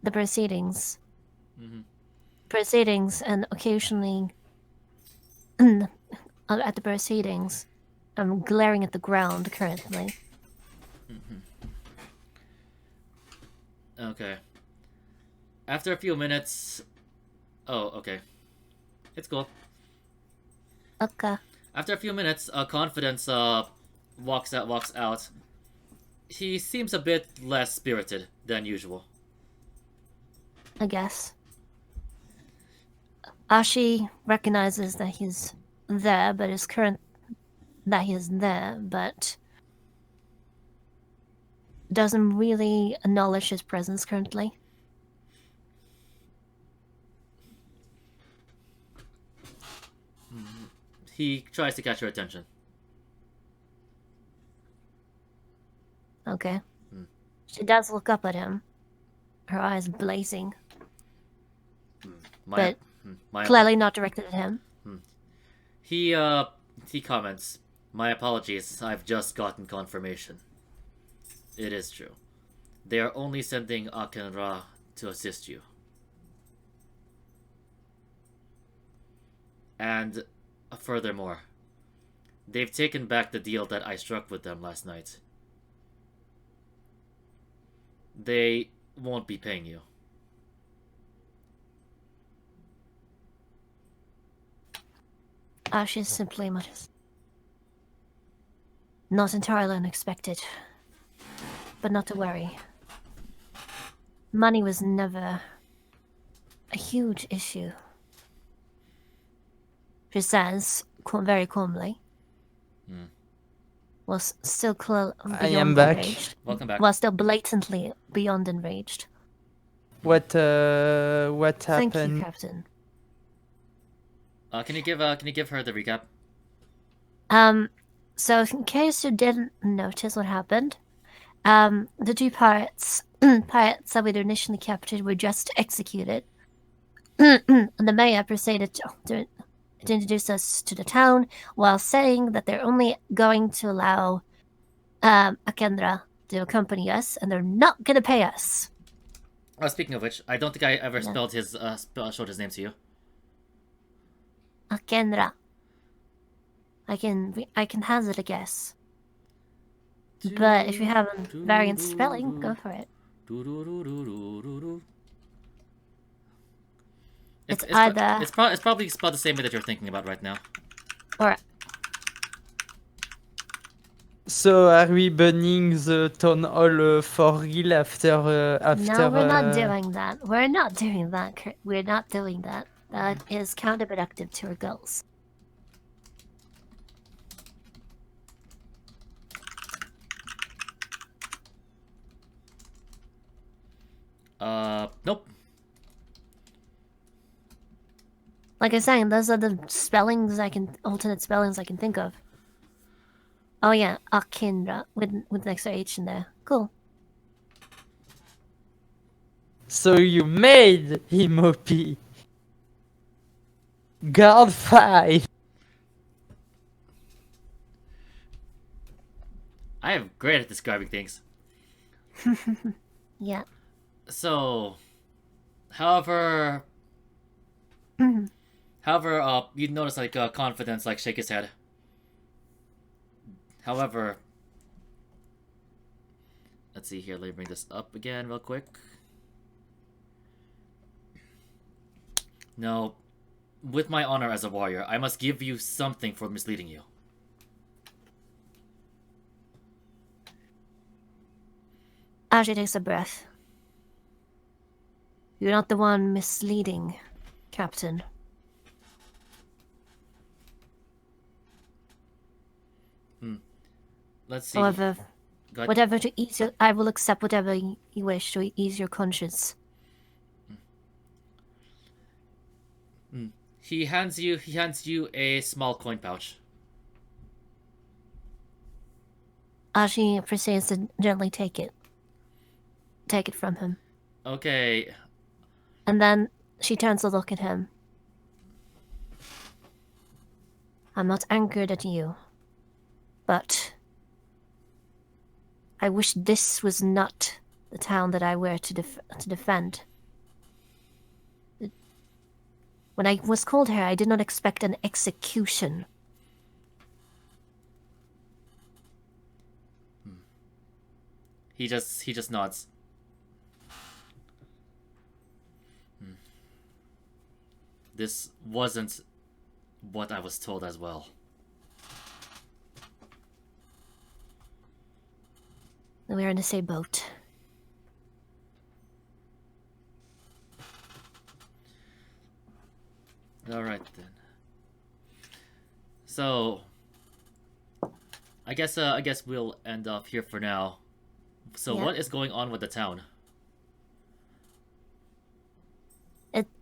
the proceedings. Mhm. Proceedings, and occasionally at the proceedings, I'm glaring at the ground currently. Okay. After a few minutes... Oh, okay. It's cool. Okay. After a few minutes, Confidence walks out. He seems a bit less spirited than usual. I guess. Ashi recognizes that he's there, but doesn't really acknowledge his presence currently. He tries to catch your attention. Okay. She does look up at him, her eyes blazing, but clearly not directed at him. He comments, "My apologies, I've just gotten confirmation. It is true. They are only sending Akenra to assist you. And furthermore, they've taken back the deal that I struck with them last night. They won't be paying you." Ashi simply mutters, "Not entirely unexpected, but not to worry. Money was never a huge issue." She says, very calmly, was still beyond I am back. enraged. Welcome back. Was still blatantly beyond enraged. What Thank you, happened? Captain. Can you give her the recap? So in case you didn't notice what happened, the two pirates that we'd initially captured were just executed. And the mayor proceeded to introduce us to the town while saying that they're only going to allow Akenra to accompany us, and they're not going to pay us. Speaking of which, I don't think I ever showed his name to you. Akenra. I can hazard a guess. But if you have a variant spelling, go for it. It's either it's probably spelled the same way that you're thinking about right now. or So are we burning the town hall for real after no, we're not doing that. We're not doing that. We're not doing that. That is counterproductive to our goals. Nope. Like I was saying, those are the alternate spellings I can think of. Oh yeah, Akinra with an extra H in there. Cool. So you made him OP. Guard 5. I am great at describing things. Yeah. So, however, you notice like confidence like shake his head. However, let's see here. Let me bring this up again real quick. No, with my honor as a warrior, I must give you something for misleading you. Ashi takes a breath. You're not the one misleading, Captain. Let's see. However, whatever to ease your, I will accept whatever you wish to ease your conscience. He hands you a small coin pouch. Ashi proceeds to gently take it from him. Okay. And then she turns to look at him. I'm not angered at you, but I wish this was not the town that I were to defend. When I was called here, I did not expect an execution. He just nods. This wasn't what I was told as well. We're in the same boat. Alright then. So I guess we'll end off here for now. So Yeah. what is going on with the town?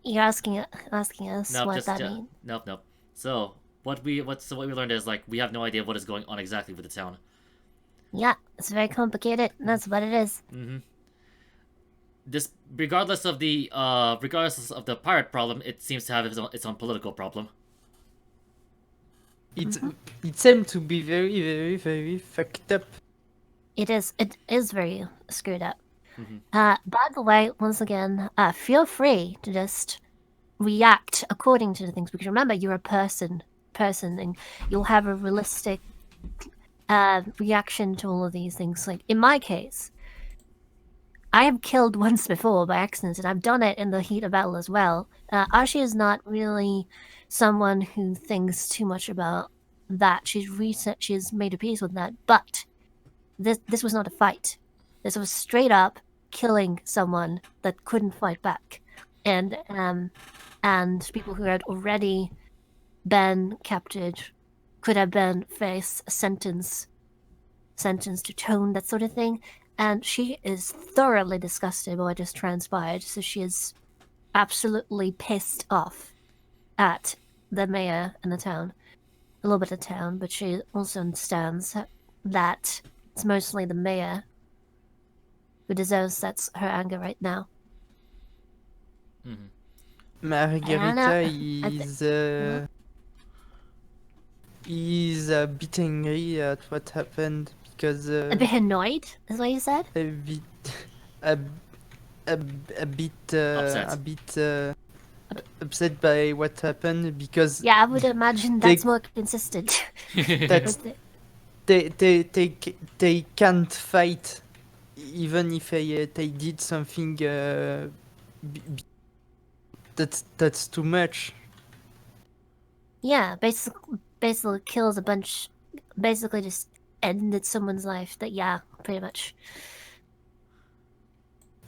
You're asking us Nope, what that means? Nope. So what we learned is like we have no idea what is going on exactly with the town. Yeah, it's very complicated. That's what it is. This regardless of the pirate problem, it seems to have its own political problem. It seemed to be very, very, very fucked up. It is very screwed up. By the way, once again, feel free to just react according to the things, because remember, you're a person, and you'll have a realistic reaction to all of these things. Like in my case, I have killed once before by accident, and I've done it in the heat of battle as well. Ashi is not really someone who thinks too much about that. She's made a peace with that, but this was not a fight. This was straight up killing someone that couldn't fight back, and people who had already been captured could have been face a sentence to tone, that sort of thing. And she is thoroughly disgusted by what just transpired, so she is absolutely pissed off at the mayor and the town, a little bit of town, but she also understands that it's mostly the mayor who deserves that's her anger right now. Margarita is a bit angry at what happened because a bit annoyed, is what you said? a bit Upset. a bit upset by what happened because Yeah, I would imagine They- that's more consistent. that's With it. they can't fight even if they did something. That's too much. Yeah, basically kills a bunch. Basically, just ended someone's life. That yeah, pretty much.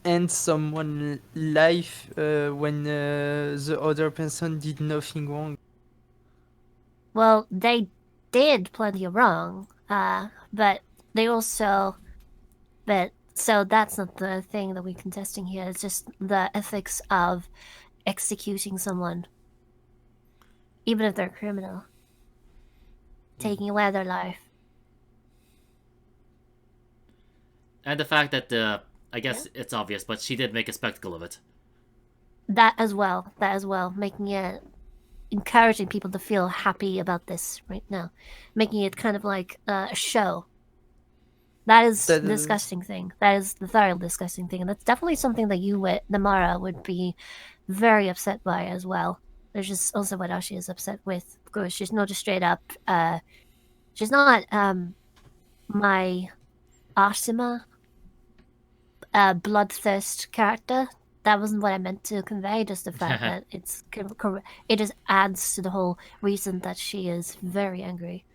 And someone life when the other person did nothing wrong. Well, they did plenty of wrong. But they also, but so that's not the thing that we're contesting here. It's just the ethics of executing someone, even if they're a criminal, taking away their life. And the fact that I guess it's obvious, but she did make a spectacle of it. That as well. Making it encouraging people to feel happy about this right now, making it kind of like a show. That is the disgusting thing. That is the thoroughly disgusting thing, and that's definitely something that Namara would be very upset by as well. There's just also what Ashi is upset with, because she's not just straight up. She's not my Asima bloodthirst character. That wasn't what I meant to convey. Just the fact that it just adds to the whole reason that she is very angry.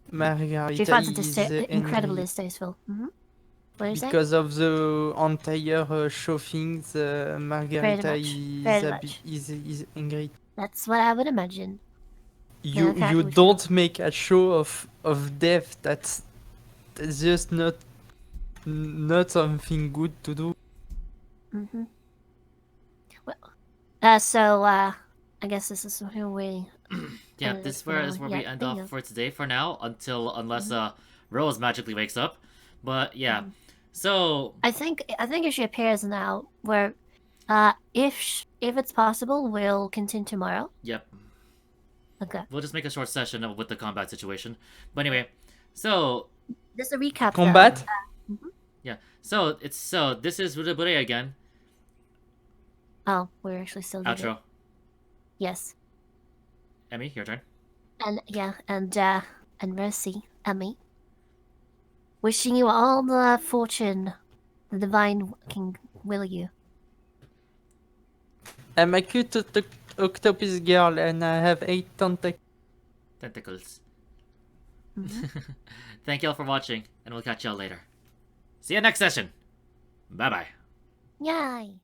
Margarita She finds it is incredibly angry distasteful. What are you saying? because of the entire show things. Margarita Very is angry. That's what I would imagine. You Okay, you we don't make a show of death. That's just not something good to do. Well, so I guess this is where we. Yeah, ended this it for is now. where Yeah, we end bingo. off for today for now, unless Rose magically wakes up. But yeah, so I think if she appears now, where if it's possible, we'll continue tomorrow. yep, Okay. we'll just make a short session with the combat situation. But anyway, so Just a recap. Combat. yeah, so this is Rudabure again. Oh, we're actually still doing Outro. it. Yes. Emmy, your turn. And yeah, and Mercy, Emmy. Wishing you all the fortune the divine can will you. I'm a cute octopus girl and I have 8 Tentacles. Thank y'all for watching, and we'll catch y'all later. See you next session. Bye bye. Yay!